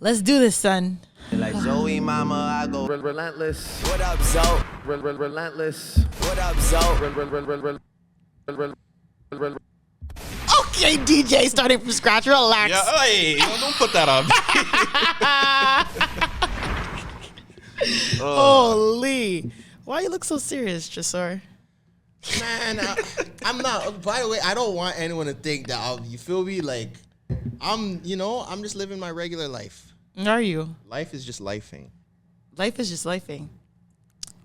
Let's do this, son. Like Zoe, mama, I go relentless. What up, Zoe? Relentless. What up, Zoe? Okay, DJ, starting from scratch. Relax. Yeah, hey, don't put that on. Holy. Why you look so serious, Tresor? Man, I'm not. By the way, I don't want anyone to think that you feel me. Like, I'm just living my regular life. Are you? Life is just lifing. Life is just lifing.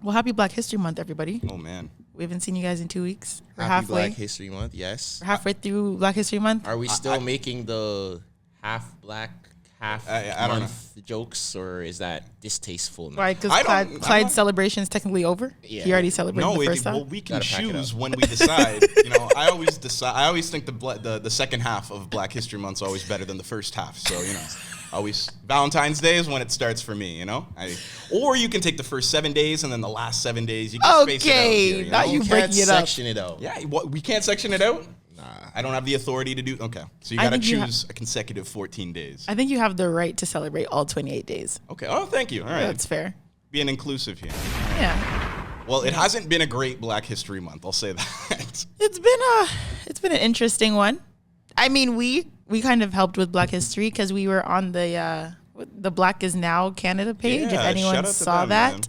Well, happy Black History Month, everybody. Oh, man. We haven't seen you guys in 2 weeks. We're Happy halfway. Black History Month, yes. We're halfway through Black History Month. Are we still making the half black, half month jokes, or is that distasteful now? Right, because Clyde's celebration is technically over. Yeah. He already celebrated the first half. Well, we can Gotta pack it choose up. when we decide. I always think the second half of Black History Month is always better than the first half. So always Valentine's Day is when it starts for me. Or you can take the first 7 days and then the last 7 days. You can space it out here, now you breaking it up. Section it out. Yeah, we can't section it out. Nah, I don't have the authority to do. Okay, so you got to choose a consecutive 14 days. I think you have the right to celebrate all 28 days. Okay. Oh, thank you. All right, That's fair. Being inclusive here. Yeah. Well, it hasn't been a great Black History Month. I'll say that. It's been an interesting one. I mean, we kind of helped with Black History because we were on the Black is Now Canada page. Yeah, if anyone shout out to saw them,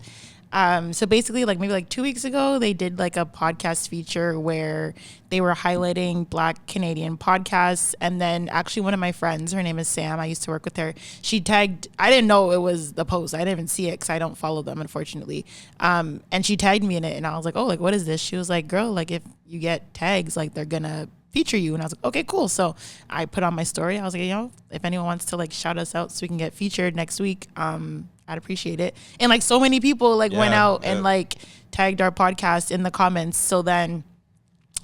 that. So basically, maybe 2 weeks ago, they did a podcast feature where they were highlighting Black Canadian podcasts. And then actually one of my friends, her name is Sam, I used to work with her, she tagged, I didn't know it was the post. I didn't even see it because I don't follow them, unfortunately. And she tagged me in it. And I was like, oh, what is this? She was like, girl, if you get tags, they're going to feature you. And I was like, okay, cool. So I put on my story. I was like, if anyone wants to shout us out so we can get featured next week, I'd appreciate it. And so many people went out and tagged our podcast in the comments. So then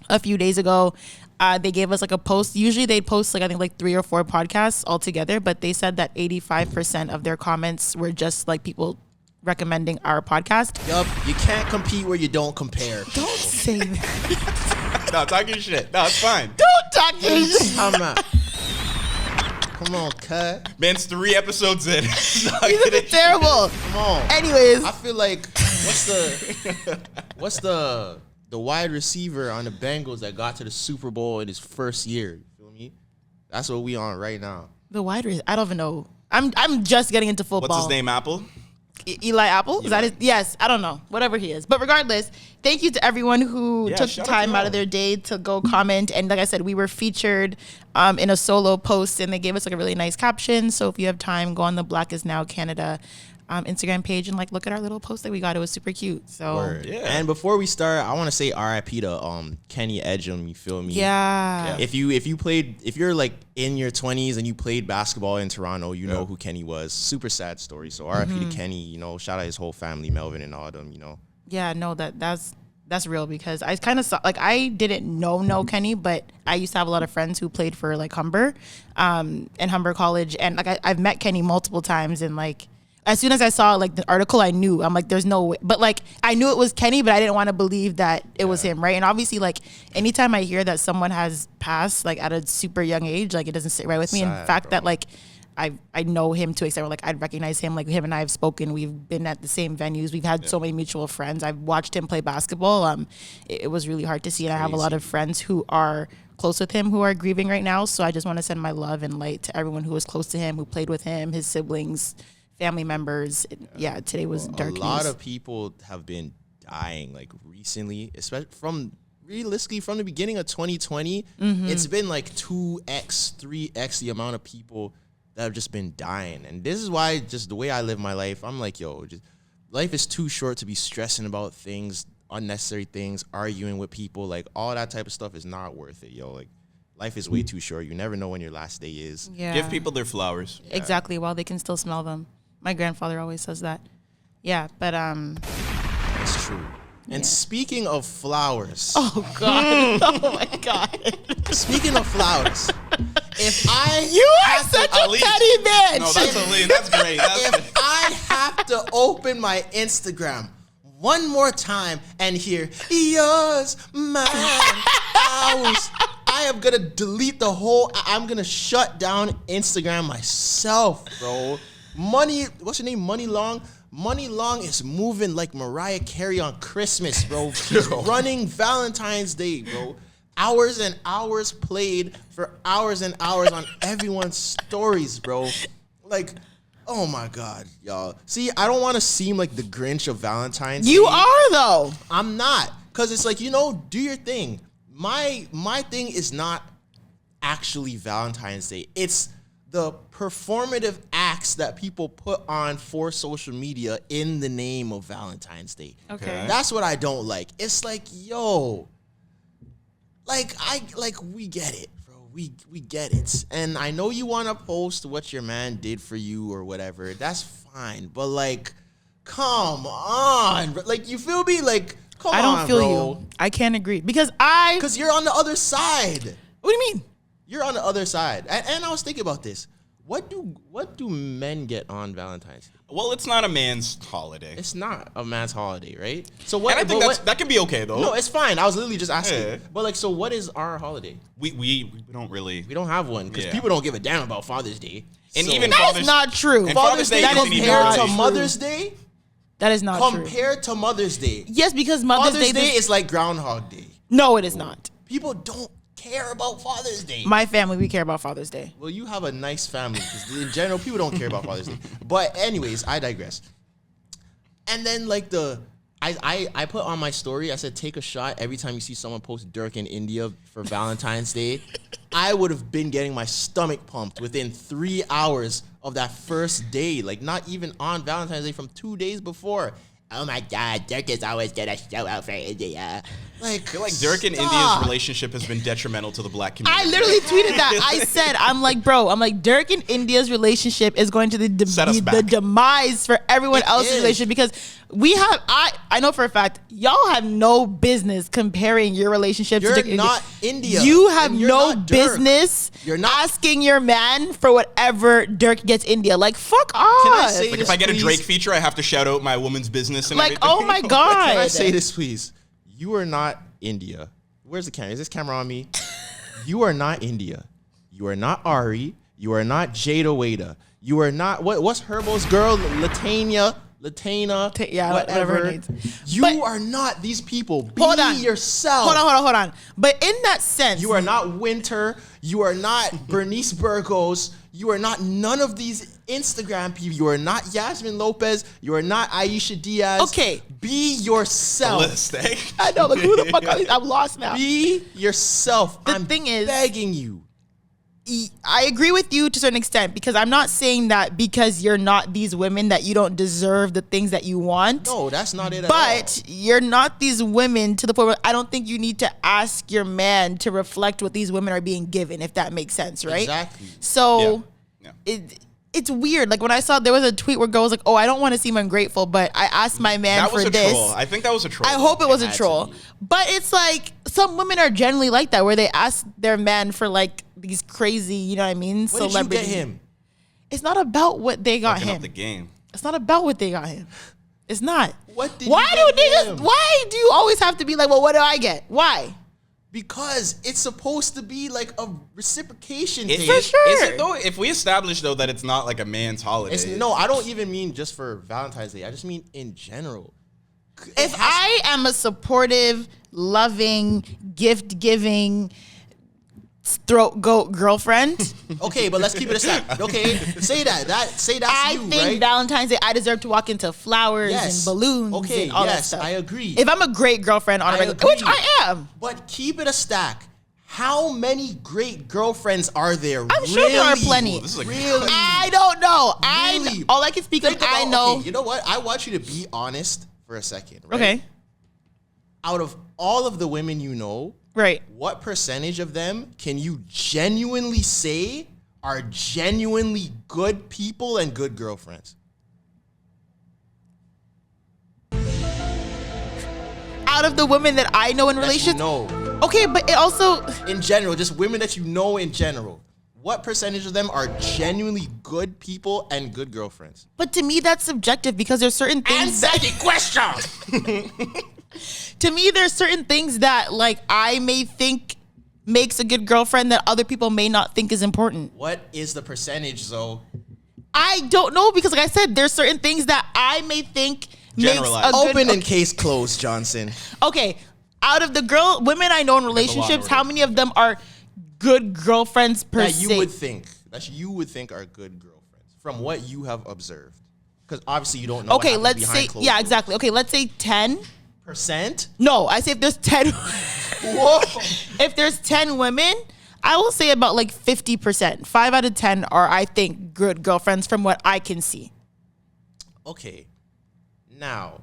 a few days ago, they gave us a post. Usually they'd post I think 3 or 4 podcasts all together, but they said that 85% of their comments were just people recommending our podcast. Yup, you can't compete where you don't compare. Don't say that. No, talking shit. No, it's fine. Don't talk your shit. I'm not. Come on, cut. Man's 3 episodes in. These are terrible. Come on. Anyways, I feel what's the wide receiver on the Bengals that got to the Super Bowl in his first year? You feel me? That's what we on right now. the wide receiver, I don't even know. I'm just getting into football. What's his name, Apple? Eli Apple? Is that his? Yes, I don't know. Whatever he is. But regardless, thank you to everyone who took the time out of their day to go comment. And like I said, we were featured in a solo post and they gave us a really nice caption. So if you have time, go on the Black is Now Canada Instagram page and look at our little post that we got. It was super cute. So Word. Yeah. And before we start, I want to say RIP to Kenny Edgem, you feel me? Yeah. If you're in your 20s and you played basketball in Toronto, you know who Kenny was. Super sad story. So RIP to Kenny, shout out his whole family, Melvin and all of them, Yeah, no, that's real because I kind of saw, I didn't know Kenny, but I used to have a lot of friends who played for Humber and Humber College. And I've met Kenny multiple times and as soon as I saw the article, I knew. I'm there's no way. But I knew it was Kenny, but I didn't want to believe that it was him, right? And obviously, anytime I hear that someone has passed at a super young age, it doesn't sit right with me. In fact, bro. That I know him to extent where I'd recognize him. Him and I have spoken. We've been at the same venues. We've had so many mutual friends. I've watched him play basketball. It was really hard to see, and I have a lot of friends who are close with him who are grieving right now. So I just want to send my love and light to everyone who was close to him, who played with him, his siblings, family members. Yeah, today was dark news. A lot of people have been dying recently, especially from the beginning of 2020. It's been 2x, 3x the amount of people that have just been dying. And this is why just the way I live my life, I'm life is too short to be stressing about things, unnecessary things, arguing with people, all that type of stuff is not worth it, Life is way too short. You never know when your last day is. Yeah. Give people their flowers. Yeah. Exactly, while they can still smell them. My grandfather always says that. Yeah, but That's true. And speaking of flowers. Oh God. Oh my God. Speaking of flowers. You are such a petty bitch. No, that's a lead. That's great. If I have to open my Instagram one more time and hear yours, mine, ours, I am gonna delete the whole. I'm gonna shut down Instagram myself, bro. Money, what's your name? Money Long. Money Long is moving like Mariah Carey on Christmas, bro. She's running Valentine's Day, bro. Hours and hours played for hours and hours on everyone's stories, bro. Like, oh my God, y'all. See, I don't want to seem like the Grinch of Valentine's Day. You are though. I'm not, because it's like, you know, do your thing. My thing is not actually Valentine's Day. It's the performative acts that people put on for social media in the name of Valentine's Day. Okay. That's what I don't like. It's like, yo, we get it, bro. We get it. And I know you want to post what your man did for you or whatever. That's fine. But like, come on. Like, you feel me? Like, come on, I don't feel bro. you. I can't agree because You're on the other side. What do you mean? You're on the other side. And I was thinking about this. What do men get on Valentine's Day? Well, it's not a man's holiday. It's not a man's holiday, right? So what? And I think that can be okay though. No, it's fine. I was literally just asking. Yeah. But like, so what is our holiday? We don't really. We don't have one because Yeah. people don't give a damn about Father's Day. And So even That is not true. And Father's Day that is compared not to true. Mother's Day. That is not true. Compared to Mother's Day. Yes, because Mother's Father's Day. Day is like Groundhog Day. No, it is not. People don't care about Father's Day. My family, we care about Father's Day. Well, you have a nice family because in general, people don't care about Father's Day. But anyways, I digress. And then like I put on my story, I said, take a shot every time you see someone post Durk and India for Valentine's Day. I would have been getting my stomach pumped within 3 hours of that first day. Like not even on Valentine's Day, from 2 days before. Oh my God, Durk is always gonna show out for India. Like, I feel like Durk and India's relationship has been detrimental to the black community. I literally tweeted that. I said, Durk and India's relationship is going to Set us be back. the demise for everyone else's is. relationship because I know for a fact, y'all have no business comparing your relationship You're to Durk. not India. You have and you're no not Durk. business You're not- asking your man for whatever Durk gets India. Like, fuck off. Can I say Like this, if I get a please? Drake feature, I have to shout out my woman's business and Like, everything. oh my God. Can I say this, please? You are not India. Where's the camera? Is this camera on me? You are not India. You are not Ari. You are not Jada Wada. You are not what's Herbo's girl? Latana, yeah, whatever her whatever. name is. You But- are not these people. Be Hold on. yourself. Hold on. But in that sense, You are not Winter. You are not Bernice Burgos. You are not none of these Instagram people. You are not Yasmin Lopez. You are not Aisha Diaz. Okay. Be yourself. list, eh? I know, like, who the fuck are these? I'm lost now. Be yourself. The I'm thing is- begging you. I agree with you to a certain extent because I'm not saying that because you're not these women that you don't deserve the things that you want. No, that's not it at all. But you're not these women to the point where I don't think you need to ask your man to reflect what these women are being given, if that makes sense, right? Exactly. So Yeah. it's weird. Like when I saw there was a tweet where girl was like, "Oh, I don't want to seem ungrateful, but I asked my man That for was a this." troll. I think that was a troll. I hope it was a had to troll. be. But it's like some women are generally like that where they ask their man for like these crazy, you know what I mean? What did you get him? It's not about what they got Fucking up him. the game. It's not about what they got him. It's not. What did Why you do get niggas? him? Why do you always have to be like, well, what do I get? Why? Because it's supposed to be like a reciprocation Is, thing. For sure. Is it though? If we establish though that it's not like a man's holiday. No, I don't even mean just for Valentine's Day. I just mean in general. If I am a supportive, loving, gift giving, throat goat girlfriend, Okay, but let's keep it a stack. Okay, say that's I you, think right? Valentine's Day I deserve to walk into flowers Yes. and balloons Okay, and all that yes, stuff. I agree. If I'm a great girlfriend on a I regular, agree. which I am, But keep it a stack. How many great girlfriends are there? I'm sure there are really? plenty. This is like Really? I don't know. Really? All I can speak of, Think about- I know. okay, you know what? I want you to be honest for a second. Right? Okay, Out of all of the women you know, right. what percentage of them can you genuinely say are genuinely good people and good girlfriends? Out of the women that I know in That you relationships, know. okay, but it also In general, just women that you know in general. What percentage of them are genuinely good people and good girlfriends? But to me, that's subjective because there's certain things that, the question. to me, there's certain things that like I may think makes a good girlfriend that other people may not think is important? What is the percentage, though? I don't know, because like I said, there's certain things that I may think makes a Generalize. good... Open and case closed, Johnson. Okay, out of the women I know in relationships, how many of them are good girlfriends per That se? you would think are good girlfriends from what you have observed. Because obviously you don't know. Okay, what let's behind say, closed yeah, doors. exactly. Okay, let's say 10. Percent? No, I say if there's 10. Whoa. If there's 10 women, I will say about like 50%. 5 out of 10 are, I think, good girlfriends from what I can see. Okay. Now,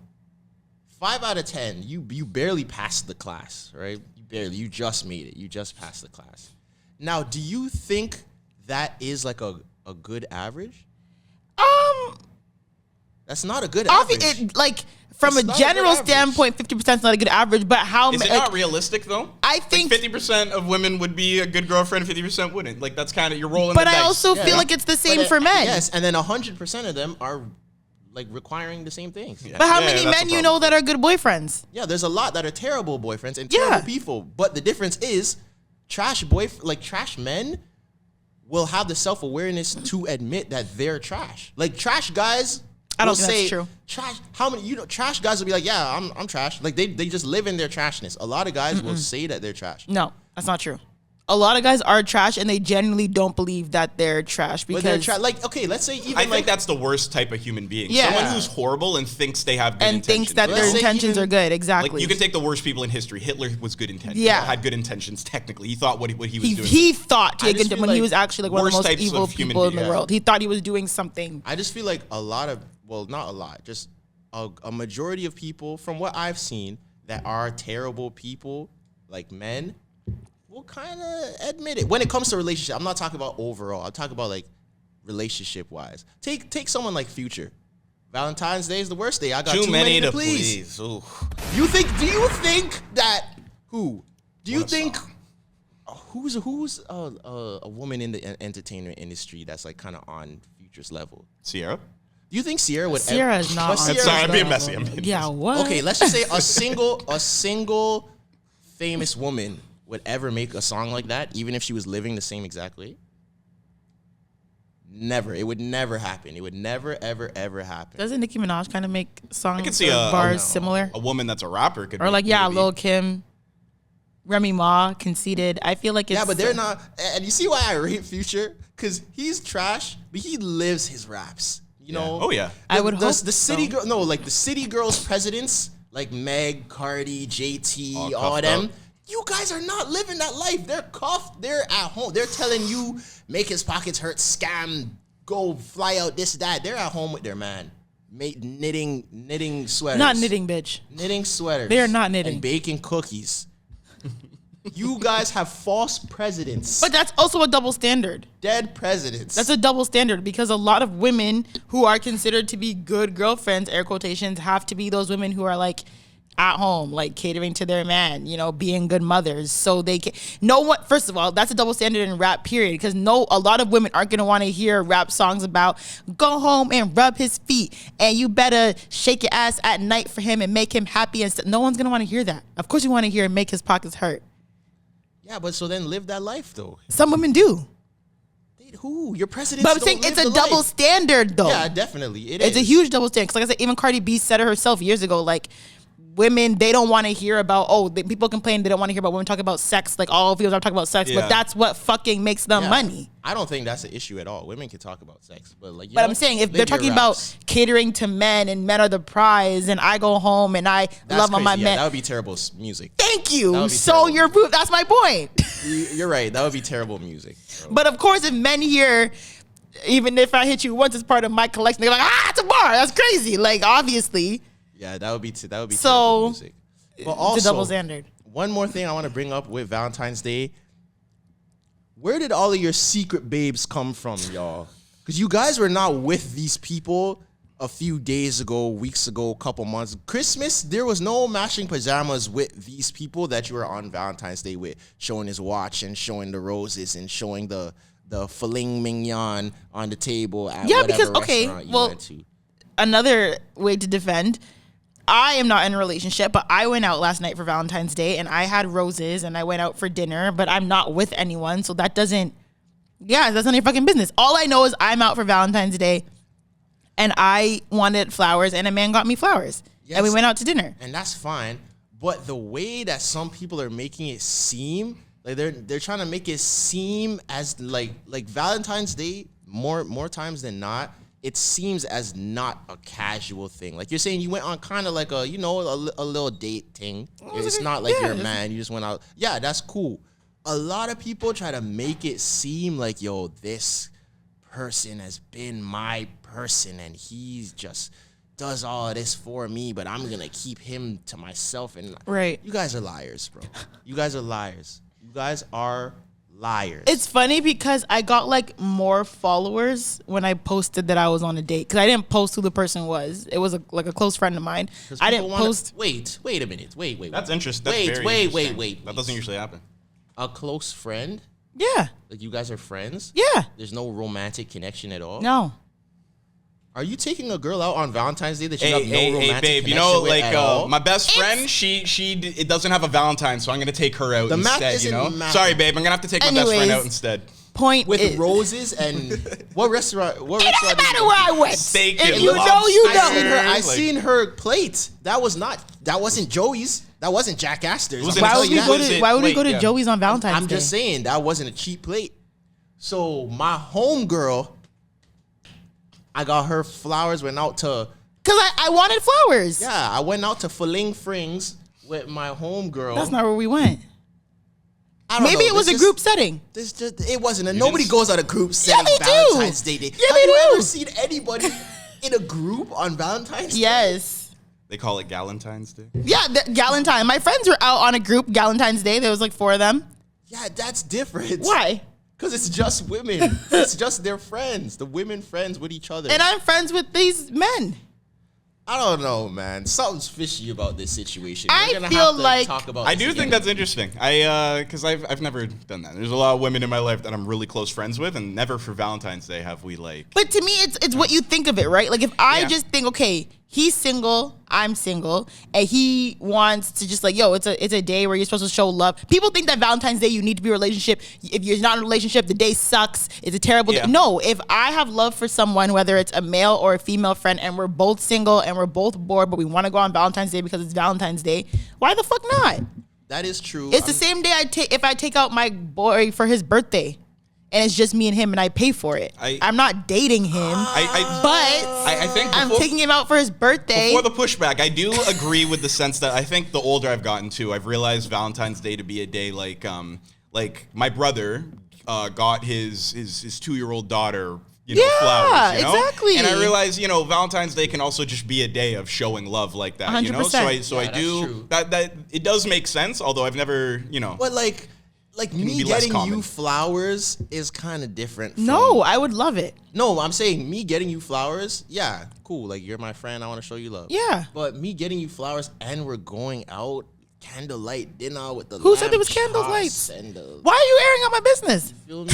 5 out of 10, you barely passed the class, right? You just made it. You just passed the class. Now, do you think that is like a good average? That's not a good average. From It's a not a general good average. standpoint, 50% is not a good average, but how Is it not realistic though? I think 50% of women would be a good girlfriend, 50% wouldn't. Like that's kind of you're rolling. But the I dice. also Yeah. feel like it's the same But, for men. Yes, and then 100% of them are like requiring the same things. Yeah. But how Yeah, many that's men the you problem. know that are good boyfriends? Yeah, there's a lot that are terrible boyfriends and Yeah. terrible people. But the difference is trash men will have the self-awareness to admit that they're trash. Like trash guys I don't will think that's say, true. Trash guys will be like, yeah, I'm trash. Like they just live in their trashness. A lot of guys will say that they're trash. No, that's not true. A lot of guys are trash and they genuinely don't believe that they're trash But they're because like, okay, let's say even I like think that's the worst type of human being. Yeah. Someone who's horrible and thinks they have good and intentions. thinks that Let's their say intentions even- are good. like Exactly. you can take the worst people in history. Hitler was good intentions. Yeah. Had good intentions. Technically, he thought what he was doing. he thought I just feel when he like was actually like one of the worst most types evil of human people in the beings. world. He thought he was doing something. I just feel like not a lot, just a majority of people from what I've seen that are terrible people, like men, will kind of admit it. When it comes to relationship, I'm not talking about overall. I'm talking about like relationship wise. Take someone like Future. Valentine's Day is the worst day. I got too many to please. Ooh. Do you think that who? Do you What a think song. who's a woman in the entertainment industry that's like kind of on Future's level? Sierra. Do you think Sierra would Sierra is not. But on Sierra's Sorry, I'm that being level. messy. Yeah, what? Okay, let's just say a single famous woman would ever make a song like that, even if she was living the same exact way? Never. It would never happen. It would never, ever, ever happen. Doesn't Nicki Minaj kind of make songs I could see or bars similar? A woman that's a rapper could. Or like, yeah, maybe. Lil Kim, Remy Ma, Conceited. I feel like it's... Yeah, but they're not. And you see why I rate Future? Because he's trash, but he lives his raps. You know? Oh yeah. I would hope the city so. the city girls presidents like Meg, Cardi, JT, all cuffed them. up. You guys are not living that life. They're cuffed. They're at home. They're telling you make his pockets hurt, scam, go fly out, this, that. They're at home with their man. Knitting sweaters. Not knitting, bitch. Knitting sweaters. They are not knitting. And baking cookies. You guys have false presidents. But that's also a double standard. Dead presidents. That's a double standard because a lot of women who are considered to be good girlfriends, air quotations, have to be those women who are like at home, like catering to their man, you know, being good mothers. So they can first of all, that's a double standard in rap, period. Because a lot of women aren't gonna want to hear rap songs about go home and rub his feet and you better shake your ass at night for him and make him happy and no one's gonna want to hear that. Of course you want to hear make his pockets hurt. Yeah, but so then live that life though. Some women do. Who? Your presidents But I'm don't saying live it's a the double life. standard though. Yeah, definitely. It's a huge double standard. Because like I said, even Cardi B said it herself years ago, like, women, they don't want to hear about, people complain they don't want to hear about women talking about sex. Like, all videos are talking about sex, Yeah. but that's what fucking makes them Yeah. money. I don't think that's an issue at all. Women can talk about sex, but like. But I'm saying, if they're talking about catering to men and men are the prize and I go home and I love on my That men. would be terrible music. Thank That you. would be So terrible. you're proof. That's my point. You're right. That would be terrible music. Bro. But of course, if men hear, even if I hit you once as part of my collection, they're like, it's a bar. That's crazy. Like, obviously. Yeah, that would be So, terrible music. But also, it's a double standard. one more thing I want to bring up with Valentine's Day. Where did all of your secret babes come from, y'all? Because you guys were not with these people a few days ago, weeks ago, couple months. Christmas, there was no matching pajamas with these people that you were on Valentine's Day with, showing his watch and showing the roses and showing the filet mignon on the table at Yeah, whatever because, okay, restaurant you well, went to. Another way to defend, I am not in a relationship, but I went out last night for Valentine's Day and I had roses and I went out for dinner, but I'm not with anyone. So that doesn't, that's none of your fucking business. All I know is I'm out for Valentine's Day and I wanted flowers and a man got me flowers. Yes, and we went out to dinner. And that's fine. But the way that some people are making it seem, like they're trying to make it seem as like Valentine's Day, more times than not, it seems as not a casual thing. Like you're saying you went on kind of like a, you know, a little date thing. It's not like you're a man. You just went out. Yeah, that's cool. A lot of people try to make it seem like, yo, this person has been my person and he's just does all of this for me, but I'm going to keep him to myself. And right. You guys are liars, bro. You guys are liars. You guys are liars. It's funny because I got like more followers when I posted that I was on a date because I didn't post who the person was. It was like a close friend of mine. I didn't post. Wait a minute. Wait. That's interesting. Wait. That doesn't usually happen. A close friend? Yeah. Like you guys are friends? Yeah. There's no romantic connection at all? No. Are you taking a girl out on Valentine's Day that you have no romantic babe, connection you know, with like at all? my best friend, it doesn't have a Valentine, so I'm gonna take her out instead. You know, sorry, babe, I'm gonna have to take my best friend out instead. Point with is, roses and what restaurant? What it restaurant? Doesn't matter where I went. Steak if and you lobster. know, you know. I seen her plate. That wasn't Joey's. That wasn't Jack Astor's. Why would we go to Joey's on Valentine's Day? I'm just saying that wasn't a cheap plate. So my homegirl, I got her flowers, went out to... Because I wanted flowers. Yeah, I went out to Fling Frings with my homegirl. That's not where we went. Maybe it was a group setting. It wasn't. Nobody goes on a group setting Valentine's Day. Yeah, Have you ever seen anybody in a group on Valentine's Day? Yes. They call it Galentine's Day? Yeah, Galentine. My friends were out on a group Galentine's Day. There was like 4 of them. Yeah, that's different. Why? Because it's just women. It's just their friends. The women friends with each other. And I'm friends with these men. I don't know, man. Something's fishy about this situation. I feel like I do think that's interesting. Because I've never done that. There's a lot of women in my life that I'm really close friends with, and never for Valentine's Day have we like. But to me, it's what you think of it, right? Like if I just think, okay, he's single, I'm single, and he wants to just like, yo, it's a day where you're supposed to show love. People think that Valentine's Day you need to be in a relationship. If you're not in a relationship, the day sucks. It's a terrible day. No, if I have love for someone, whether it's a male or a female friend, and we're both single and we're both bored, but we want to go on Valentine's Day because it's Valentine's Day, why the fuck not? That is true. It's the same day if I take out my boy for his birthday. And it's just me and him, and I pay for it. I'm not dating him, I think I'm taking him out for his birthday. Before the pushback, I do agree with the sense that I think the older I've gotten too, I've realized Valentine's Day to be a day like my brother got his 2-year-old daughter flowers, you know? Exactly. And I realize, Valentine's Day can also just be a day of showing love like that, 100%. So I do that it does make sense, although I've never, But like me getting you flowers is kind of different. No, I would love it. No, I'm saying me getting you flowers, yeah, cool. Like you're my friend, I want to show you love. Yeah. But me getting you flowers and we're going out candlelight dinner with the Who said there was candlelight? Why are you airing out my business? You feel me?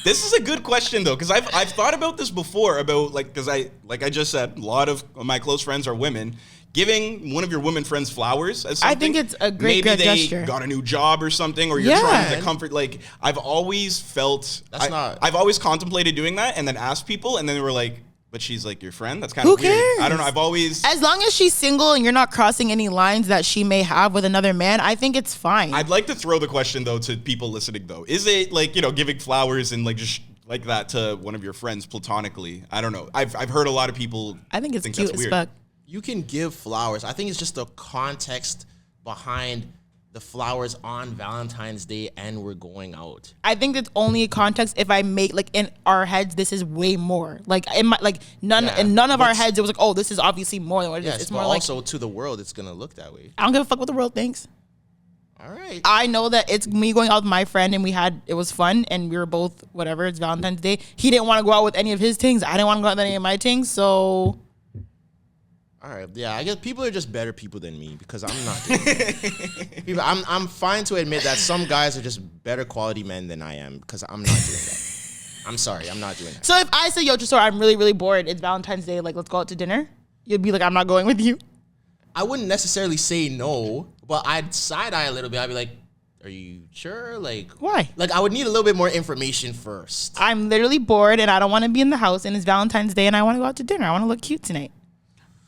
This is a good question though, because I've thought about this before because I just said a lot of my close friends are women. Giving one of your women friends flowers as something, I think it's a great maybe they gesture. got a new job or something, or you're trying to comfort. Like I've always felt I've always contemplated doing that, and then asked people, and then they were like, "But she's like your friend." That's kind of weird. Cares? I don't know. I've always, as long as she's single and you're not crossing any lines that she may have with another man, I think it's fine. I'd like to throw the question though to people listening though: is it like giving flowers and like just like that to one of your friends platonically? I don't know. I've heard a lot of people. I think it's cute as fuck. You can give flowers. I think it's just the context behind the flowers on Valentine's Day and we're going out. I think it's only a context if I make like in our heads this is way more. Like in my none of our heads it was like, oh, this is obviously more than what it is. It's more also like to the world it's gonna look that way. I don't give a fuck what the world thinks. All right. I know that it's me going out with my friend and it was fun and we were both whatever, it's Valentine's Day. He didn't want to go out with any of his things. I didn't want to go out with any of my things, so all right, yeah, I guess people are just better people than me because I'm not doing that. I'm fine to admit that some guys are just better quality men than I am because I'm not doing that. I'm sorry, I'm not doing that. So if I say, yo, Tresor, I'm really, really bored, it's Valentine's Day, like, let's go out to dinner, you'd be like, I'm not going with you. I wouldn't necessarily say no, but I'd side eye a little bit. I'd be like, are you sure? Like, Why? Like, I would need a little bit more information first. I'm literally bored and I don't want to be in the house and it's Valentine's Day and I want to go out to dinner. I want to look cute tonight.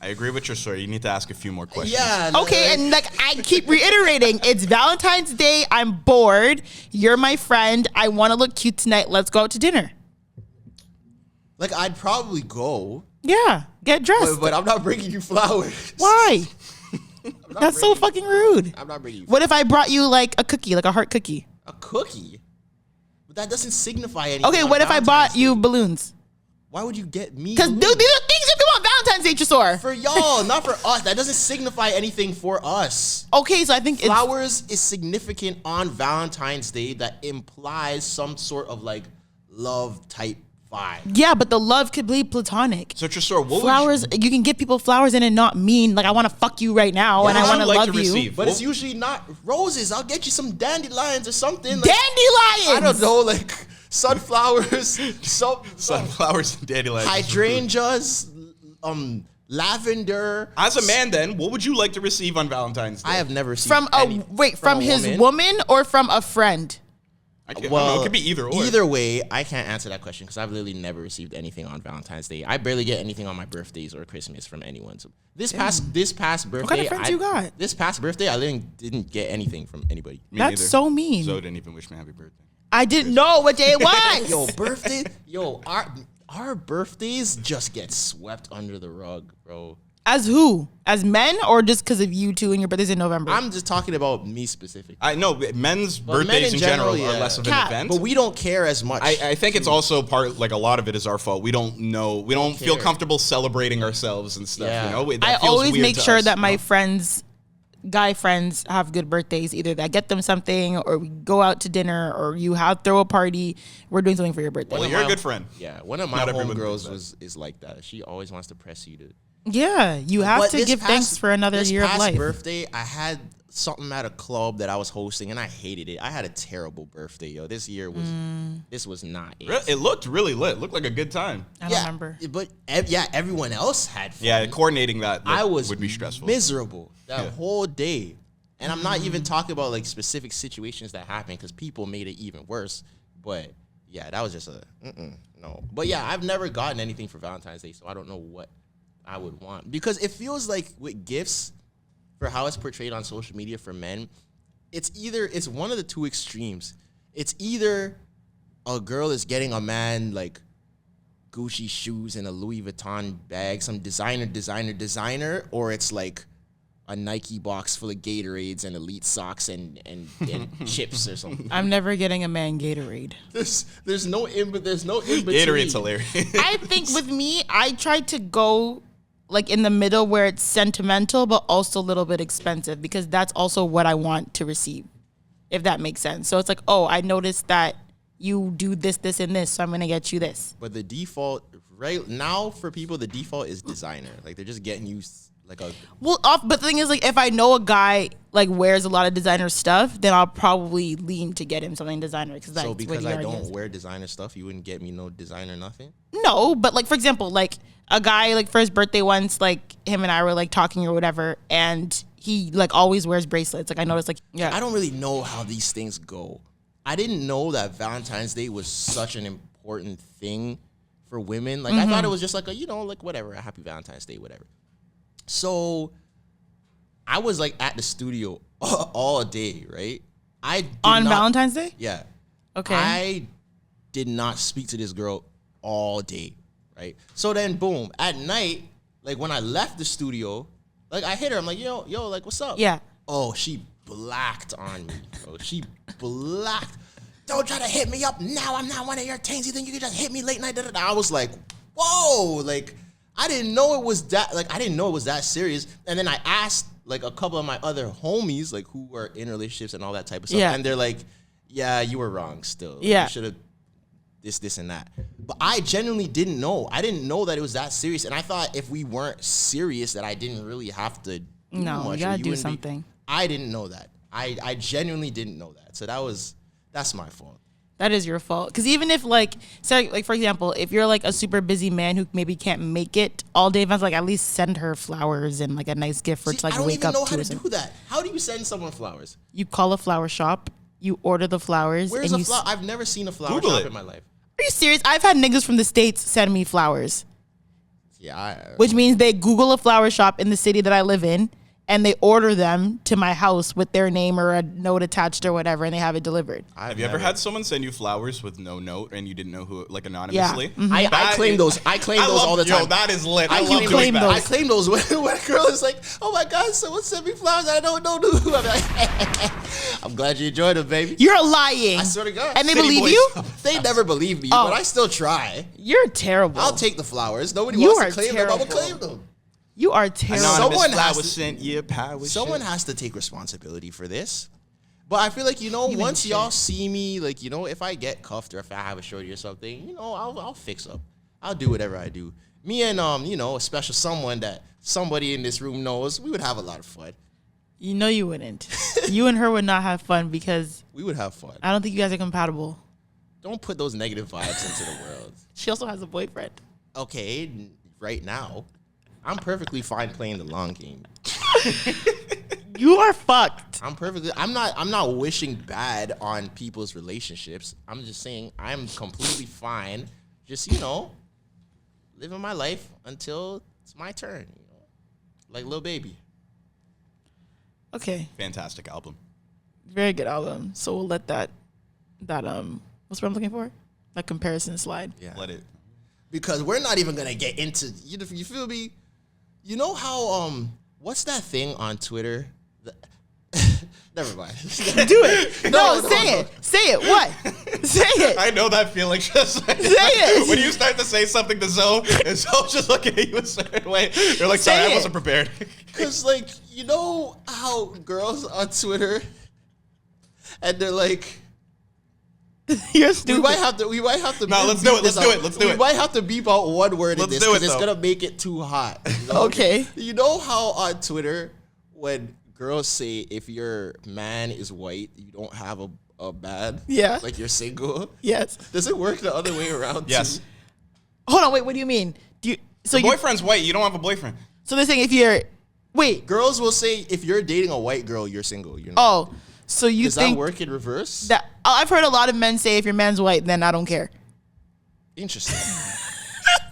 I agree with your story. You need to ask a few more questions. Yeah. Okay, and like I keep reiterating, it's Valentine's Day. I'm bored. You're my friend. I want to look cute tonight. Let's go out to dinner. Like, I'd probably go, Yeah, get dressed. but I'm not bringing you flowers. Why? That's so fucking rude. I'm not bringing you What if I brought you like a cookie, like a heart cookie? a cookie. But that doesn't signify anything. Okay, on what if I Valentine's bought you Day. balloons? Why would you get me? Because these are balloons? things you do on Valentine's Day, Tresor. For y'all, not for us. That doesn't signify anything for us. Okay, so I think it's Flowers is significant on Valentine's Day that implies some sort of like love type vibe. yeah, but the love could be platonic. So Tresor, what Flowers, you can give people flowers and it not mean like I want to fuck you right now and I would want you to like love to you. receive? But Well- it's usually not roses. I'll get you some dandelions or something. Like, Dandelions. I don't know, like sunflowers, some sunflowers and dandelions? hydrangeas, lavender. As a man, then, what would you like to receive on Valentine's Day? I have never seen From his woman or from a friend? I don't know, Well, it could be either or. Either way, I can't answer that question because I've literally never received anything on Valentine's Day. I barely get anything on my birthdays or Christmas from anyone. So this past birthday, kind of friends you got? This past birthday, I didn't get anything from anybody. Me That's neither. so mean. Zoe didn't even wish me happy birthday. I didn't know what day it was. Yo, birthday, our birthdays just get swept under the rug, bro. As who? As men or just because of you two and your birthday's in November? I'm just talking about me specifically. I know men's Well, men birthdays in in general, general, are yeah. less of Cat, an event. But we don't care as much. I think it's also like a lot of it is our fault. We don't know. We don't feel care. comfortable celebrating ourselves and stuff. Yeah. You know, I That feels always weird make to sure us, that you my know? friends, guy friends, have good birthdays. Either that I get them something, or we go out to dinner, or you throw a party. We're doing something for your birthday. Well, you're a good friend. Yeah, one of my Not everyone does homegirls is like that. She always wants to press you to. Yeah, you have But to this give thanks for another this year of past life. birthday, I had something at a club that I was hosting, and I hated it. I had a terrible birthday, yo. This year was this was not it. It looked really lit. It looked like a good time. I don't remember. But everyone else had fun. Yeah, coordinating that would be stressful. miserable that Yeah. whole day. And I'm not even talking about like specific situations that happened because people made it even worse. But yeah, that was just no. But yeah, I've never gotten anything for Valentine's Day, so I don't know what I would want. Because it feels like with gifts, for how it's portrayed on social media for men, it's one of the two extremes. It's either a girl is getting a man like Gucci shoes and a Louis Vuitton bag, some designer, or it's like a Nike box full of Gatorades and Elite socks and chips or something. I'm never getting a man Gatorade. There's no in between. Gatorade's hilarious. I think with me, I try to go like in the middle where it's sentimental, but also a little bit expensive because that's also what I want to receive, if that makes sense. So it's like, oh, I noticed that you do this, this, and this, so I'm going to get you this. But the default right now for people, the default is designer. Like they're just getting you like a. Well, but the thing is, like, if I know a guy like wears a lot of designer stuff, then I'll probably lean to get him something designer because that's So what because he I already don't has. wear designer stuff, you wouldn't get me no designer nothing. No, but like for example, like a guy like for his birthday once, like him and I were like talking or whatever, and he like always wears bracelets. Like I noticed, like I don't really know how these things go. I didn't know that Valentine's Day was such an important thing for women. Like I thought it was just like a, like whatever, a happy Valentine's Day, whatever. So I was like at the studio all day, right? on Valentine's Day. Yeah. Okay. I did not speak to this girl all day, right? So then boom, at night, like when I left the studio, like I hit her, I'm like, yo, like what's up? Yeah. Oh, she blacked on me, bro. She blacked. Don't try to hit me up now. I'm not one of your things. You think you can just hit me late night? Da, da, da. I was like, whoa, like I didn't know it was that. Like I didn't know it was that serious. And then I asked like a couple of my other homies, like who were in relationships and all that type of stuff, Yeah. and they're like, yeah, you were wrong. Still, Yeah. you should have this, and that. But I genuinely didn't know. I didn't know that it was that serious. And I thought if we weren't serious, that I didn't really have to do No, much. you or gotta do wouldn't be- something. I didn't know that. I genuinely didn't know that. So that's my fault. That is your fault. Because even if like for example, if you're like a super busy man who maybe can't make it all day events, like at least send her flowers and like a nice gift for it to like wake up to. I don't even know how to do that. How do you send someone flowers? You call a flower shop, you order the flowers. Where's a flower? I've never seen a flower shop in my life. Are you serious? I've had niggas from the States send me flowers. Yeah. Which means they Google a flower shop in the city that I live in, and they order them to my house with their name or a note attached or whatever, and they have it delivered. Have you ever had someone send you flowers with no note and you didn't know who, like anonymously? Yeah. Mm-hmm. I claim those. I claim those all the time. Yo, that is lit. I love doing that. I claim those when a girl is like, "Oh my God, someone sent me flowers. I don't know who." I'm like, "I'm glad you enjoyed them, baby." You're lying. I swear to God. And they City believe boys. you? They never believe me, but I still try. You're terrible. I'll take the flowers. Nobody You wants to are claim them. I'm terrible. gonna claim them. You are terrible. Anonymous Someone has flower to- sent you power. Someone has to take responsibility for this. But I feel like, once y'all see me, like, if I get cuffed or if I have a shorty or something, I'll fix up. I'll do whatever I do. Me and, a special someone that somebody in this room knows, we would have a lot of fun. You know you wouldn't. You and her would not have fun because We would have fun. I don't think you guys are compatible. Don't put those negative vibes into the world. She also has a boyfriend. Okay, right now, I'm perfectly fine playing the long game. You are fucked. I'm not wishing bad on people's relationships. I'm just saying I'm completely fine. Just, living my life until it's my turn, like Lil Baby. Okay. Fantastic album. Very good album. So we'll let that what's what I'm looking for? That comparison slide. Yeah. Let it. Because we're not even gonna get into, you feel me? You know how what's that thing on Twitter? Never mind. Do it. No, say it. Say it. What? Say it. I know that feeling. Just like, Say it. When you start to say something to Zoe, and Zoe's just looking at you a certain way, you're like, sorry, Say I wasn't it. prepared. Because, like, you know how girls on Twitter, and they're like, You're stupid. we might have to. No, let's do it. Let's do it. Let's do We it. might have to beep out one word in Let's this do it, because it's though. gonna make it too hot. You know? Okay. You know how on Twitter when girls say if your man is white, you don't have a man. Yeah. Like you're single. Yes. Does it work the other way around? Yes. Too? Hold on. Wait. What do you mean? Do you? So Your you? boyfriend's white. You don't have a boyfriend. So they're saying if you're. Wait. Girls will say if you're dating a white girl, you're single. You know. Oh. So you Does think that work in reverse? that? I've heard a lot of men say if your man's white, then I don't care. Interesting.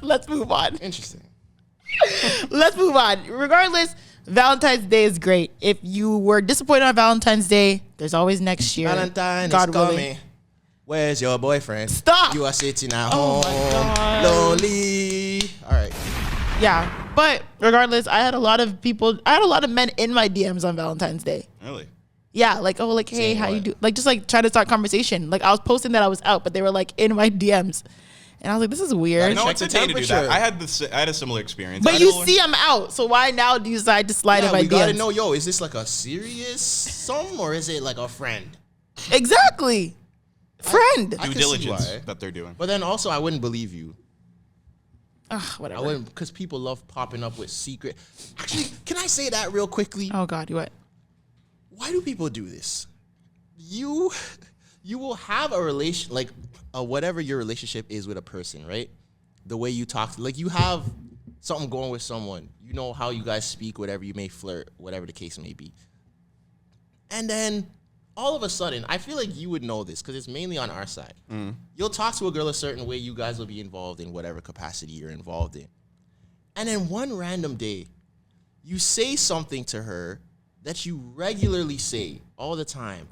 Let's move on. Interesting. Let's move on. Regardless, Valentine's Day is great. If you were disappointed on Valentine's Day, there's always next year. Valentine God is willing. coming. Where's your boyfriend? Stop. You are sitting at Oh home, my God. lonely. All right. Yeah, but regardless, I had a lot of men in my DMs on Valentine's Day. Really? Yeah, like, oh, like, hey, Saying how you what? do? Like, just like trying to start conversation. Like, I was posting that I was out, but they were like in my DMs, and I was like, this is weird. No, check it's a the day to do that. temperature. I had a similar experience. But I you had a- see, I'm out. So why now do you decide to slide in my we gotta DMs? know, yo, is this like a serious something or is it like a friend? Exactly, friend. I due can see diligence why. that they're doing. Oh, But then also, I wouldn't believe you. Ugh, I whatever. wouldn't, because people love popping up with secret. Actually, can I say that real quickly? Oh God, you what? Why do people do this? You will have a relation, like whatever your relationship is with a person, right? The way you talk, like you have something going with someone. You know how you guys speak, whatever you may flirt, whatever the case may be. And then all of a sudden, I feel like you would know this because it's mainly on our side. You'll talk to a girl a certain way, you guys will be involved in whatever capacity you're involved in. And then one random day, you say something to her that you regularly say all the time,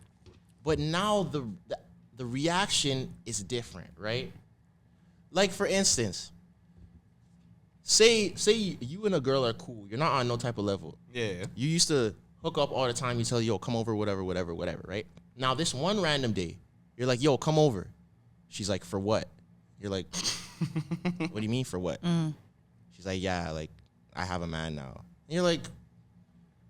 but now the reaction is different, right? Like for instance, say you and a girl are cool. You're not on no type of level. Yeah. You used to hook up all the time. You tell yo, come over, whatever, right? Now this one random day, you're like, yo, come over. She's like, for what? You're like, what do you mean for what? She's like, yeah, like I have a man now. And you're like,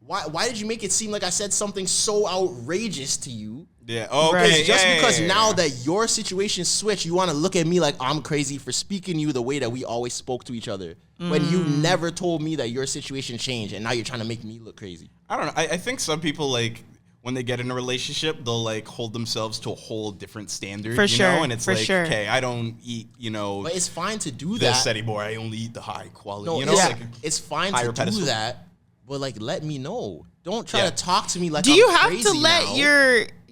why did you make it seem like I said something so outrageous to you? Yeah. Oh, okay. Right. Just yeah, because yeah, now yeah. that your situation switched, you want to look at me like I'm crazy for speaking to you the way that we always spoke to each other. When you never told me that your situation changed and now you're trying to make me look crazy. I don't know. I think some people like when they get in a relationship, they'll like hold themselves to a whole different standard, For you sure, know? And it's for like, sure. okay, I don't eat, But it's fine to do this that. anymore. I only eat the high quality, No, you know? yeah. Like, it's fine higher to pedestal. do that, but like let me know. Don't try Yeah. to talk to me like Do I'm you have crazy to let now.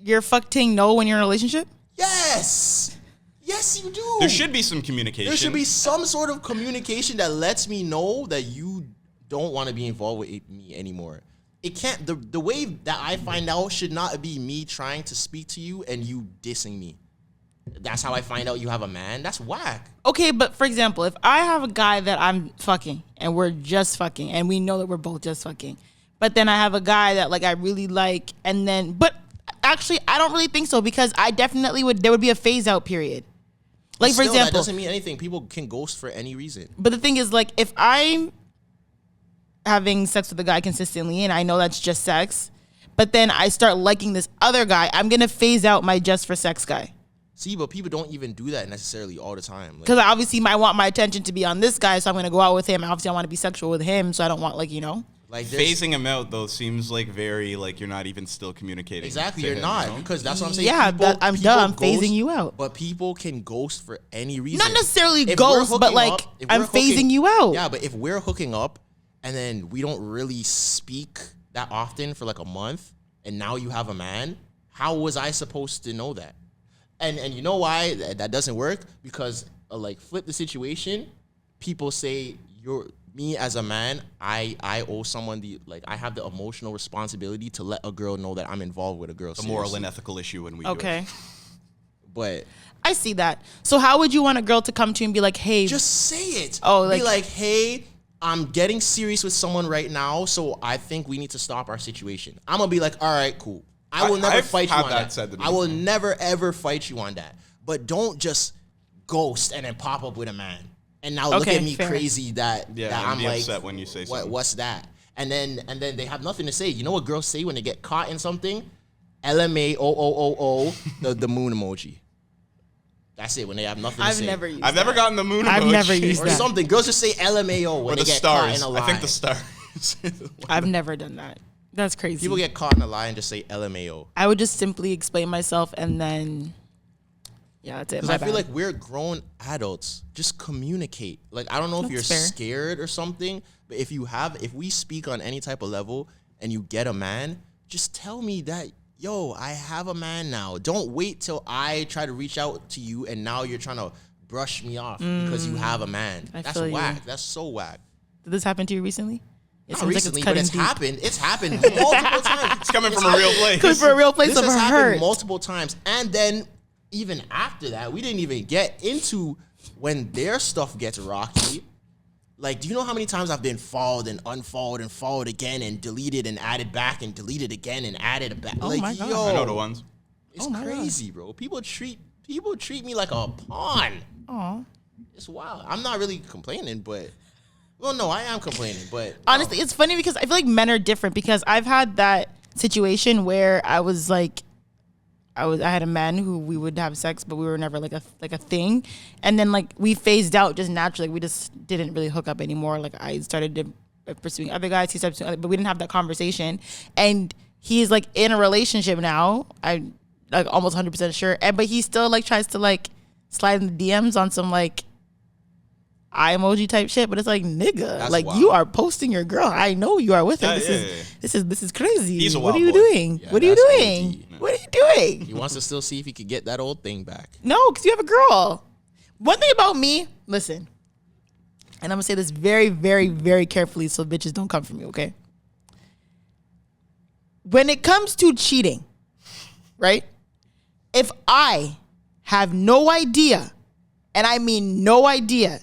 your fuck ting know when you're in a relationship? Yes, you do. There should be some communication. There should be some sort of communication that lets me know that you don't want to be involved with me anymore. It can't. The way that I find out should not be me trying to speak to you and you dissing me. That's how I find out you have a man. That's whack. Okay, but for example, if I have a guy that I'm fucking and we're just fucking and we know that we're both just fucking, but then I have a guy that like I really like and then, but actually I don't really think so because I definitely there would be a phase out period. Like for Still, that example, doesn't mean anything. People can ghost for any reason. but the thing is like if I'm having sex with a guy consistently and I know that's just sex, but then I start liking this other guy, I'm going to phase out my just for sex guy. See, but people don't even do that necessarily all the time. Like, Because I obviously might want my attention to be on this guy, so I'm going to go out with him. Obviously, I want to be sexual with him, so I don't want, like, you know. like there's- Phasing him out, though, seems like very, like, you're not even still communicating. Exactly, to you're him, not. you know? Because that's what I'm saying. Yeah, I'm people done. I'm ghost, phasing you out. But people can ghost for any reason. Not necessarily If we're ghost, but, hooking like, up- if I'm we're hooking- phasing you out. Yeah, but if we're hooking up and then we don't really speak that often for like a month and now you have a man, how was I supposed to know that? And you know why that doesn't work? Because like flip the situation, people say me as a man, I owe someone I have the emotional responsibility to let a girl know that I'm involved with a girl. The moral and ethical issue when we do Okay. it. But I see that. So how would you want a girl to come to you and be like, hey, just say it. Oh, be like- like, hey, I'm getting serious with someone right now, so I think we need to stop our situation. I'm gonna be like, all right, cool. I will never I've fight you had on that that. said to me. I will never ever fight you on that. But don't just ghost and then pop up with a man. And now look Okay, at me fair. crazy that Yeah, I'm be like, upset when you say something. what's that? And then they have nothing to say. You know what girls say when they get caught in something? LMAOOOO, the moon emoji. That's it. When they have nothing to say. I've never used I've never that. gotten the moon I've emoji. never used or that. something. Girls just say LMAO when Or they the get caught in stars. a lie. I think the stars. I've never done that. That's crazy. People get caught in a lie and just say LMAO. I would just simply explain myself and then, yeah, that's it. Because My I feel bad. like we're grown adults. Just communicate. Like, I don't know if That's you're fair. scared or something, but if we speak on any type of level and you get a man, just tell me that, yo, I have a man now. Don't wait till I try to reach out to you and now you're trying to brush me off because you have a man. I That's feel you. whack. That's so whack. Did this happen to you recently? It Not seems recently, like but it's it's cutting happened. It's happened multiple times. It's coming from a real place. Because for a real place This of has happened hurt. multiple times. And then even after that, we didn't even get into when their stuff gets rocky. Like, do you know how many times I've been followed and unfollowed and followed again and deleted and added back and deleted again and added back? Oh like, my God. yo, I know the ones. it's Oh my God. crazy, bro. People treat me like a pawn. Aw. It's wild. I'm not really complaining, but well, no, I am complaining, but Honestly, it's funny because I feel like men are different because I've had that situation where I was like, I had a man who we would have sex, but we were never like a thing, and then like we phased out just naturally. We just didn't really hook up anymore. Like I started pursuing other guys, he started pursuing other, but we didn't have that conversation. And he's like in a relationship now. I'm like almost 100% sure, but he still like tries to like slide in the DMs on some like eye emoji type shit, but it's like, nigga, That's like wild. you are posting your girl. I know you are with her. Yeah, This is crazy. He's a What are wild you boy. doing? Yeah, What are you that's doing? OD. What are you doing? he wants to still see if he could get that old thing back. No, because you have a girl. One thing about me, listen, and I'm gonna say this very, very, very carefully so bitches don't come for me, okay? When it comes to cheating, right? If I have no idea, and I mean no idea,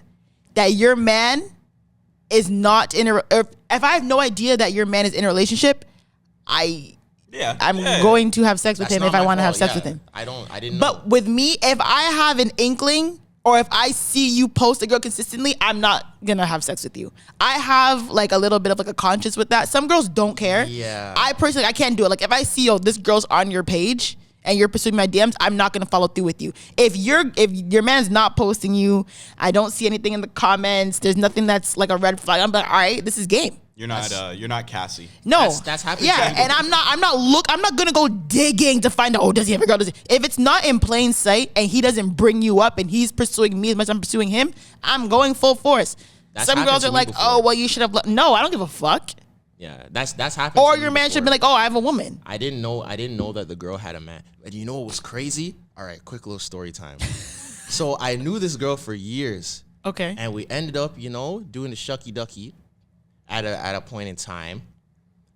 that your man is not in a, if I have no idea that your man is in a relationship, I'm going to have sex with That's him not if I my want to have fault. sex with Yeah, him. I didn't know. But with me, if I have an inkling or if I see you post a girl consistently, I'm not gonna have sex with you. I have like a little bit of like a conscience with that. Some girls don't care. Yeah. I personally, I can't do it. Like if I see, yo, this girl's on your page and you're pursuing my DMs, I'm not gonna follow through with you. If your man's not posting you, I don't see anything in the comments, there's nothing that's like a red flag, I'm like, all right, this is game. You're not Cassie. No, That's happened. Yeah, and I'm not gonna go digging to find out. Oh, does he have a girl? If it's not in plain sight and he doesn't bring you up and he's pursuing me as much as I'm pursuing him, I'm going full force. Some girls are like, oh, well, you should have. No, I don't give a fuck. Yeah, that's happened. Or your man should be like, oh, I have a woman. I didn't know that the girl had a man. And you know what was crazy? All right, quick little story time. So I knew this girl for years. Okay. And we ended up, doing the shucky ducky at a point in time.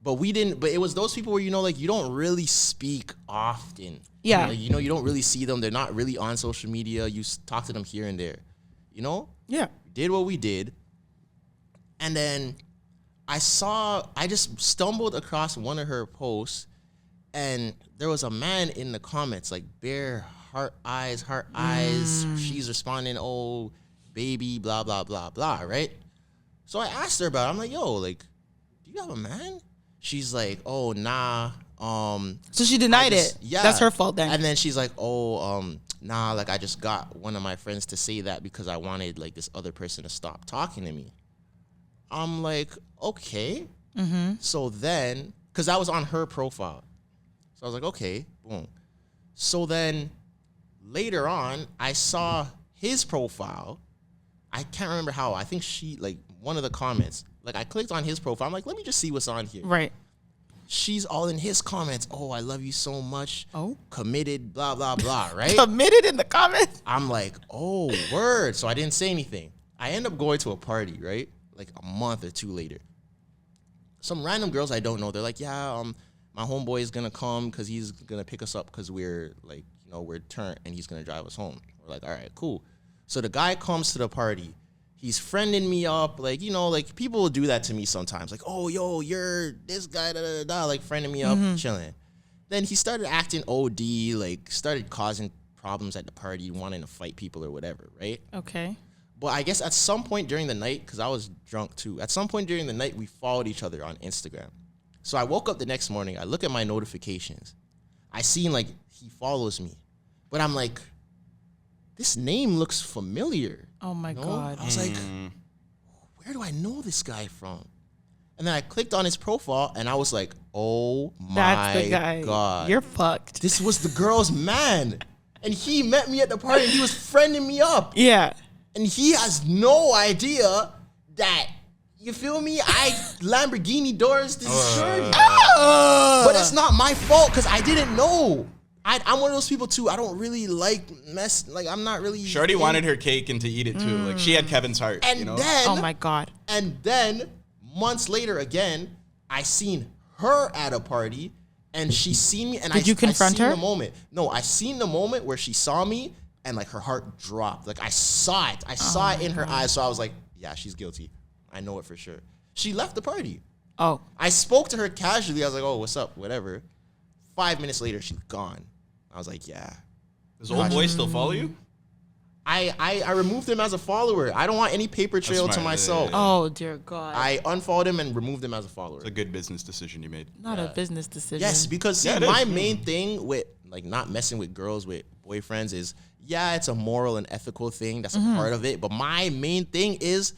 But it was those people where, you don't really speak often. Yeah. You don't really see them. They're not really on social media. You talk to them here and there. Yeah. We did what we did. And then I just stumbled across one of her posts, and there was a man in the comments, like, bare heart eyes. She's responding, oh, baby, blah, blah, blah, blah, right? So I asked her about it. I'm like, yo, like, do you have a man? She's like, oh, nah. So she denied it. Yeah. That's her fault then. And then she's like, oh, nah, like, I just got one of my friends to say that because I wanted, like, this other person to stop talking to me. I'm like, okay. Mm-hmm. So then, because that was on her profile. So I was like, okay, boom. So then later on, I saw his profile. I can't remember how. I think one of the comments, like, I clicked on his profile. I'm like, let me just see what's on here. Right. She's all in his comments. Oh, I love you so much. Oh. Committed, blah, blah, blah, right? Committed in the comments. I'm like, oh, word. So I didn't say anything. I end up going to a party, right? Like a month or two later. Some random girls I don't know, they're like, yeah, my homeboy is going to come because he's going to pick us up because we're like, we're turned and he's going to drive us home. We're like, all right, cool. So the guy comes to the party. He's friending me up. Like, like people will do that to me sometimes. Like, oh, yo, you're this guy, da, da, da, da, like friending me up, chilling. Then he started acting OD, like started causing problems at the party, wanting to fight people or whatever, right? Okay. But I guess at some point during the night, because I was drunk too, at some point during the night, we followed each other on Instagram. So I woke up the next morning, I look at my notifications. I seen like he follows me. But I'm like, this name looks familiar. Oh my God. I was like, where do I know this guy from? And then I clicked on his profile and I was like, oh That's the my guy. God. You're fucked. This was the girl's man. And he met me at the party and he was friending me up. Yeah. And he has no idea that, you feel me? I Lamborghini doors this shorty. But it's not my fault because I didn't know. I'm one of those people too. I don't really like mess. Like, I'm not really. Shorty wanted her cake and to eat it too. Like, she had Kevin's heart. And then, Oh my God. And then months later again, I seen her at a party and she seen me. And Did you confront I seen her? The moment. No, I seen the moment where she saw me and like her heart dropped. Like I saw it. I saw it in her eyes. So I was like, yeah, she's guilty. I know it for sure. She left the party. Oh. I spoke to her casually. I was like, oh, what's up? Whatever. 5 minutes later, she's gone. I was like, yeah. Does old boy still follow you? I removed him as a follower. I don't want any paper trail to smart. myself. Oh dear God. I unfollowed him and removed him as a follower. It's a good business decision you made. Not a business decision. Yes, because see, Yeah, it my is. main thing with like not messing with girls with boyfriends is, yeah, it's a moral and ethical thing. That's a part of it. But my main thing is,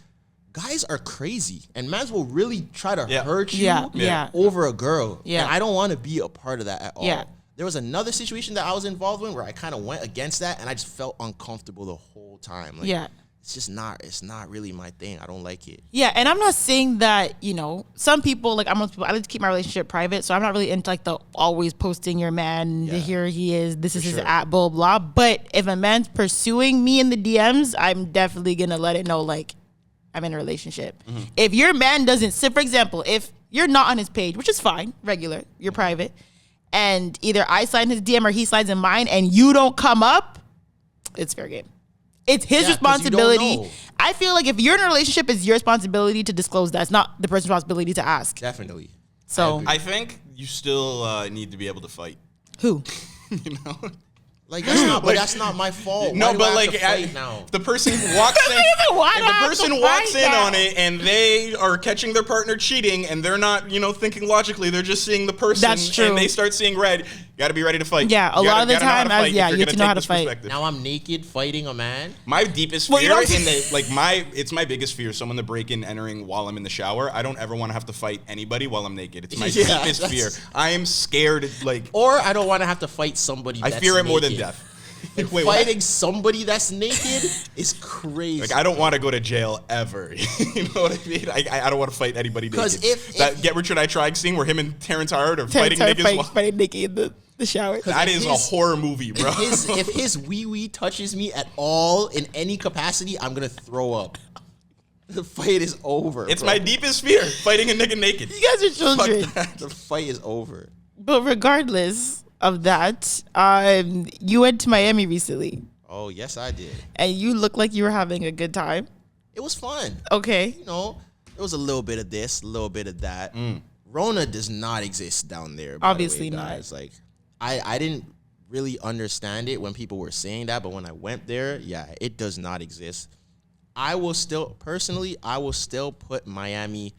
guys are crazy and mans will really try to hurt you Yeah. over a girl. Yeah. And I don't want to be a part of that at all. Yeah. There was another situation that I was involved in where I kind of went against that and I just felt uncomfortable the whole time. Like, Yeah. it's not really my thing. I don't like it. Yeah, and I'm not saying that, some people, like, I like to keep my relationship private, so I'm not really into, like, the always posting your man, here he is, this is his at, blah, blah. But if a man's pursuing me in the DMs, I'm definitely going to let it know, like, I'm in a relationship. Mm-hmm. If your man doesn't, for example, if you're not on his page, which is fine, regular, you're private, and either I slide in his DM or he slides in mine, and you don't come up, it's fair game. It's his 'cause you don't responsibility. know. I feel like if you're in a relationship, it's your responsibility to disclose that. It's not the person's responsibility to ask. Definitely. So, I think you still need to be able to fight. who? You know? Like that's not my fault. No, Why do but I have like to fight now? if the person walks in, Why do if I the have person to walks fight in now? on it and they are catching their partner cheating and they're not, thinking logically, they're just seeing the person That's true. and they start seeing red, Got to be ready to fight. Yeah, a lot of the time, you have to know how to fight. Now I'm naked fighting a man. My deepest fear, it's my biggest fear, someone to break in, entering while I'm in the shower. I don't ever want to have to fight anybody while I'm naked. It's my deepest fear. I am scared, or I don't want to have to fight somebody. I fear it more than death. Wait, fighting somebody that's naked is crazy. Like, I don't want to go to jail ever. You know what I mean? I don't want to fight anybody naked. Because that Get Rich or Die Trying scene where him and Terrence Howard are fighting niggas fighting naked in the shower. That is a horror movie, bro. If his wee-wee touches me at all in any capacity, I'm going to throw up. The fight is over. It's my deepest fear, fighting a nigga naked. You guys are children. The fight is over. But regardless of that, you went to Miami recently. Oh, yes, I did. And you look like you were having a good time. It was fun. Okay. You know, there was a little bit of this, a little bit of that. Rona does not exist down there. Obviously the way, guys. Like, I didn't really understand it when people were saying that, but when I went there, yeah, it does not exist. I will still put Miami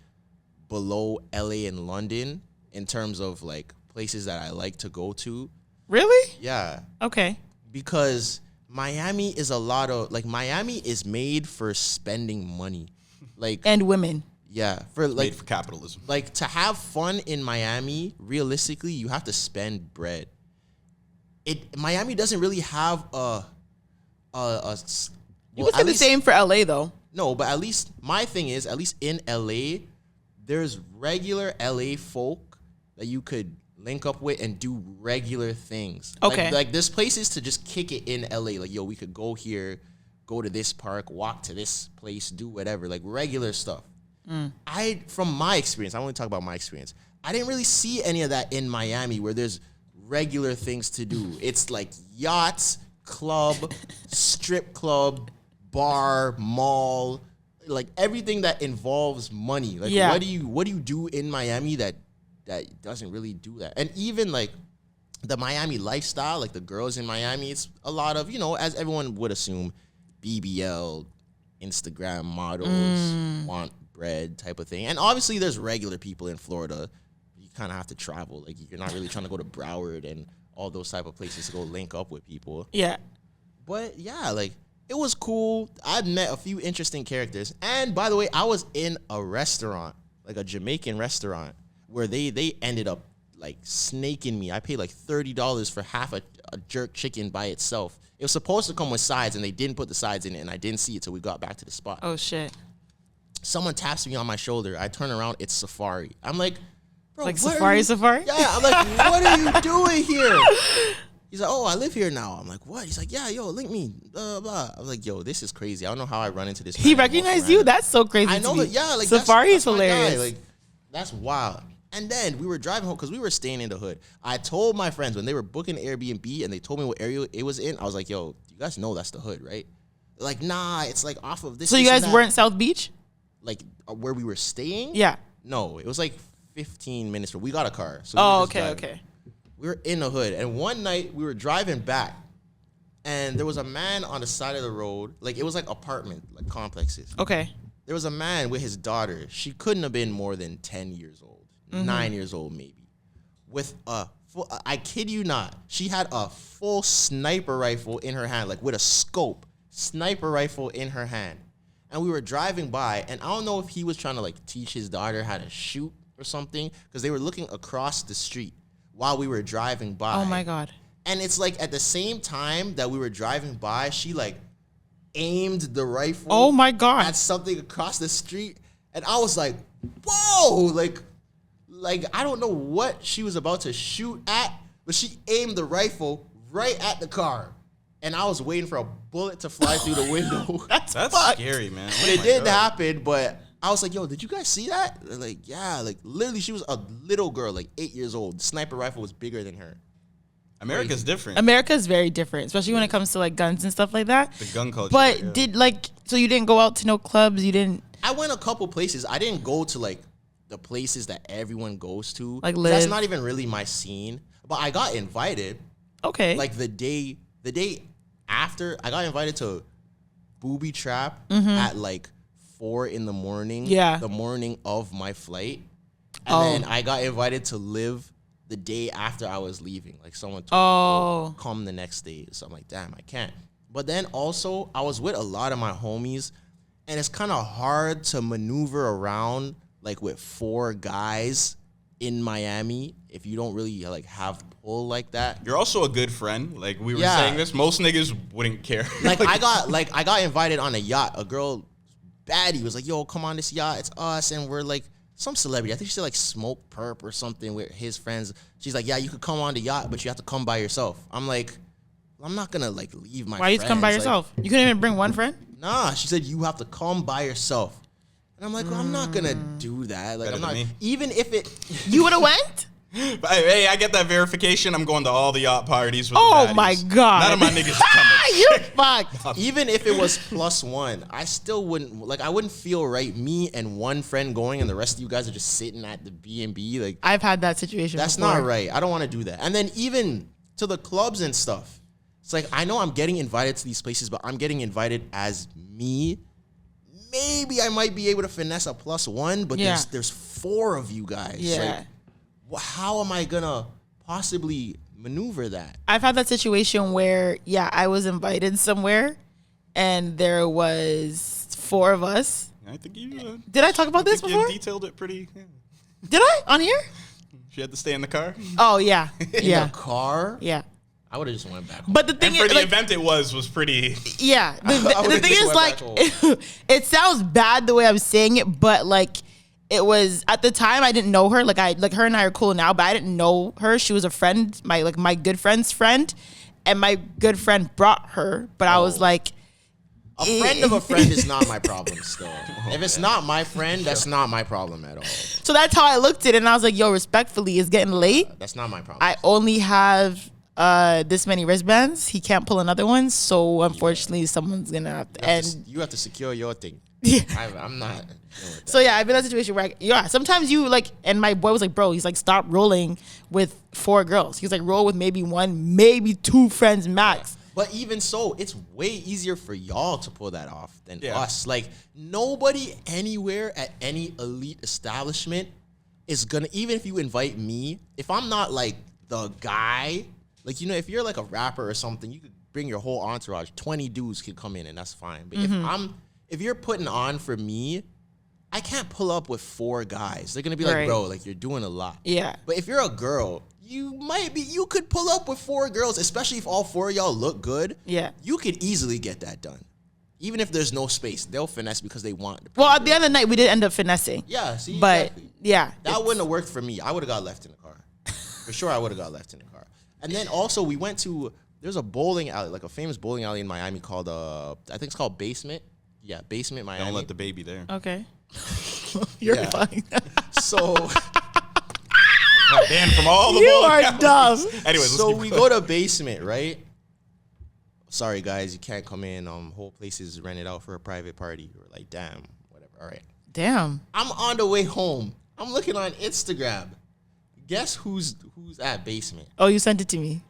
below LA and London in terms of like places that I like to go to. Really? Yeah. Okay. Because Miami is Miami is made for spending money. Like, and women. Yeah. Made for capitalism. Like, to have fun in Miami, realistically, you have to spend bread. Miami doesn't really have you can say the same for LA though. No, but at least my thing is, at least in LA, there's regular LA folk that you could link up with and do regular things. Okay. Like there's places to just kick it in LA. Like, yo, we could go here, go to this park, walk to this place, do whatever, like regular stuff. From my experience, I want to talk about my experience. I didn't really see any of that in Miami where there's regular things to do. It's like yachts, club, strip club, bar, mall, like everything that involves money. Like, what do you do in Miami that doesn't really do that? And even like the Miami lifestyle, like the girls in Miami, it's a lot of, you know, as everyone would assume, BBL, Instagram models, want bread type of thing. And obviously there's regular people in Florida. You kind of have to travel. Like, you're not really trying to go to Broward and all those type of places to go link up with people. Yeah. But yeah, like, it was cool. I met a few interesting characters. And by the way, I was in a restaurant, like a Jamaican restaurant, where they ended up like snaking me. I paid like $30 for half a jerk chicken by itself. It was supposed to come with sides, and they didn't put the sides in it, and I didn't see it till we got back to the spot. Oh, shit. Someone taps me on my shoulder. I turn around. It's Safari. I'm like, bro, like Safari? Yeah, I'm like, what are you doing here? He's like, oh, I live here now. I'm like, what? He's like, yeah, yo, link me, blah, blah. I was like, yo, this is crazy. I don't know how I run into this. He recognized you? That's so crazy. I know that, yeah. Like, Safari is hilarious. Like, that's wild. And then we were driving home because we were staying in the hood. I told my friends when they were booking Airbnb and they told me what area it was in, I was like, yo, you guys know that's the hood, right? They're like, nah, it's like off of this. So you guys weren't South Beach? Like, where we were staying? Yeah. No, it was like 15 minutes. We got a car. So okay. We were in the hood. And one night we were driving back, and there was a man on the side of the road. Like, it was like apartment, like complexes. Okay. There was a man with his daughter. She couldn't have been more than 10 years old, 9 years old maybe, with a full, I kid you not, she had a full sniper rifle in her hand, like with a scope, sniper rifle in her hand. And we were driving by, and I don't know if he was trying to like teach his daughter how to shoot or something, because they were looking across the street while we were driving by. Oh my God. And it's like at the same time that we were driving by, she like aimed the rifle. Oh my God. At something across the street. And I was like, whoa, like I don't know what she was about to shoot at, but she aimed the rifle right at the car. And I was waiting for a bullet to fly through the window. That's scary, man. But it didn't happen, but I was like, yo, did you guys see that? They're like, yeah, like literally she was a little girl, like 8 years old. The sniper rifle was bigger than her. America's different. America's very different, especially when it comes to like guns and stuff like that. The gun culture. But so you didn't go out to no clubs? You didn't? I went a couple places. I didn't go to like the places that everyone goes to. Like That's not even really my scene. But I got invited. Okay. Like the day after, I got invited to Booby Trap at like 4 a.m. Yeah. The morning of my flight. And then I got invited to Live the day after I was leaving. Like someone told me, come the next day. So I'm like, damn, I can't. But then also, I was with a lot of my homies, and it's kind of hard to maneuver around like with 4 guys in Miami if you don't really like have pull like that. You're also a good friend. Like we were saying this, most niggas wouldn't care. Like I got invited on a yacht. A girl, baddie, was like, yo, come on this yacht. It's us, and we're like some celebrity. I think she said like Smoke Perp or something with his friends. She's like, yeah, you could come on the yacht, but you have to come by yourself. I'm like, I'm not gonna like leave my. Why you come by yourself? You couldn't even bring one friend? Nah, she said you have to come by yourself. And I'm like, well, I'm not gonna do that. Like, Better I'm than not. me. Even if it. You would have went? But, hey, I get that verification. I'm going to all the yacht parties with the Oh baddies. my God. None of my niggas coming. You're fucked. Even if it was +1, I still wouldn't. Like, I wouldn't feel right. Me and one friend going, and the rest of you guys are just sitting at the B&B. Like, I've had that situation. that's before. not right. I don't want to do that. And then even to the clubs and stuff. It's like, I know I'm getting invited to these places, but I'm getting invited as me. Maybe I might be able to finesse a +1, but there's 4 of you guys. Yeah. Like, how am I gonna possibly maneuver that? I've had that situation where, I was invited somewhere, and there was 4 of us. I think you. Did I talk about this You before? detailed it pretty. Yeah. Did I on here? She had to stay in the car. Oh yeah, In the car? yeah. I would have just went back home. But the thing And for is, the like, event, it was pretty. yeah. The would've thing just is, went like, back it sounds bad the way I'm saying it, but like, it was at the time I didn't know her. Like her and I are cool now, but I didn't know her. She was a friend, my good friend's friend, and my good friend brought her. But I was like, a friend of a friend is not my problem still. If it's not my friend, that's not my problem at all. so that's how I looked at it, and I was like, yo, respectfully, it's getting late. That's not my problem. I only have this many wristbands. He can't pull another one, so unfortunately, someone's gonna have to. You have to secure your thing. Yeah. I'm not. So I've been in that situation where sometimes you like, and my boy was like, bro, he's like, stop rolling with 4 girls. He's like, roll with maybe 1, maybe 2 friends max. But even so, it's way easier for y'all to pull that off than us. Like, nobody anywhere at any elite establishment is gonna, even if you invite me, if I'm not like the guy, like, you know, if you're like a rapper or something, you could bring your whole entourage. 20 dudes could come in and that's fine. But if you're putting on for me, I can't pull up with 4 guys. They're gonna be like, bro, like, you're doing a lot. Yeah. But if you're a girl, you could pull up with 4 girls, especially if all 4 of y'all look good. Yeah. You could easily get that done. Even if there's no space, they'll finesse because they want to. Well, at the end of the night, we did end up finessing. Yeah, see? But exactly. That wouldn't have worked for me. I would have got left in the car. For sure, I would have got left in the car. And then also, we went to, there's a bowling alley, like a famous bowling alley in Miami called, I think it's called Basement. Yeah, Basement Miami. Don't let the baby there. Okay. You're fine. So Got banned from all the You bowling are alleys. dumb. Anyways, so let's we keep go to Basement, right? Sorry guys, you can't come in. Whole place is rented out for a private party. We're like, damn, whatever. All right. Damn. I'm on the way home. I'm looking on Instagram. Guess who's at Basement? Oh, you sent it to me.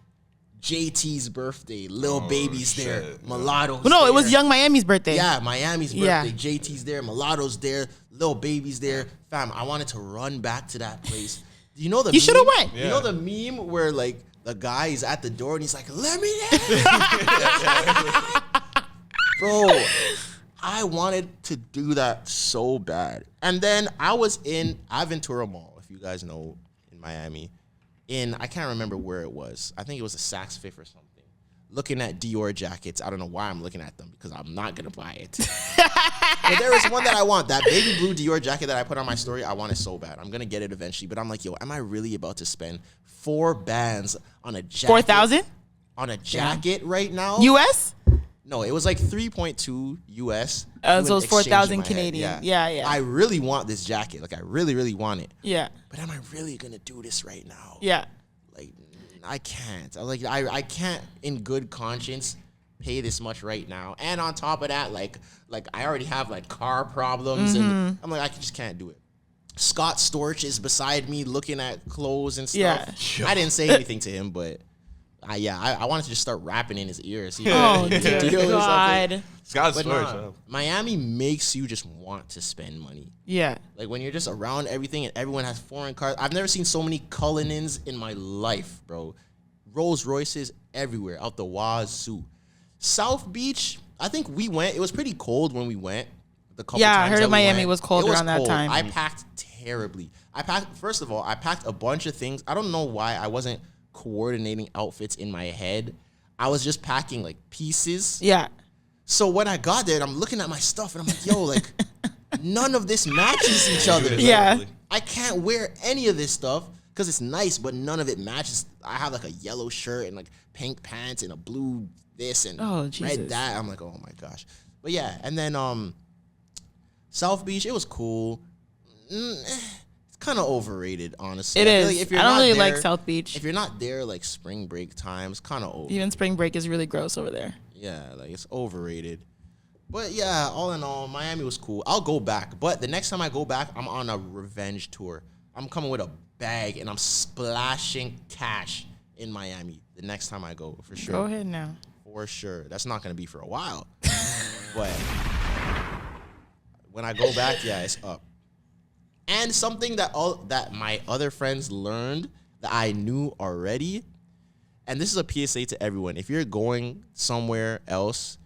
JT's birthday. Lil Baby's there. Mulatto's Well, no, there. it was Young Miami's birthday. Yeah, Miami's birthday. Yeah. JT's there. Mulatto's there. Lil Baby's there. Fam, I wanted to run back to that place. Do you know the You shoulda meme? went. You know the meme where like the guy is at the door and he's like, let me in. Bro, I wanted to do that so bad. And then I was in Aventura Mall, if you guys know, in Miami. I can't remember where it was. I think it was a Saks Fifth or something. Looking at Dior jackets. I don't know why I'm looking at them because I'm not going to buy it. But there is one that I want. That baby blue Dior jacket that I put on my story, I want it so bad. I'm going to get it eventually. But I'm like, yo, am I really about to spend 4 bands on a jacket? 4,000 On a jacket right now? US. No, it was like 3.2 US. So it's 4,000 in my head. Canadian. Yeah. I really want this jacket. Like, I really, really want it. Yeah. But am I really going to do this right now? Yeah. Like, I can't. I can't in good conscience pay this much right now. And on top of that, like I already have like car problems and I'm like, I just can't do it. Scott Storch is beside me looking at clothes and stuff. Yeah. I didn't say anything to him, but I wanted to just start rapping in his ear. See Oh, dear God. Scott's But stories. nah, Miami makes you just want to spend money. Yeah. Like when you're just around everything and everyone has foreign cars. I've never seen so many Cullinans in my life, bro. Rolls Royces everywhere, out the wazoo. South Beach, I think we went. It was pretty cold when we went. The couple Yeah, I times heard that we Miami went. was cold It around that cold. time. I packed terribly. First of all, I packed a bunch of things. I don't know why I wasn't coordinating outfits in my head. I was just packing like pieces. Yeah. So when I got there, and I'm looking at my stuff, and I'm like, yo, like, none of this matches each other. Yeah. I can't wear any of this stuff because it's nice, but none of it matches. I have like a yellow shirt and like pink pants and a blue this and Jesus. red that. I'm like, oh my gosh. But yeah, and then South Beach, it was cool. It's kind of overrated, honestly. It I feel is. like if you're I don't not really there- like South Beach. If you're not there like spring break time, it's kind of over. Even spring break is really gross over there. Yeah, like it's overrated. But yeah, all in all, Miami was cool. I'll go back. But the next time I go back, I'm on a revenge tour. I'm coming with a bag and I'm splashing cash in Miami the next time I go, for sure. Go ahead now. For sure. That's not going to be for a while. But when I go back, yeah, it's up. And something that my other friends learned that I knew already, and this is a PSA to everyone. If you're going somewhere else,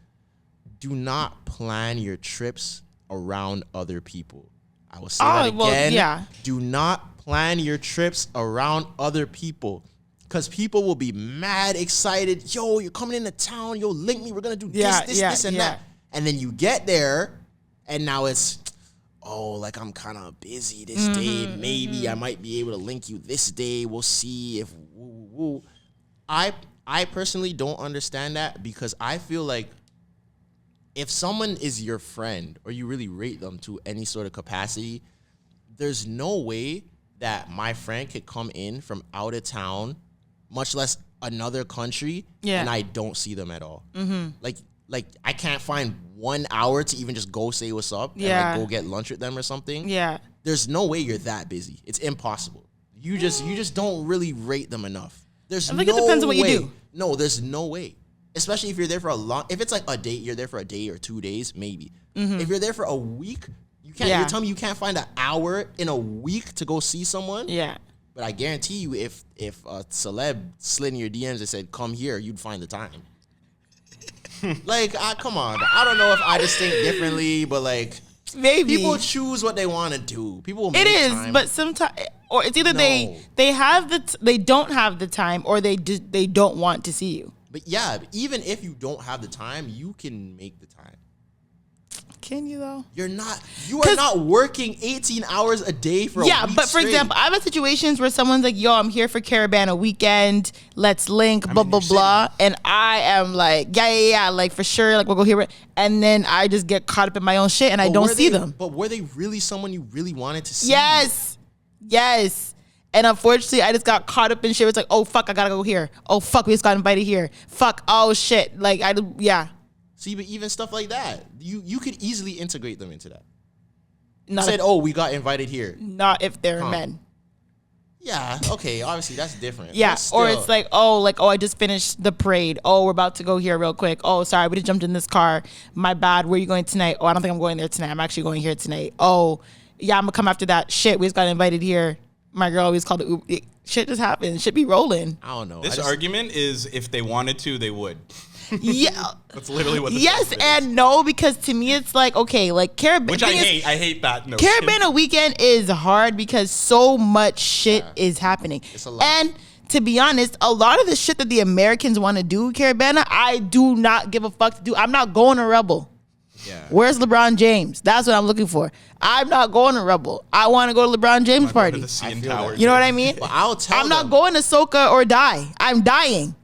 do not plan your trips around other people. I will say that again. Well, yeah. Do not plan your trips around other people. Because people will be mad excited. Yo, you're coming into town. Yo, link me. We're going to do this, and that. And then you get there, and now it's, oh, like I'm kind of busy this day. Maybe I might be able to link you this day. We'll see if woo. I personally don't understand that because I feel like if someone is your friend or you really rate them to any sort of capacity, there's no way that my friend could come in from out of town, much less another country, and I don't see them at all. Like I can't find 1 hour to even just go say what's up and like go get lunch with them or something. Yeah. There's no way you're that busy. It's impossible. You just don't really rate them enough. There's I think it depends on what you do. No, there's no way. Especially if you're there for a long, if it's like a date, you're there for a day or 2 days, maybe. If you're there for a week, you can't. You're telling me you can't find an hour in a week to go see someone. Yeah. But I guarantee you, if a celeb slid in your DMs and said, "Come here," you'd find the time. Like, come on. I don't know if I just think differently, but like, Maybe people choose what they want to do. People will make it is, time. but sometimes, or it's either No. they have they don't have the time, or they don't want to see you. But yeah, even if you don't have the time, you can make the time. Can you though? You are not working 18 hours a day for a week But for straight. example, I've had situations where someone's like, yo, I'm here for Caribana weekend. Let's link, blah, blah, blah. And I am like, yeah, like for sure. Like we'll go here. And then I just get caught up in my own shit and I don't see them. But were they really someone you really wanted to see? Yes. And unfortunately, I just got caught up in shit. It's like, oh, fuck, I gotta go here. Oh, fuck, we just got invited here. Fuck, oh, shit. Like, See, but even stuff like that, you could easily integrate them into that. Not Said, oh, we got invited here. Not if they're men. Yeah, okay, obviously that's different. Yeah, But still, or it's like, oh, I just finished the parade. Oh, we're about to go here real quick. Oh, sorry, we just jumped in this car. My bad. Where are you going tonight? Oh, I don't think I'm going there tonight. I'm actually going here tonight. Oh, yeah, I'm gonna come after that. Shit, we just got invited here. My girl always called it Uber. Shit just happened. Shit be rolling. I don't know. This argument is if they wanted to, they would. Yeah. That's literally what this yes argument and is. no, because to me it's like, okay, like Caribana. Which I hate. I hate that notion. Caribana weekend is hard because so much shit is happening. It's a lot. And to be honest, a lot of the shit that the Americans want to do, Caribana, I do not give a fuck to do. I'm not going to Rebel. Yeah. Where's LeBron James? That's what I'm looking for. I'm not going to Rebel. I want to go to LeBron James party. The CN I feel Tower. that. You know what I mean? Well, I'll tell I'm not them. going to Soca or die. I'm dying.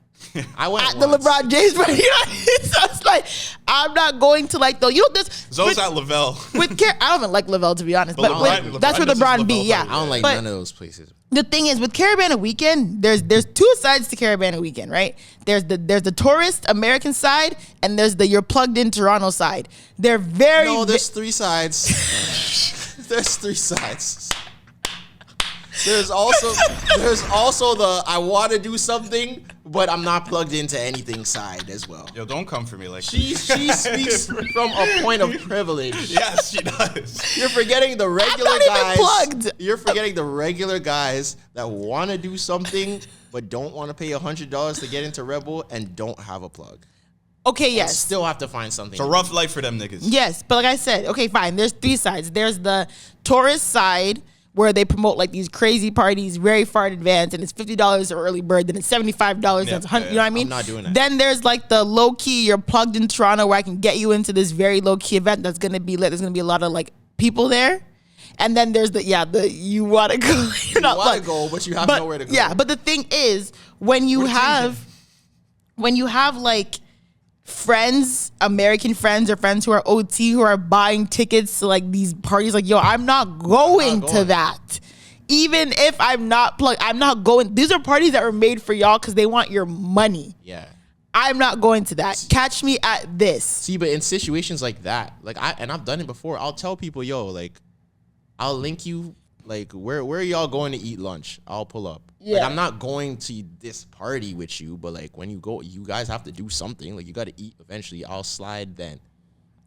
I went At the once. LeBron James party. You know what I mean? So it's like, I'm not going to like, though, you know this. Zoe's at Lavelle. I don't even like Lavelle, to be honest. But But LeBron that's where does his LeBron be, Lavelle yeah. party. I don't like But none of those places. the thing is, with Caribana weekend, there's two sides to Caribana weekend, right? There's the tourist American side, and there's the you're plugged in Toronto side. They're very No, there's 3 sides. There's 3 sides. There's also the I want to do something, but I'm not plugged into anything side as well. Yo, don't come for me like She speaks from a point of privilege. Yes, she does. You're forgetting the regular I'm not guys. even plugged. You're forgetting the regular guys that want to do something but don't want to pay $100 to get into Rebel and don't have a plug. Okay, And yes. still have to find something. It's a rough life for them niggas. Yes, but like I said, okay, fine. There's 3 sides. There's the tourist side where they promote like these crazy parties very far in advance, and it's $50 or early bird, then it's $75, then it's $100. You know what I mean? I'm not doing that. Then there's like the low key. You're plugged in Toronto where I can get you into this very low key event that's gonna be lit. There's gonna be a lot of like people there. And then there's the you want to go. You're not want to plugged. go, but you have nowhere to go. Yeah, but the thing is, when you have like friends, American friends, or friends who are OT who are buying tickets to like these parties, like, yo, I'm not going to that. Even if I'm not plugged, I'm not going. These are parties that were made for y'all because they want your money. Yeah. I'm not going to that. Catch me at this. See, but in situations like that, like I've done it before. I'll tell people, yo, like, I'll link you. Like, where are y'all going to eat lunch? I'll pull up. Yeah. Like, I'm not going to this party with you, but like when you go, you guys have to do something. Like, you got to eat eventually. I'll slide then.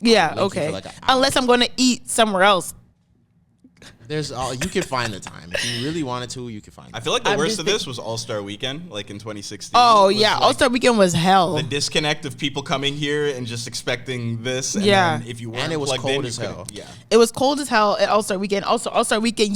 Yeah, link you okay. for like an hour. Unless I'm going to eat somewhere else. There's you can find the time if you really wanted to. You can find. I feel like the I'm worst just of this was All-Star Weekend, like in 2016. Oh, Was yeah. like All-Star Weekend was hell. the disconnect of people coming here and just expecting this. And Yeah. then if you weren't And it was plugged cold in, as you couldn't- hell. Yeah. It was cold as hell at All-Star Weekend. Also, All-Star Weekend,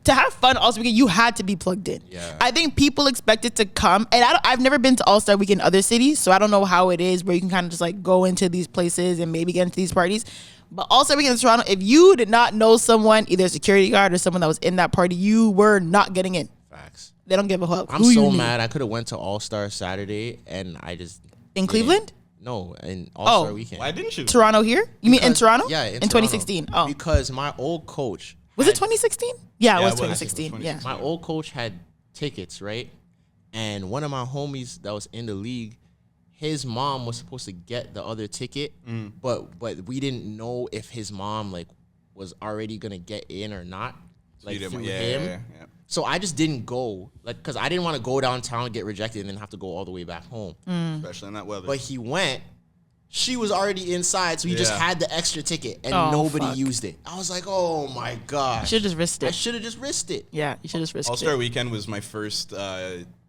to have fun All-Star Weekend, you had to be plugged in. Yeah. I think people expected to come, and I've never been to All-Star Weekend in other cities, so I don't know how it is where you can kind of just like go into these places and maybe get into these parties. But All-Star Weekend in Toronto, if you did not know someone, either a security guard or someone that was in that party, you were not getting in. Facts. They don't give a fuck. I'm who so you knew. mad. I could have went to All Star Saturday and I just In didn't. Cleveland? No, in All Star Weekend. Why didn't you? Toronto here? You mean in Toronto? Yeah, in 2016. Toronto. Oh. Because my old coach Was it 2016? Yeah, it was it was. 2016. It was Yeah. 2016. my old coach had tickets, right? And one of my homies that was in the league, his mom was supposed to get the other ticket, but we didn't know if his mom like was already gonna get in or not, like You didn't- through yeah, him. yeah. So I just didn't go, like, cause I didn't want to go downtown, get rejected, and then have to go all the way back home. Especially in that weather. But he went. She was already inside, so he just Yeah. had the extra ticket, and Oh, nobody fuck. used it. I was like, oh my gosh. Should have just risked I it. should have just risked it. Yeah, you should just risk All-Star it. Weekend was my first.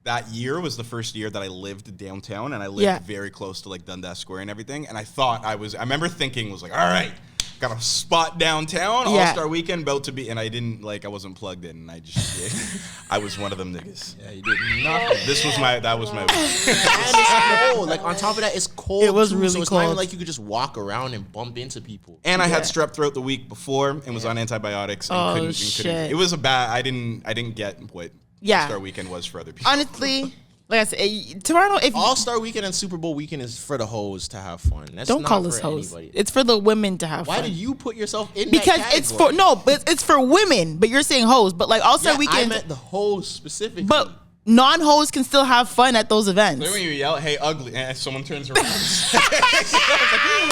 That year was the first year that I lived downtown, and I lived Yeah. very close to like Dundas Square and everything. And I thought I remember thinking was like, all right, got a spot downtown. Yeah. All-Star Weekend about to be, and I didn't like. I wasn't plugged in. And I just, I was one of them niggas. Yeah, you did nothing. That was my. And it's cold. Like, on top of that, it's cold. It was too, really so it's not even cold. like you could just walk around and bump into people. And I had strep throat the week before and was on antibiotics. And Oh, couldn't. shit. It was a bad. I didn't get what Yeah. All-Star Weekend was for other people. Honestly, like I said, Toronto, if All Star Weekend and Super Bowl weekend is for the hoes to have fun. That's don't not call for us hoes. anybody. It's for the women to have Why fun. did you put yourself in Because that it's for category? no, but it's for women. But you're saying hoes. But like All-Star Yeah, I Weekend, meant the hoes specifically. but non-hoes can still have fun at those events. Then when you yell, "Hey, ugly," and someone turns around.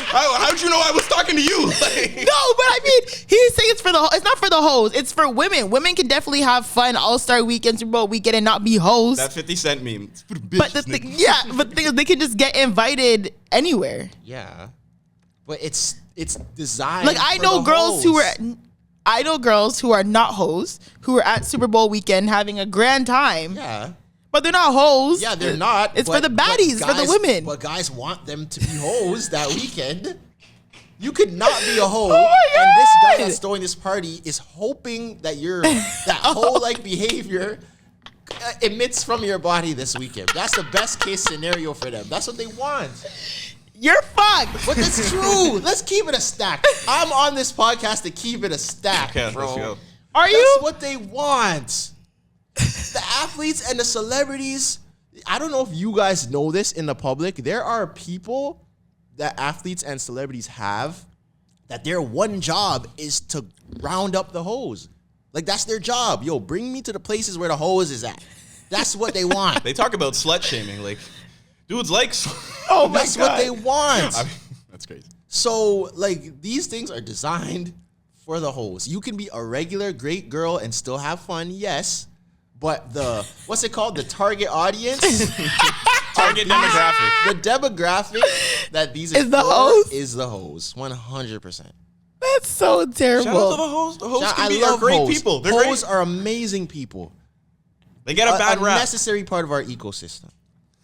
How'd you know I was talking to you? Like, No, but I mean, he's saying it's not for the hoes. It's for women. Women can definitely have fun All-Star Weekend, Super Bowl weekend, and not be hoes. that 50 Cent meme. It's for the But the bitches, thing, nigga. yeah, but the thing is, they can just get invited anywhere. yeah, but it's designed. Like I for know the girls who are not hoes who are at Super Bowl weekend having a grand time, Yeah. but they're not hoes. Yeah, they're not. It's for the baddies, it's for the women. But guys want them to be hoes that weekend. You could not be a hoe, my and this guy God. that's throwing this party is hoping that that hoe-like behavior emits from your body this weekend. That's the best case scenario for them. That's what they want. You're fucked. But that's true. Let's keep it a stack. I'm on this podcast to keep it a stack, Okay, bro. let's go. Are That's you? what they want. The athletes and the celebrities. I don't know if you guys know this in the public. There are people that athletes and celebrities have that their one job is to round up the hoes. Like, that's their job. Yo, bring me to the places where the hose is at. That's what they want. They talk about slut shaming. Like, dudes like. Oh my That's god. what they want. I mean, that's crazy. So, like, these things are designed for the hoes. You can be a regular great girl and still have fun, yes. But what's it called? The target audience target demographic. The demographic that these Is the for hoes? is the hoes, 100%. That's so terrible. Shout out to the hosts. The hosts I are love great hoes. people. They're Hoes great. are amazing people. They get a bad rap. Necessary part of our ecosystem.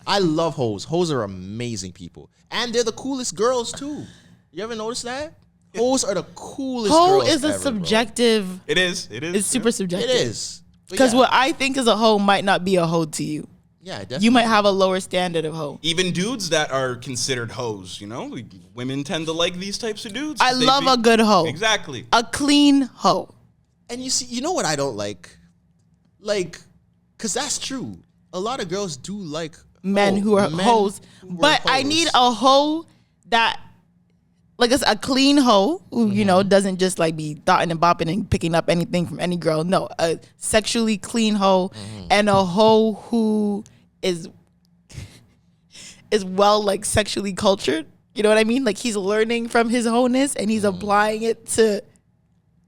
I love hoes. Hoes are amazing people, and they're the coolest girls too. You ever notice that? Hoes are the coolest. Hoe girls is a ever, subjective. It is. It is. It's super Bro. subjective. It is Because yeah. what I think is a hoe might not be a hoe to you. Yeah, definitely. You might have a lower standard of hoe. Even dudes that are considered hoes, you know, women tend to like these types of dudes. I love a good hoe. Exactly. A clean hoe. And you see, you know what I don't like? Like, because that's true. A lot of girls do like Men who are hoes. But I need a hoe that, like a clean hoe who, you know, doesn't just like be dotting and bopping and picking up anything from any girl. No, a sexually clean hoe and a hoe who is well like sexually cultured. You know what I mean? Like he's learning from his wholeness and he's applying it to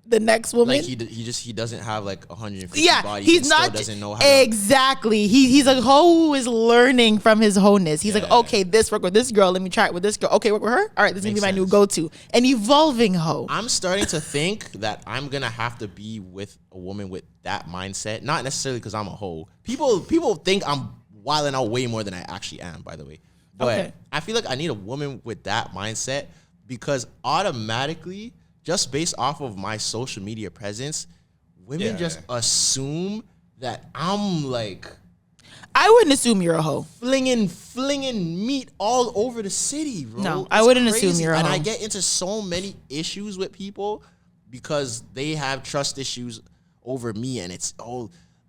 the next woman. Like he doesn't have like 150 Yeah, bodies. he's and not still doesn't know how to, exactly. He's a hoe who is learning from his wholeness. He's like, okay, this work with this girl. Let me try it with this girl. Okay, work with her. All right, this is gonna be my new go-to. An evolving hoe. I'm starting to think that I'm gonna have to be with a woman with that mindset. Not necessarily because I'm a hoe. People think I'm wilding out way more than I actually am, by the way. But Okay. I feel like I need a woman with that mindset because automatically, just based off of my social media presence, women just assume that I'm like I wouldn't assume you're a hoe. flinging meat all over the city, bro. No, I It's wouldn't assume you're a And hoe. I get into so many issues with people because they have trust issues over me, and it's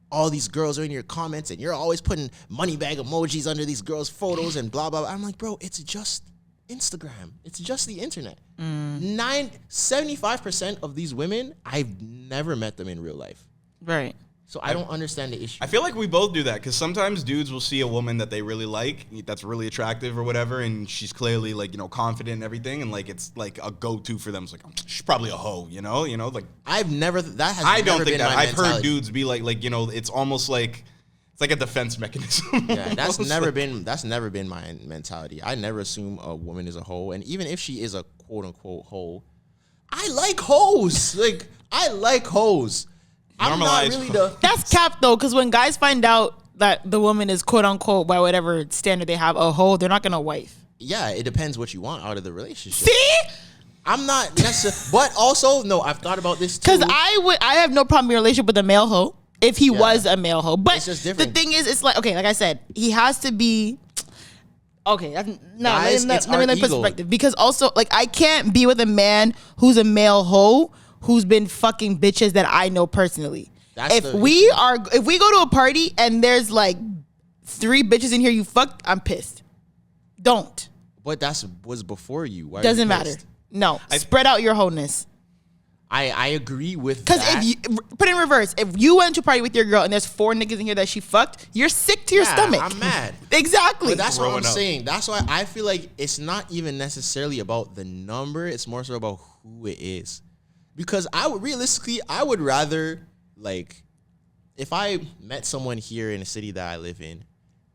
all these girls are in your comments, and you're always putting money bag emojis under these girls' photos and blah blah blah. I'm like, bro, it's just Instagram. It's just the internet. 75% of these women, I've never met them in real life. Right. So I don't understand the issue. I feel like we both do that because sometimes dudes will see a woman that they really like, that's really attractive or whatever, and she's clearly like, you know, confident and everything, and like it's like a go-to for them. It's like, oh, she's probably a hoe, you know, like I've never that has I never don't think been that. my I've heard mentality. dudes be like, you know, it's almost like it's like a defense mechanism. Yeah, that's Almost never like- been my mentality. I never assume a woman is a hoe, and even if she is a quote unquote hoe, I like hoes. Like I like hoes. I'm not Normalize. really the That's cap though, because when guys find out that the woman is quote unquote by whatever standard they have a hoe, they're not gonna wife. yeah. It depends what you want out of the relationship. See? I'm not necessarily, but also no. I've thought about this too. Because I have no problem in a relationship with a male hoe if he was a male hoe. But It's just the different. thing is, it's like, okay, like I said, he has to be. Okay, that's, no, Guys, let it's me our put ego. perspective. Because also, like, I can't be with a man who's a male hoe who's been fucking bitches that I know personally. That's if the we go to a party and there's like 3 bitches in here you fucked, I'm pissed. Don't. But was before you. Why are you Doesn't matter. pissed? No. Spread out your wholeness. I agree with Because that. if you put it in reverse, if you went to a party with your girl and there's 4 niggas in here that she fucked, you're sick to your stomach. I'm mad. Exactly. But that's what I'm Growing up. saying. That's why I feel like it's not even necessarily about the number. It's more so about who it is. Because I would rather, like, if I met someone here in a city that I live in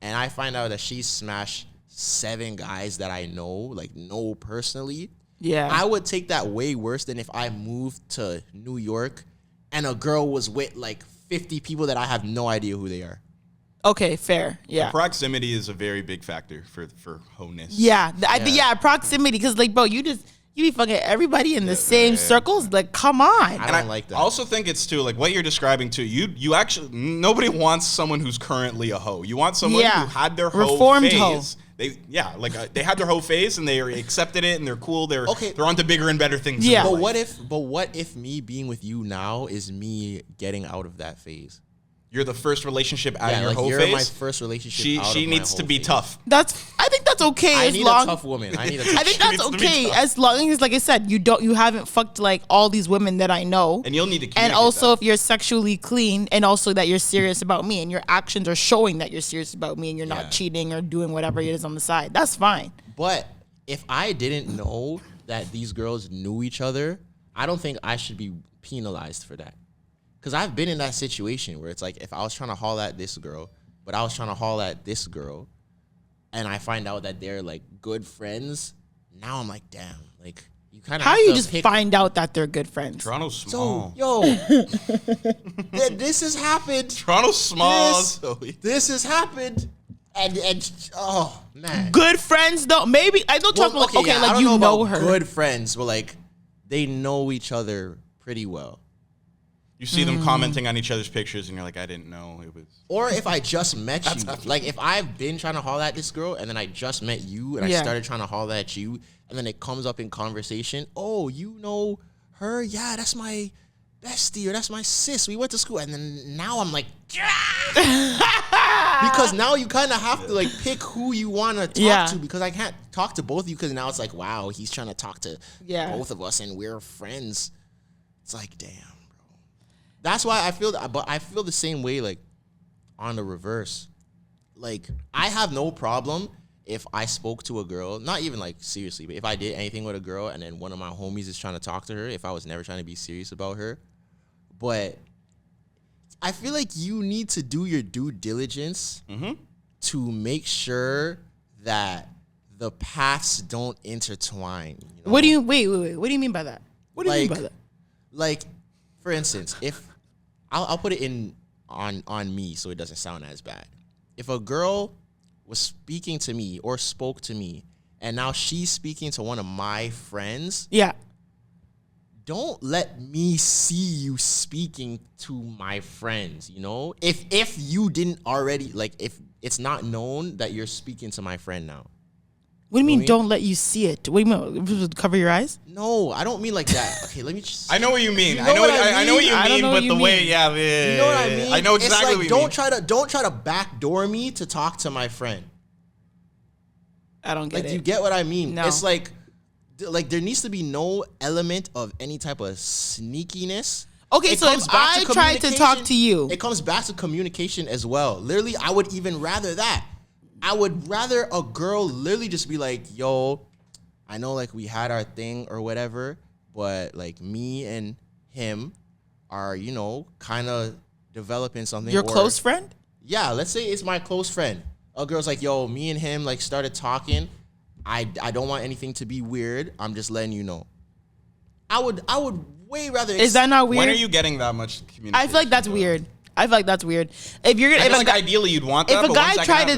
and I find out that she smashed 7 guys that I know personally, Yeah. I would take that way worse than if I moved to New York and a girl was with like 50 people that I have no idea who they are. Okay, fair. Yeah. Proximity is a very big factor for hoe-ness. Yeah. Proximity. Because, like, bro, you be fucking everybody in the same circles. Like, come on. I don't like that. I also think it's too like what you're describing too. You actually nobody wants someone who's currently a hoe. You want someone Yeah. who had their hoe Reformed phase. hoe. They had their hoe phase and they accepted it and they're cool. They're Okay. on to bigger and better things. Yeah. in But life. what if me being with you now is me getting out of that phase? You're the first relationship out of your like hoe you're phase. my first relationship. she out of she my needs to whole be phase. tough. I think that's okay I as need long a tough woman. I need a I tough think She that's needs to be okay tough. as long as, like I said, you haven't fucked like all these women that I know. And you'll need to And communicate also that. if you're sexually clean and also that you're serious about me and your actions are showing that you're serious about me and you're Yeah. not cheating or doing whatever it is on the side. That's fine. But if I didn't know that these girls knew each other, I don't think I should be penalized for that. Because I've been in that situation where it's like if I was trying to haul at this girl, but I was trying to haul at this girl, and I find out that they're like good friends, now I'm like, damn, like you kind of How you just find out that they're good friends? Toronto's small. So, yo, this has happened. Toronto's small. This has happened. And oh man, Good friends though. Maybe I don't talk about I like don't you know about her. good friends, but like they know each other pretty well. You see them commenting on each other's pictures, and you're like, I didn't know it was. Or if I just met you, like if I've been trying to holler at this girl, and then I just met you, and I started trying to holler at you, and then it comes up in conversation. Oh, you know her? Yeah, that's my bestie, or that's my sis. We went to school, and then now I'm like, because now you kind of have to like pick who you want to talk to, because I can't talk to both of you, because now it's like, wow, he's trying to talk to both of us, and we're friends. It's like, damn. That's why I feel that, but I feel the same way, like, on the reverse. Like, I have no problem if I spoke to a girl, not even, like, seriously, but if I did anything with a girl and then one of my homies is trying to talk to her, if I was never trying to be serious about her. But I feel like you need to do your due diligence to make sure that the paths don't intertwine. You know? What do you, wait. What do you mean by that? What do you mean by that? Like, for instance, if I'll put it on me so it doesn't sound as bad. If a girl was speaking to me or spoke to me, and now she's speaking to one of my friends, don't let me see you speaking to my friends, you know? If you didn't already, like, if it's not known that you're speaking to my friend now. What do you mean, don't let you see it? What do you mean, cover your eyes? No, I don't mean like that. Okay, let me just... I know what you mean. You know I know what you mean, but the way, you know what I mean? I know exactly what you mean. Don't try to backdoor me to talk to my friend. I don't get it. Like, you get what I mean? No. It's like there needs to be no element of any type of sneakiness. Okay, so if I tried to talk to you, it comes back to communication as well. Literally, I would even rather that. I would rather a girl literally just be like, yo, I know like we had our thing or whatever, but like me and him are, you know, kind of developing something. Your close friend? Yeah, let's say it's my close friend. A girl's like, yo, me and him like started talking. I don't want anything to be weird. I'm just letting you know. I would way rather. Is that not weird? When are you getting that much communication? I feel like that's weird. I feel like that's weird. If you're gonna, ideally you'd want that.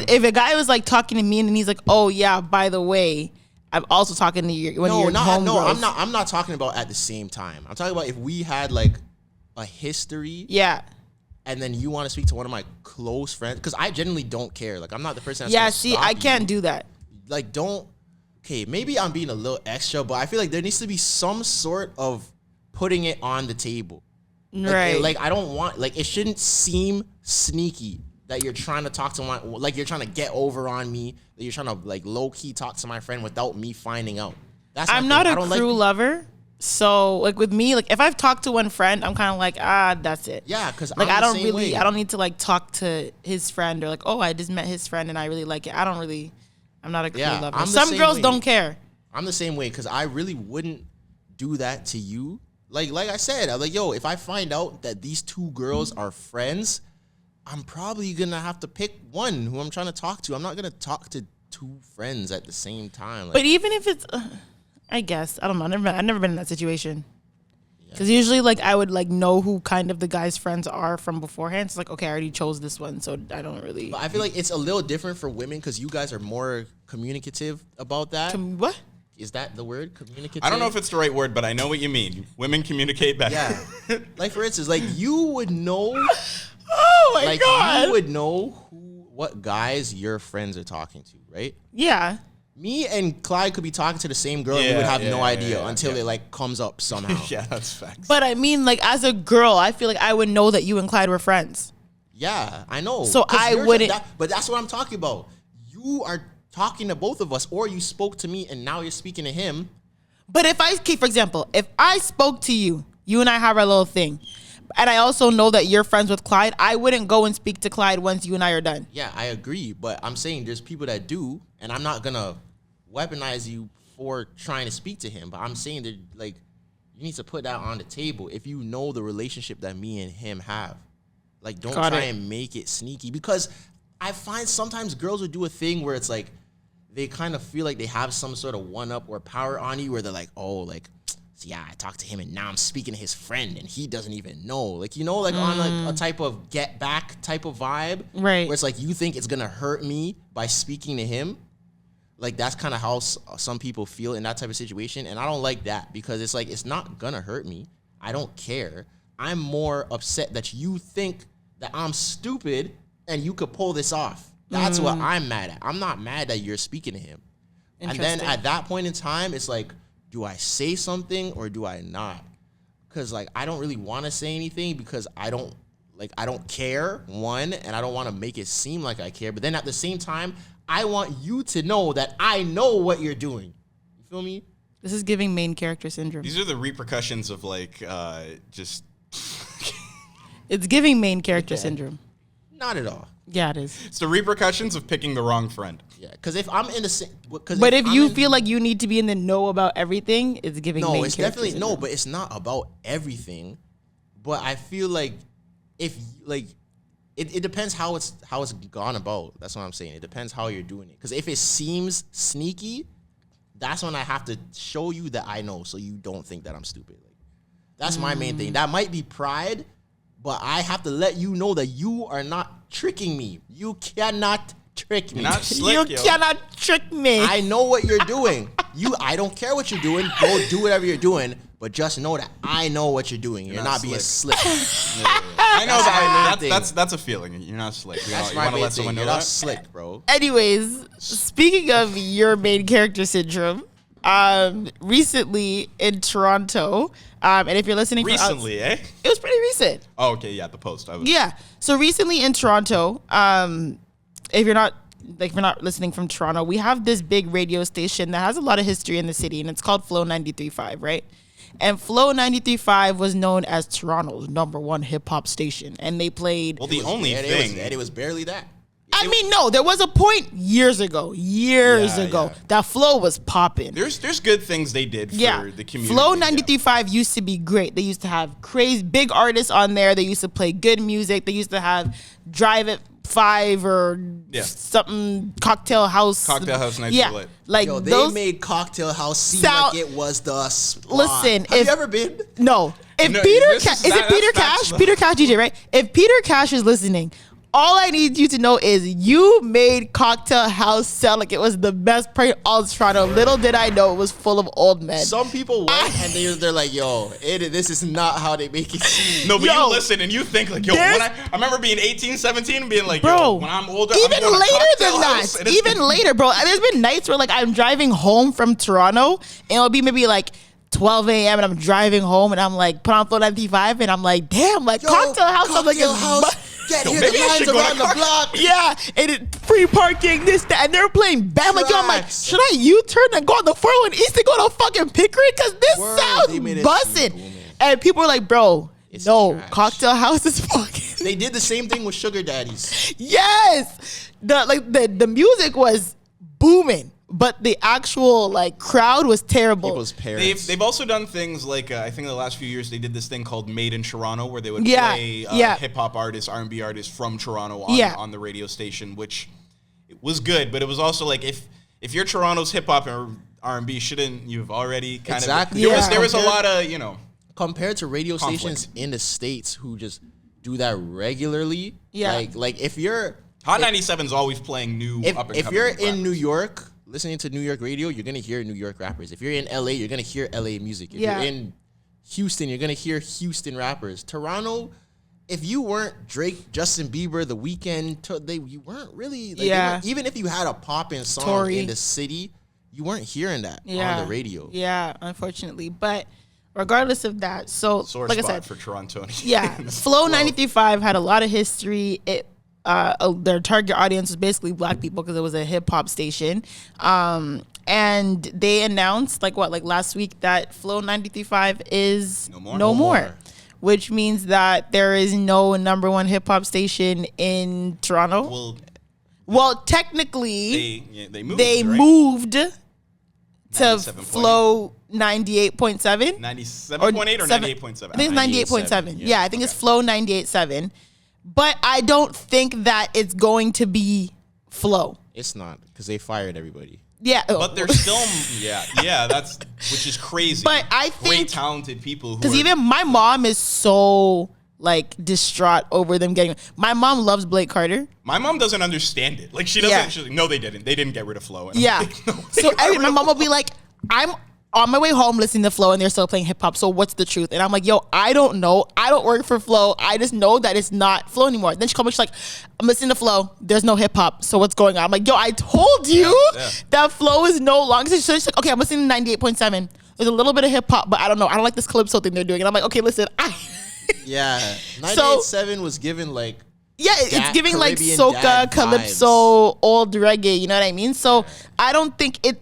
If a guy was like talking to me and he's like, "Oh yeah, by the way, I'm also talking to your homegirls." I'm not talking about at the same time. I'm talking about if we had like a history. Yeah. And then you want to speak to one of my close friends, because I genuinely don't care. Like, I'm not the person that's gonna stop I can't do that. Like, don't. Okay, maybe I'm being a little extra, but I feel like there needs to be some sort of putting it on the table. Right. Like, I don't want, like, it shouldn't seem sneaky that you're trying to talk to like, you're trying to get over on me, that you're trying to, like, low-key talk to my friend without me finding out. I'm not a crew lover. So, like, with me, like, if I've talked to one friend, I'm kind of like, that's it. Yeah, because like, I don't need to, like, talk to his friend or, like, oh, I just met his friend and I really like it. I'm not a crew lover. Some girls don't care. I'm the same way, because I really wouldn't do that to you. Like I said, I'm like, yo, if I find out that these two girls are friends, I'm probably going to have to pick one who I'm trying to talk to. I'm not going to talk to two friends at the same time. Like, but even if it's, I guess, I don't know. I've never been in that situation. Because usually, like, I would, like, know who kind of the guy's friends are from beforehand. It's like, okay, I already chose this one, so I don't really. But I feel like it's a little different for women, because you guys are more communicative about that. What? Is that the word? Communicative? I don't know if it's the right word, but I know what you mean. Women communicate better. Yeah. Like, for instance, like, you would know. Oh, my God. You would know what guys your friends are talking to, right? Yeah. Me and Clyde could be talking to the same girl, and we would have no idea until it, like, comes up somehow. Yeah, that's facts. But I mean, like, as a girl, I feel like I would know that you and Clyde were friends. Yeah, I know. So I wouldn't. But that's what I'm talking about. You are talking to both of us, or you spoke to me and now you're speaking to him. But for example, if I spoke to you, you and I have our little thing, and I also know that you're friends with Clyde, I wouldn't go and speak to Clyde once you and I are done. Yeah, I agree. But I'm saying there's people that do, and I'm not going to weaponize you for trying to speak to him. But I'm saying that, like, you need to put that on the table if you know the relationship that me and him have. Like, don't try and make it sneaky. Because I find sometimes girls will do a thing where it's like, they kind of feel like they have some sort of one-up or power on you, where they're like, oh, like, so yeah, I talked to him and now I'm speaking to his friend and he doesn't even know. Like, you know, like on like a type of get back type of vibe. Right. Where it's like, you think it's going to hurt me by speaking to him. Like, that's kind of how some people feel in that type of situation. And I don't like that, because it's like, it's not going to hurt me. I don't care. I'm more upset that you think that I'm stupid and you could pull this off. That's what I'm mad at. I'm not mad that you're speaking to him. And then at that point in time, it's like, do I say something or do I not? Because, like, I don't really want to say anything because I don't care, one, and I don't want to make it seem like I care. But then at the same time, I want you to know that I know what you're doing. You feel me? This is giving main character syndrome. These are the repercussions of, like, just... It's giving main character syndrome. Not at all. Yeah, it is. It's the repercussions of picking the wrong friend. Yeah, because if I'm in the same... But if you feel like you need to be in the know about everything, it's giving main character definitely syndrome. no, but it's not about everything. But I feel like if, like, it depends how it's gone about. That's what I'm saying. It depends how you're doing it. Because if it seems sneaky, that's when I have to show you that I know, so you don't think that I'm stupid. Like, that's my main thing. That might be pride, but I have to let you know that you are not tricking me. You cannot trick me. You're not slick, You cannot trick me. I know what you're doing. I don't care what you're doing. Go do whatever you're doing, but just know that I know what you're doing. You're not being slick. I know that's a feeling. You're not slick. You That's want my to main let thing. someone know You're not that? slick, bro. Anyways, speaking of your main character syndrome, recently in Toronto, and if you're listening Recently, it was pretty recent. Oh, okay, yeah, the post. Yeah. So recently in Toronto, if you're not listening from Toronto, we have this big radio station that has a lot of history in the city, and it's called Flow 93.5, right? And Flow 93.5 was known as Toronto's #1 hip hop station, and they played. Well, the only thing, it was barely that. I mean, no, there was a point years ago that Flow was popping. there's good things they did for the community. Flow 93.5 used to be great. They used to have crazy big artists on there. They used to play good music. They used to have Drive at 5 or something, Cocktail House nights were lit. Like, Yo, they those made Cocktail House seem like it was the spot. Listen, have you ever been? No. If No, Peter this is is it that- Peter that's Cash? the- Peter Cash DJ, right? If Peter Cash is listening, all I need you to know is you made Cocktail House sound like it was the best part of all Toronto. Little did I know it was full of old men. Some people went and they're like, yo, this is not how they make it seem. No, but Yo, you listen and you think like, yo, when I remember being 18, 17 and being like, bro, yo, when I'm older, even I'm going to later Cocktail than House, that, and it's even later, bro. There's been nights where like I'm driving home from Toronto and it'll be maybe like 12 a.m. and I'm driving home and I'm like put on Flow 95 and I'm like, damn, like Cocktail House sounds like it's Get here, maybe the I lines should go around to the block. yeah, and it free parking, this, that, and they're playing band. Like, yo, I'm like, Tracks. should I U-turn and go on the 401 East and go to fucking Pickering? Because this Word, they made sounds it busted. booming. And people are like, bro, It's no, trash. Cocktail House is fucking. They did the same thing with Sugar Daddies. Yes, the music was booming, but the actual like crowd was terrible. People's parents. They've also done things like I think in the last few years they did this thing called Made in Toronto where they would play hip hop artists, R&B artists from Toronto on the radio station, which it was good, but it was also like if you're Toronto's hip hop or R&B, shouldn't you've already kind Exactly. of there was a lot of compared to radio conflict. stations in the States who just do that regularly. Yeah. Like if you're Hot 97's always playing new up and if coming you're rappers. in New York listening to New York radio, you're gonna hear New York rappers. If you're in LA, you're gonna hear LA music. If Yeah. you're in Houston, you're gonna hear Houston rappers. Toronto, if you weren't Drake, Justin Bieber, The Weeknd, you weren't really like, Yeah. even if you had a poppin' song Tory. in the city, you weren't hearing that on the radio. Yeah, unfortunately. But regardless of that, so sore like I spot said, for Torontonians. yeah, Flow 93.5 had a lot of history. It their target audience was basically black people because it was a hip hop station. And they announced like last week that Flow 93.5 is no more, which means that there is no #1 hip hop station in Toronto. Well, technically, they moved. they right? moved to 97.8. Flow 98.7. 97.8 or 98.7? I think it's 98.7. Yeah, I think it's Flow 98.7. But I don't think that it's going to be Flow. It's not because they fired everybody. Yeah. But they're still, that's, which is crazy. But I think, great talented people. Because even my mom is so like distraught over them getting. My mom loves Blake Carter. My mom doesn't understand it. Like she doesn't. Yeah. She's like, no, they didn't. They didn't get rid of Flo. And Yeah. like, no, So my mom will be like, I'm on my way home listening to Flo and they're still playing hip hop. So what's the truth? And I'm like, yo, I don't know. I don't work for Flo. I just know that it's not Flo anymore. Then she called me. She's like, I'm listening to Flo. There's no hip hop. So what's going on? I'm like, yo, I told you that Flo is no longer. So she's like, okay, I'm listening to 98.7. There's a little bit of hip hop, but I don't know. I don't like this calypso thing they're doing. And I'm like, okay, listen. Yeah. 98.7 was given like. Yeah, it's giving like Caribbean soca, dad calypso, vibes. old reggae. You know what I mean? So I don't think it.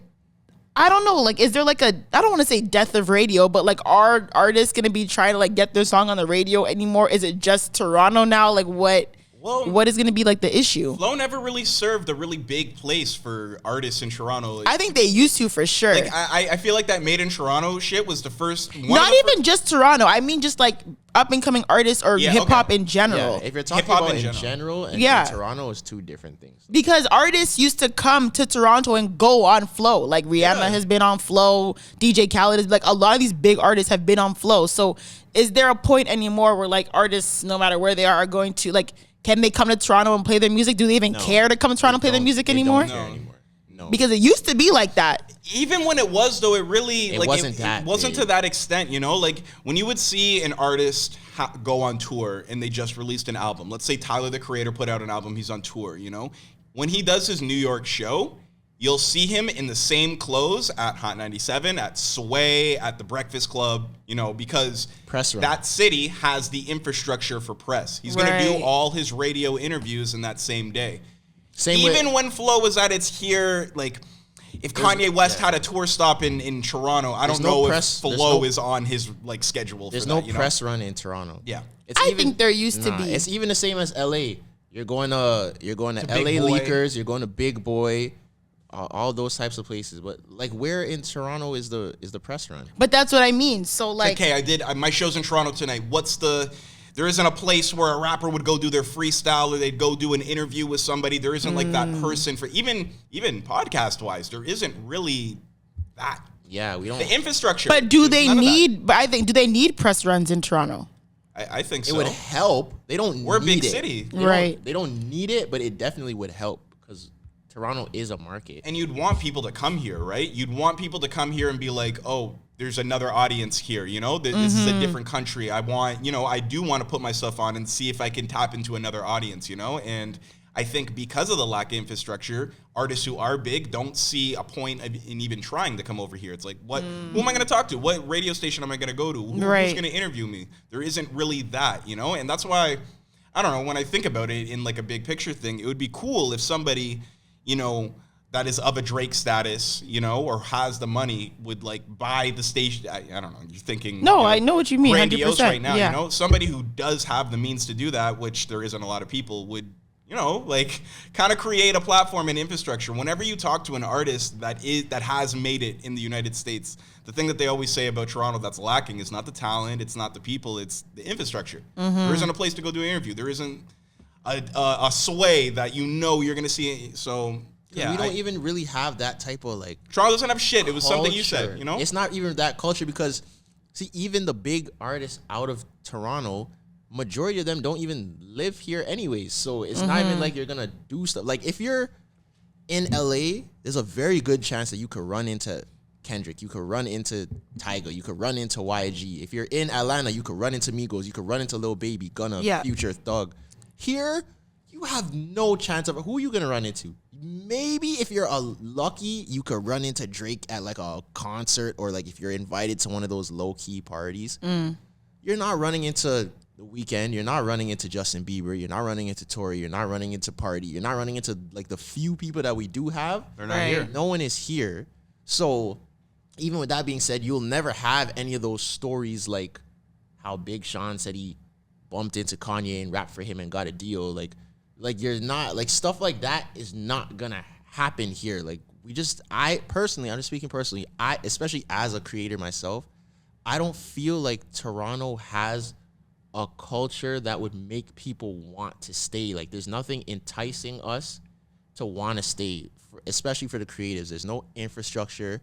I don't know. Like, is there like a? I don't want to say death of radio, but like, are artists gonna be trying to like get their song on the radio anymore? Is it just Toronto now? Like, what is gonna be like the issue? Flo never really served a really big place for artists in Toronto. Like, I think they used to for sure. like I feel like that Made in Toronto shit was the first. Not even just Toronto. I mean, just like up and coming artists or hip hop in general. Yeah, if you're talking Hip-hop about in in general. general and Yeah. Toronto is two different things. Because artists used to come to Toronto and go on Flow. Like Rihanna has been on Flow, DJ Khaled is like a lot of these big artists have been on Flow. So is there a point anymore where like artists, no matter where they are going to like, can they come to Toronto and play their music? Do they even care to come to Toronto and play their music anymore? No. Because it used to be like that. Even when it was, though, it really It wasn't that it wasn't big. to that extent, you know. Like when you would see an artist go on tour and they just released an album. Let's say Tyler the Creator put out an album. He's on tour, you know. When he does his New York show, you'll see him in the same clothes at Hot 97, at Sway, at the Breakfast Club, you know, because Press run. that city has the infrastructure for press. He's going to do Right. all his radio interviews in that same day. Same Even way. when Flo was at its here, like, if Kanye West had a tour stop in Toronto, I There's don't no know press- if there's Flo no- is on his like schedule. There's for no that, you know? press run in Toronto. Yeah. It's I think there used to be. It's even the same as LA. You're going to Big LA Boy. Leakers. You're going to Big Boy, all those types of places. But like, where in Toronto is the press run? But that's what I mean. So like, Okay, I did my show's in Toronto tonight. There isn't a place where a rapper would go do their freestyle or they'd go do an interview with somebody. There isn't like that person for even podcast wise. There isn't really that. Yeah, we don't. The infrastructure. but do there's they none of that. need? But I think do they need press runs in Toronto? I think It so. would help. They don't. We're a need big it. city. They don't need it, but it definitely would help because Toronto is a market. And you'd want people to come here, right? You'd want people to come here and be like, oh, there's another audience here, you know? This is a different country. I do want to put myself on and see if I can tap into another audience, you know? And I think because of the lack of infrastructure, artists who are big don't see a point in even trying to come over here. It's like, who am I going to talk to? What radio station am I going to go to? Who's going to interview me? There isn't really that, you know? And that's why, I don't know, when I think about it in like a big picture thing, it would be cool if somebody, you know, that is of a Drake status, you know, or has the money would like buy the station. I don't know. You're thinking. No, you know, I know what you mean. grandiose 100%, right now, yeah. you know, somebody who does have the means to do that, which there isn't a lot of people, would, you know, like kind of create a platform and infrastructure. Whenever you talk to an artist that has made it in the United States, the thing that they always say about Toronto that's lacking is not the talent, it's not the people, it's the infrastructure. There isn't a place to go do an interview. There isn't a Sway that you know you're going to see. So yeah, we don't even really have that type of like. Toronto doesn't have shit. It was something you culture. said, you know? It's not even that culture because, see, even the big artists out of Toronto, majority of them don't even live here anyways. So it's not even like you're gonna do stuff. Like if you're in LA, there's a very good chance that you could run into Kendrick, you could run into Tyga, you could run into YG. If you're in Atlanta, you could run into Migos, you could run into Lil Baby, Gunna, Future, Thug. Here, you have no chance of who you gonna run into. Maybe if you're lucky, you could run into Drake at like a concert or like if you're invited to one of those low key parties. You're not running into The Weeknd. You're not running into Justin Bieber. You're not running into Tory. You're not running into Party. You're not running into like the few people that we do have. They're not here. No one is here. So even with that being said, you'll never have any of those stories like how Big Sean said he bumped into Kanye and rapped for him and got a deal. Like you're not like stuff like that is not gonna happen here. Like I'm just speaking personally, especially as a creator myself, I don't feel like Toronto has a culture that would make people want to stay. Like there's nothing enticing us to want to stay, especially for the creatives. There's no infrastructure.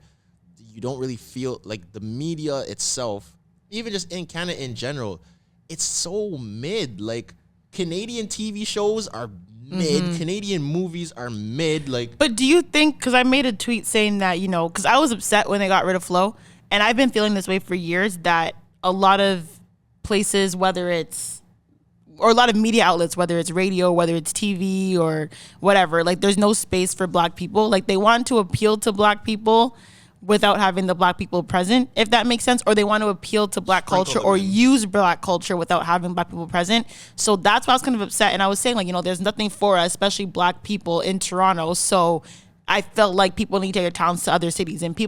You don't really feel like the media itself, even just in Canada in general, it's so mid. Like Canadian TV shows are mid. Canadian movies are mid. Like, but do you think, because I made a tweet saying that, you know, because I was upset when they got rid of Flow, and I've been feeling this way for years, that a lot of places, whether it's, or a lot of media outlets, whether it's radio, whether it's TV or whatever, like there's no space for Black people. Like they want to appeal to Black people without having the Black people present, if that makes sense, or they want to appeal to Black culture or use Black culture without having Black people present. So that's why I was kind of upset. And I was saying, like, you know, there's nothing for us, especially Black people in Toronto. So I felt like people need to take their talents to other cities. And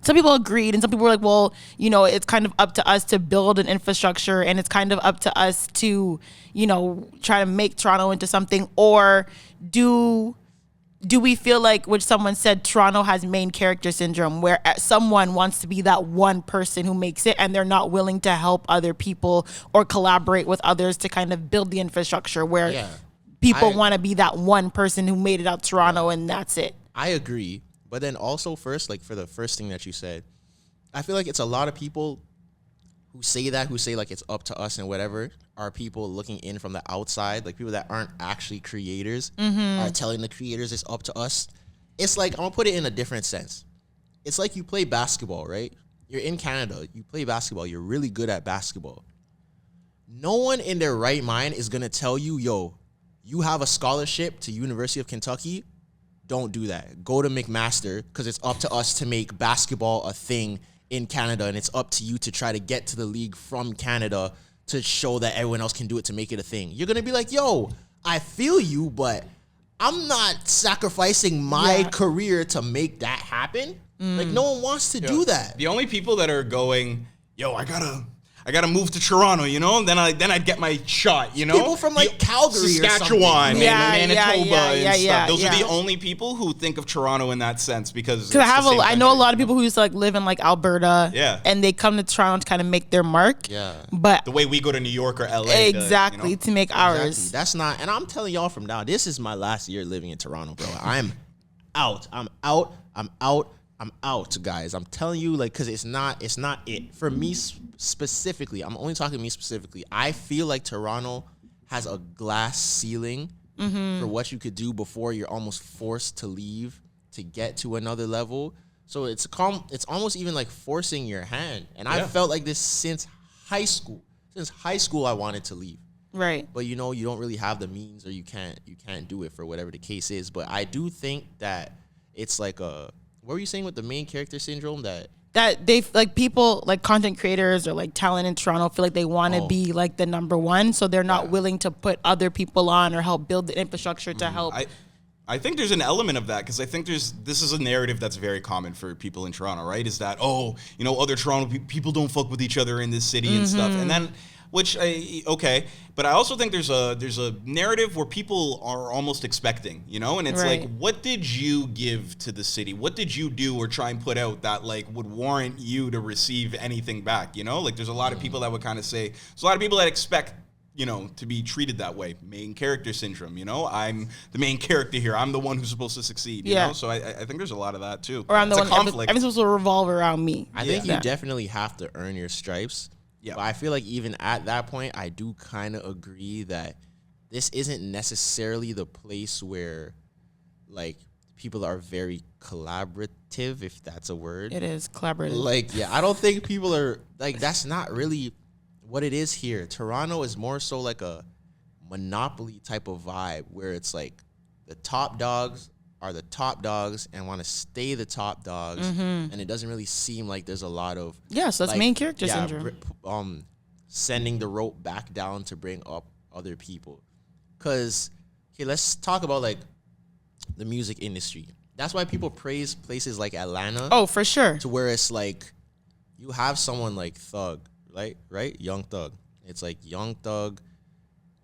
some people agreed, and some people were like, well, you know, it's kind of up to us to build an infrastructure, and it's kind of up to us to, you know, try to make Toronto into something. Or do we feel like, which someone said, Toronto has main character syndrome, where someone wants to be that one person who makes it, and they're not willing to help other people or collaborate with others to kind of build the infrastructure, where people want to be that one person who made it out Toronto, and that's it. I agree. But then also first, like for the first thing that you said, I feel like it's a lot of people who say like it's up to us and whatever, are people looking in from the outside, like people that aren't actually creators are telling the creators it's up to us. It's like, I'm gonna put it in a different sense. It's like you play basketball, right? You're in Canada, you play basketball, you're really good at basketball. No one in their right mind is gonna tell you, yo, you have a scholarship to University of Kentucky, don't do that. Go to McMaster, because it's up to us to make basketball a thing in Canada, and it's up to you to try to get to the league from Canada to show that everyone else can do it to make it a thing. You're going to be like, yo, I feel you, but I'm not sacrificing my career to make that happen. Like, no one wants to do that. The only people that are going, yo, I gotta move to Toronto, you know, and then I'd get my shot, you know. People from like Calgary, Saskatchewan, or Manitoba, and stuff. Those yeah. are the only people who think of Toronto in that sense, because I know a lot of people who used to like live in like Alberta, and they come to Toronto to kind of make their mark. Yeah, but the way we go to New York or LA, exactly, to make ours. Exactly. That's not, and I'm telling y'all from now, this is my last year living in Toronto, bro. I'm out, guys. I'm telling you, like, because it's not it. For me specifically, I'm only talking to me specifically, I feel like Toronto has a glass ceiling for what you could do before you're almost forced to leave to get to another level. So it's almost even like forcing your hand. And I felt like this since high school. Since high school, I wanted to leave. Right. But you know, you don't really have the means, or you can't do it for whatever the case is. But I do think that it's like what were you saying with the main character syndrome? That they, like, people like content creators or like talent in Toronto feel like they want to be like the number one, so they're not willing to put other people on or help build the infrastructure to help. I think there's an element of that, because I think this is a narrative that's very common for people in Toronto, right? Is that, oh, you know, other Toronto people don't fuck with each other in this city and stuff, and then. But I also think there's a narrative where people are almost expecting, you know, and it's like, what did you give to the city? What did you do or try and put out that like would warrant you to receive anything back? You know, like there's a lot of people that would kind of say, there's a lot of people that expect, you know, to be treated that way. Main character syndrome, you know, I'm the main character here. I'm the one who's supposed to succeed, you know? So I think there's a lot of that too. Or I'm the one, conflict. Everything's supposed to revolve around me. I think you definitely have to earn your stripes. Yeah, but I feel like even at that point, I do kind of agree that this isn't necessarily the place where, like, people are very collaborative, if that's a word. It is collaborative. Like, I don't think people are, like, that's not really what it is here. Toronto is more so like a monopoly type of vibe, where it's like the top dogs are the top dogs and want to stay the top dogs, and it doesn't really seem like there's a lot of so that's like, main character syndrome. Sending the rope back down to bring up other people. Cause let's talk about like the music industry. That's why people praise places like Atlanta. Oh, for sure. To where it's like you have someone like Thug, right? Young Thug. It's like Young Thug.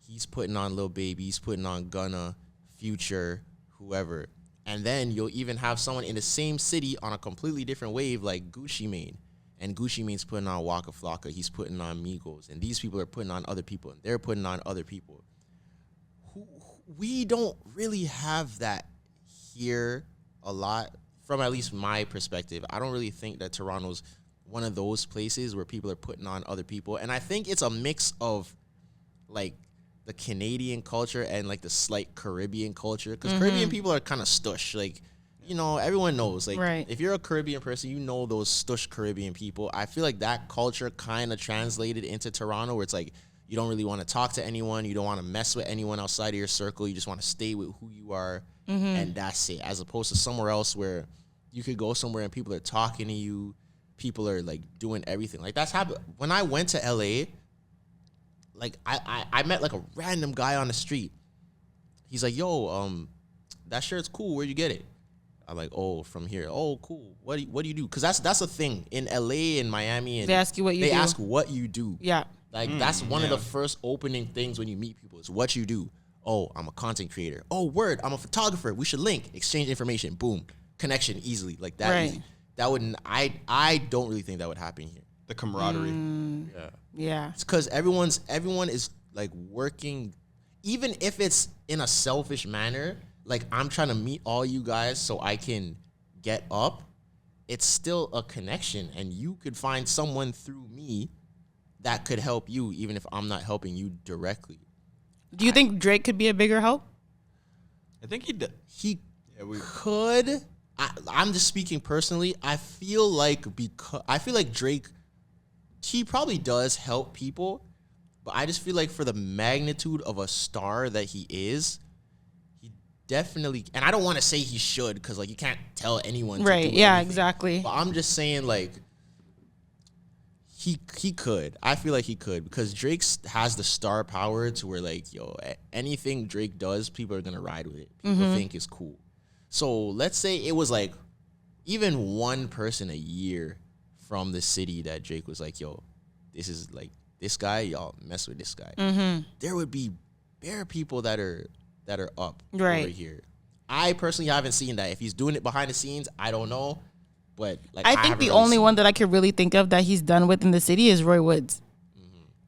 He's putting on Lil Baby. He's putting on Gunna, Future, whoever. And then you'll even have someone in the same city on a completely different wave like Gucci Mane. And Gucci Mane's putting on Waka Flocka. He's putting on Migos. And these people are putting on other people. And they're putting on other people. we don't really have that here a lot, from at least my perspective. I don't really think that Toronto's one of those places where people are putting on other people. And I think it's a mix of like the Canadian culture and like the slight Caribbean culture. Because Caribbean people are kind of stush. Like, you know, everyone knows. Like, if you're a Caribbean person, you know those stush Caribbean people. I feel like that culture kind of translated into Toronto, where it's like, you don't really want to talk to anyone. You don't want to mess with anyone outside of your circle. You just want to stay with who you are. And that's it. As opposed to somewhere else where you could go somewhere and people are talking to you. People are like doing everything. Like that's happened. When I went to LA, like I met like a random guy on the street. He's like, yo, that shirt's cool. Where'd you get it? I'm like, oh, from here. Oh, cool. What do you do? Because that's a thing in LA and Miami. And they ask you what you do. They ask what you do. Yeah. Like that's one of the first opening things when you meet people is what you do. Oh, I'm a content creator. Oh, word, I'm a photographer. We should link, exchange information. Boom, connection easily, like that. Easy. That wouldn't. I don't really think that would happen here. The camaraderie. Yeah. It's because everyone is like working, even if it's in a selfish manner. Like I'm trying to meet all you guys so I can get up. It's still a connection, and you could find someone through me that could help you, even if I'm not helping you directly. Do you think Drake could be a bigger help? I think he did. He could. I'm just speaking personally. I feel like Drake, he probably does help people, but I just feel like for the magnitude of a star that he is, he definitely. And I don't want to say he should, because like you can't tell anyone. Right. To do Yeah. anything. Exactly. But I'm just saying like. He could. I feel like he could, because Drake has the star power to where like, yo, anything Drake does, people are gonna ride with it. People think it's cool. So let's say it was like even one person a year from the city that Drake was like, yo, this is like this guy, y'all mess with this guy. There would be bare people that are up over here. I personally haven't seen that. If he's doing it behind the scenes, I don't know. But like, I think the only one that I could really think of that he's done with in the city is Roy Woods.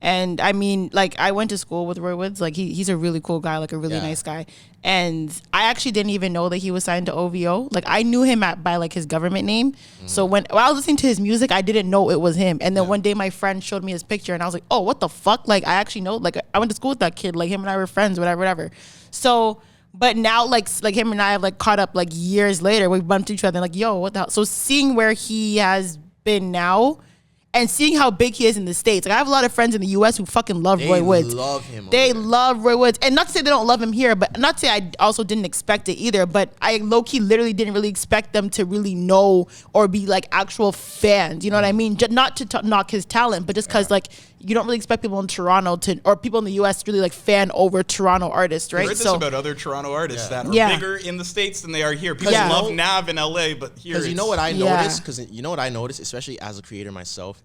And I mean, like, I went to school with Roy Woods. Like, he's a really cool guy, like a really nice guy. And I actually didn't even know that he was signed to OVO. Like, I knew him by like his government name. So when I was listening to his music, I didn't know it was him. And then one day my friend showed me his picture, and I was like, oh, what the fuck? Like, I actually know. Like, I went to school with that kid. Like, him and I were friends, whatever. So. But now, like him and I have like caught up like years later. We bumped into each other, like, yo, what the hell? So seeing where he has been now, and seeing how big he is in the States. Like, I have a lot of friends in the U.S. who fucking love Roy Woods. They love Roy Woods. And not to say they don't love him here, but not to say I also didn't expect it either. But I low-key literally didn't really expect them to really know or be, like, actual fans. You know what I mean? Not to knock his talent, but just because, like, you don't really expect people in Toronto or people in the U.S. to really, like, fan over Toronto artists, right? I heard this about other Toronto artists that are bigger in the States than they are here. People love Nav in L.A., but here because you know what I noticed? Because you know what I noticed, especially as a creator myself?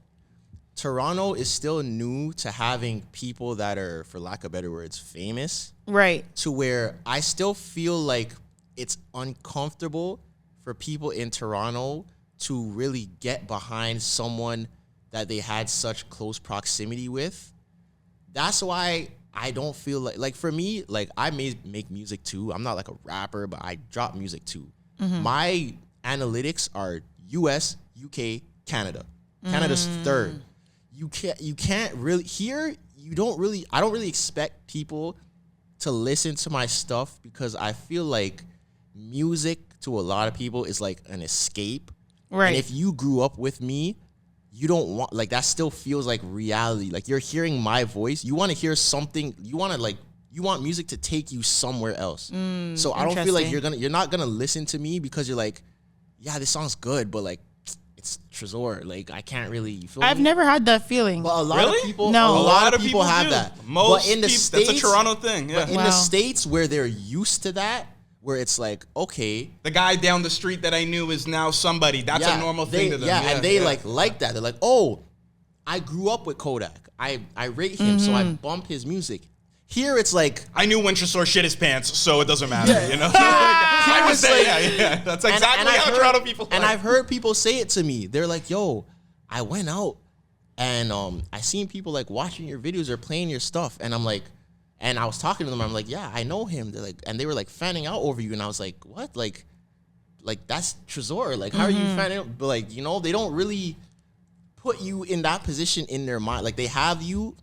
Toronto is still new to having people that are, for lack of better words, famous. Right. To where I still feel like it's uncomfortable for people in Toronto to really get behind someone that they had such close proximity with. That's why I don't feel like for me, like I make music too. I'm not like a rapper, but I drop music too. My analytics are US, UK, Canada. Canada's third. You can't really here. I don't really expect people to listen to my stuff, because I feel like music to a lot of people is like an escape. Right. And if you grew up with me, you don't want, like, that still feels like reality. Like, you're hearing my voice. You want to hear something. You want music to take you somewhere else. So I don't feel like you're not gonna listen to me because you're like, yeah, this song's good, but like, it's Tresor. Like, I can't really. You feel I've never had that feeling. But a lot of people, no. a lot of people have that. Most but in the people, States, that's a Toronto thing. Yeah. But in the States, where they're used to that, where it's like, okay, the guy down the street that I knew is now somebody. That's a normal thing to them. Yeah, and they like that. They're like, oh, I grew up with Kodak. I rate him, so I bump his music. Here it's like, I knew when Tresor shit his pants, so it doesn't matter, you know? I would say, yeah. That's exactly how Toronto people And I've heard people say it to me. They're like, yo, I went out and I seen people like watching your videos or playing your stuff. And I'm like, And I was talking to them. I'm like, yeah, I know him. They're like, and they were like fanning out over you. And I was like, what? Like that's Tresor. Like, how are you fanning out? But like, they don't really put you in that position in their mind. Like, they have you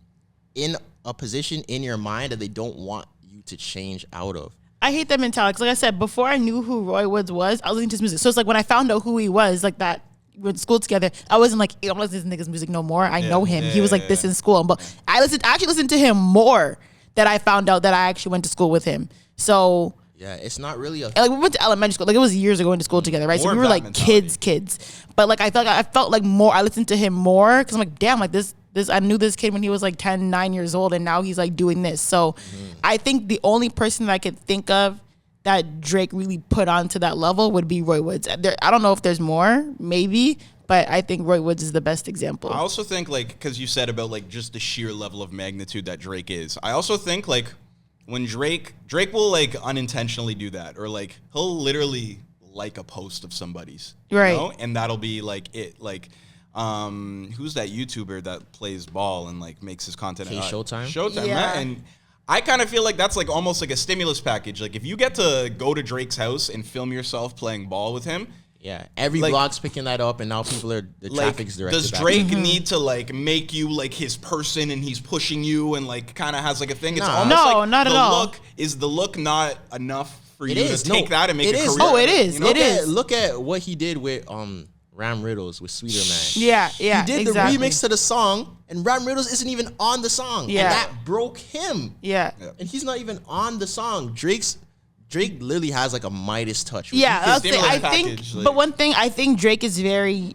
in a position in your mind that they don't want you to change out of. I hate that mentality. 'Cause like I said, before I knew who Roy Woods was, I was listening to his music. So it's like when I found out who he was, like that, we went to school together, I wasn't like, I'm not listening to this nigga's music no more. I know him. He was like this in school. But I actually listened to him more that I found out that I actually went to school with him. So yeah, it's not really a... Like, we went to elementary school. Like, it was years ago going to school together, right? So we were like kids. But like, I felt like more, I listened to him more because I'm like, damn, like this, I knew this kid when he was like 10, 9 years old, and now he's like doing this. So I think the only person that I could think of that Drake really put onto that level would be Roy Woods. I don't know if there's more, maybe, but I think Roy Woods is the best example. I also think, like, because you said about like just the sheer level of magnitude that Drake is, I also think like when Drake will like unintentionally do that, or like he'll literally like a post of somebody's, right? And that'll be like it, like who's that YouTuber that plays ball and like makes his content? Showtime, yeah. Right? And I kind of feel like that's like almost like a stimulus package. Like if you get to go to Drake's house and film yourself playing ball with him. Yeah, every blog's picking that up, and now the traffic's directed. Does Drake need to like make you like his person, and he's pushing you, and like kind of has like a thing? It's almost like not at all. Is the look not enough for you to take that and make a career? Oh, it is. It is. Look at what he did with Ram Riddles with Sweeter Man. Yeah. He did the remix to the song, and Ram Riddles isn't even on the song. Yeah. And that broke him. Yeah. And he's not even on the song. Drake literally has like a Midas touch. Yeah, I think. But one thing, I think Drake is very.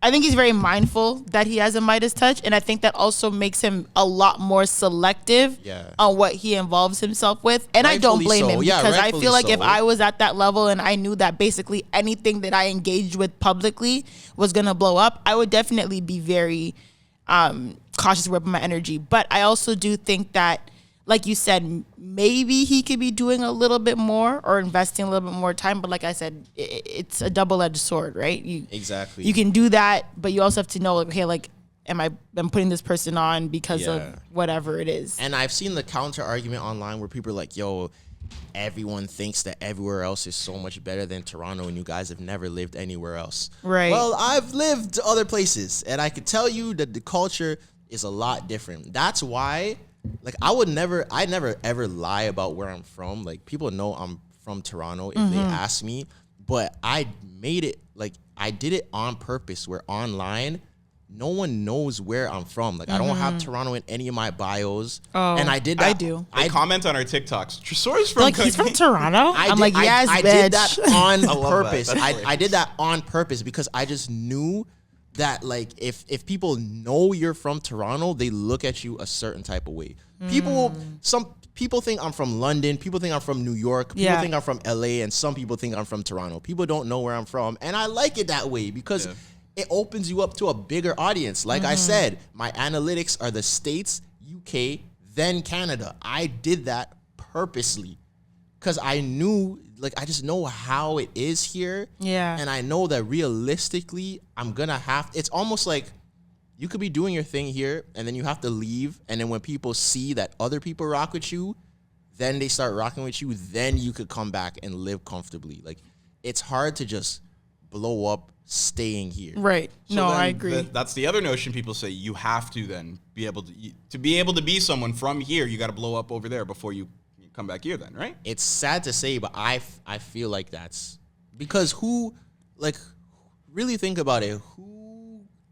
I think he's very mindful that he has a Midas touch, and I think that also makes him a lot more selective on what he involves himself with. And I don't blame him, because I feel like if I was at that level and I knew that basically anything that I engaged with publicly was gonna blow up, I would definitely be very cautious with my energy. But I also do think that, like you said, maybe he could be doing a little bit more or investing a little bit more time. But like I said, it's a double-edged sword, right? Exactly. You can do that, but you also have to know, like, okay, like, I'm putting this person on because of whatever it is. And I've seen the counter argument online where people are like, yo, everyone thinks that everywhere else is so much better than Toronto, and you guys have never lived anywhere else. Right. Well, I've lived other places, and I can tell you that the culture is a lot different. That's why... Like, I never ever lie about where I'm from. Like, people know I'm from Toronto if they ask me, but I made it, like, I did it on purpose, where online, no one knows where I'm from. Like, I don't have Toronto in any of my bios. Oh, and I did that. I do. I comment on our TikToks. Tresor is from... Like, he's from Toronto? I'm like, yes, I bitch. did that on purpose. That. I did that on purpose because I just knew that, like, if people know you're from Toronto, they look at you a certain type of way. Some people think I'm from London, people think I'm from New York, people think I'm from LA, and some people think I'm from Toronto. People don't know where I'm from, and I like it that way because it opens you up to a bigger audience. Like I said, my analytics are the States, UK, then Canada. I did that purposely because I knew, like, I just know how it is here. Yeah. And I know that realistically, I'm going to it's almost like you could be doing your thing here and then you have to leave. And then when people see that other people rock with you, then they start rocking with you. Then you could come back and live comfortably. Like, it's hard to just blow up staying here. Right. So no, I agree. That's the other notion people say. You have to then be able to be someone from here, you got to blow up over there before you come back here then, right? It's sad to say, but I feel like that's because really think about it,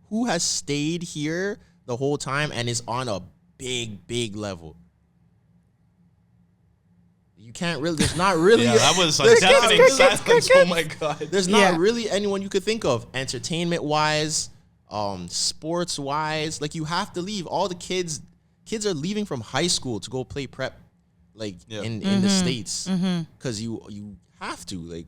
who has stayed here the whole time and is on a big level? You can't really, there's not really that was a deafening silence. Oh my god. There's not really anyone you could think of entertainment wise, sports wise. Like, you have to leave. All the kids are leaving from high school to go play prep. Like, in the States, because you have to. Like,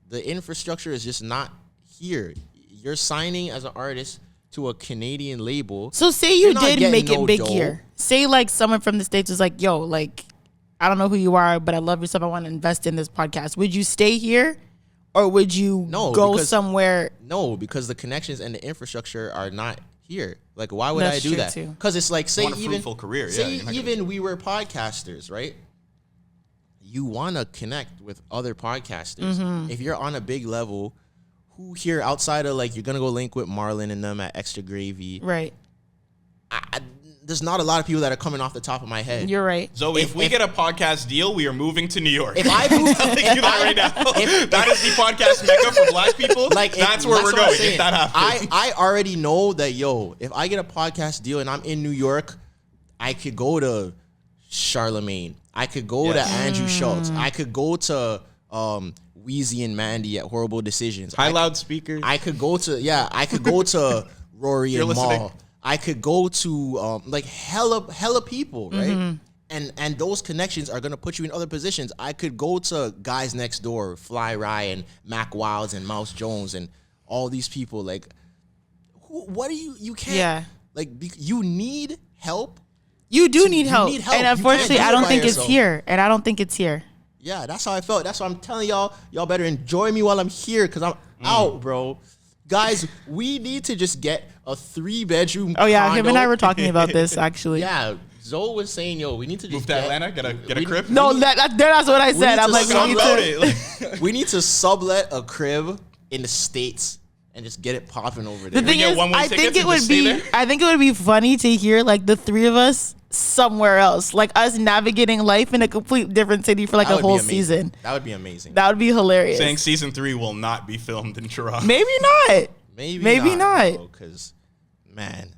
the infrastructure is just not here. You're signing as an artist to a Canadian label. So say you did make it big here. Say, like, someone from the States was like, yo, like, I don't know who you are, but I love your stuff. I want to invest in this podcast. Would you stay here, or would you go somewhere? No, because the connections and the infrastructure are not here. Like, why would That's I do true, that? too. Because it's like, say want a even fruitful career. say You're not even we were podcasters, right? You want to connect with other podcasters. Mm-hmm. If you're on a big level, who here outside of like you're gonna go link with Marlon and them at Extra Gravy? Right. There's not a lot of people that are coming off the top of my head. You're right. Zoe, if we get a podcast deal, we are moving to New York. If I move, telling you that right now. That is the podcast mecca for black people. like that's where we're what I'm going. saying. If that happens. I already know that, yo, if I get a podcast deal and I'm in New York, I could go to Charlemagne. I could go to Andrew Schultz. I could go to Wheezy and Mandy at Horrible Decisions. High loudspeakers. I could go to Rory You're and listening. Maul. I could go to like hella people, right? Mm-hmm. And those connections are gonna put you in other positions. I could go to Guys Next Door, Fly Rye and Mac Wilds and Mouse Jones and all these people. Like, what do you can't? Yeah. Like, you need help. You do need help. need help. And You unfortunately, can't do I it don't by think yourself. it's here. And I don't think it's here. Yeah, that's how I felt. That's why I'm telling y'all. Y'all better enjoy me while I'm here because I'm out, bro. Guys, we need to just get a 3-bedroom. Oh, yeah. Him condo. and I were talking about this, actually. Yeah, Zoe was saying, yo, we need to just Move to Atlanta, get a crib. No, that's what I said. need I'm to like, suck we need Upload to. it. we need to sublet a crib in the States and just get it popping over there. The thing get is, one-way I think tickets it and would just stay be. there? I think it would be funny to hear like the three of us somewhere else, like us navigating life in a complete different city for like That a would be whole amazing. season. That would be amazing. That would be hilarious. Saying season 3 will not be filmed in Toronto. Maybe not. Maybe not. Because, man.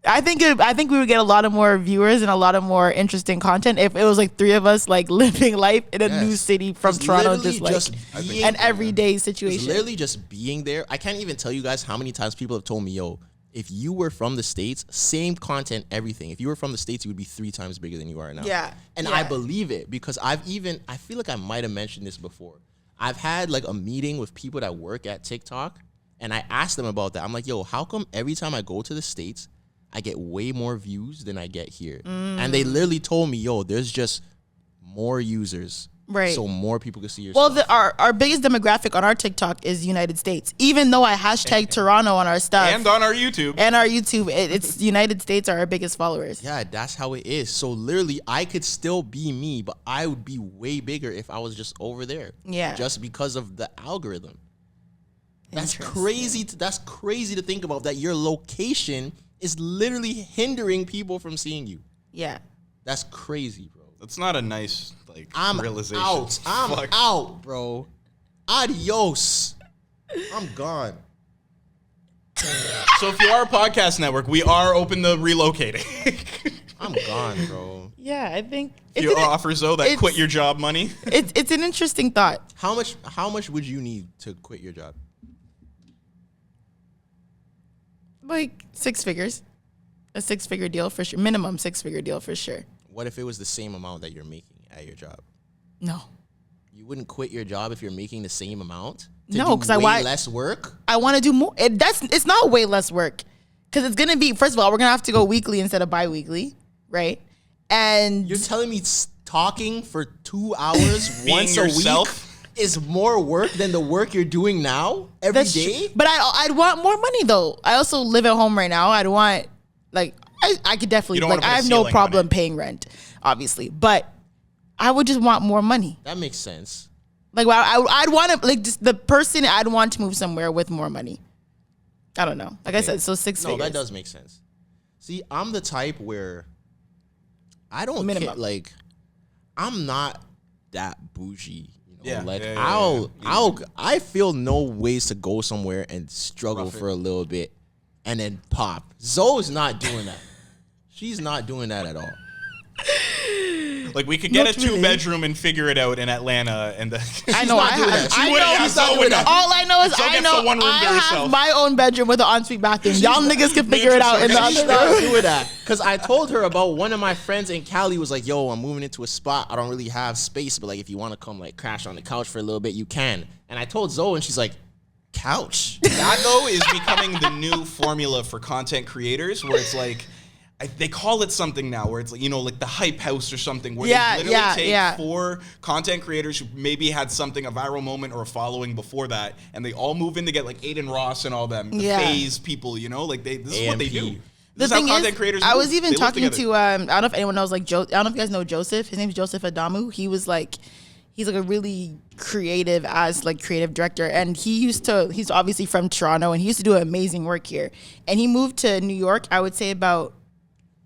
I think we would get a lot of more viewers and a lot of more interesting content if it was like three of us like living life in a new Yes. city from It's Toronto, literally just like being an there. everyday It's situation. literally just being there. I can't even tell you guys how many times people have told me, yo, if you were from the States, same content, everything. If you were from the States, you would be 3 times bigger than you are now. Yeah. And Yeah. I believe it because I feel like I might have mentioned this before. I've had like a meeting with people that work at TikTok and I asked them about that. I'm like, yo, how come every time I go to the States, I get way more views than I get here? And they literally told me, yo, there's just more users. Right. So more people can see your Well, stuff. our biggest demographic on our TikTok is United States. Even though I hashtag Toronto on our stuff And on our YouTube. and our YouTube, it's United States are our biggest followers. Yeah, that's how it is. So literally, I could still be me, but I would be way bigger if I was just over there. Yeah. Just because of the algorithm. That's Interesting. crazy. That's crazy to think about. That your location is literally hindering people from seeing you. Yeah. That's crazy, bro. That's not a nice like I'm realization. out. I'm Fuck. out, bro. Adios. I'm gone. So if you are a podcast network, we are open to relocating. I'm gone, bro. Yeah, I think If you offer Zoe that it's- quit your job money. it's an interesting thought. How much would you need to quit your job? Like 6 figures. A 6-figure deal for sure. Minimum 6-figure deal for sure. What if it was the same amount that you're making at your job? No. You wouldn't quit your job if you're making the same amount? No, 'cause I way want- less work? I want to do more. It's not way less work. Because it's going to be, first of all, we're going to have to go weekly instead of bi-weekly, right? And You're telling me talking for 2 hours Being once yourself? a week is more work than the work you're doing now every that's day? true. But I'd want more money though. I also live at home right now. I'd want, like, I could definitely, You don't like, wanna put I a have no ceiling on problem it. paying rent, obviously. But I would just want more money. That makes sense. Like, I'd want to, like, just the person I'd want to move somewhere with more money. I don't know. Like I said, so 6 No, figures. that does make sense. See, I'm the type where I don't Minimum. care, like, I'm not that bougie. You know? Yeah, Like, yeah. I feel no ways to go somewhere and struggle Rough it. for a little bit and then pop. Zoe's not doing that. She's not doing that at all. Like we could get Not a really. 2-bedroom and figure it out in Atlanta, and then I know. not I doing have. that. She I wouldn't know. have Zoe with that. All I know is Zoe I gets know the one room I to have herself. my own bedroom with an ensuite bathroom. Y'all niggas can figure it out in the She's other She's not room. doing that. Because I told her about one of my friends in Cali was like, yo, I'm moving into a spot. I don't really have space, but like if you want to come like crash on the couch for a little bit, you can. And I told Zoe and she's like, couch? that though is becoming the new formula for content creators, where it's like, they call it something now where it's like, like the hype house or something where Yeah, they literally take yeah. 4 content creators who maybe had something, a viral moment or a following before that, and they all move in to get like Aiden Ross and all them, the phase people, like this is what they do. The This is thing how content is, creators I move. was even They live talking together. to, I don't know if anyone knows, like, I don't know if you guys know Joseph. His name's Joseph Adamu. He's like a really creative creative director. And he's obviously from Toronto, and he used to do amazing work here. And he moved to New York, I would say about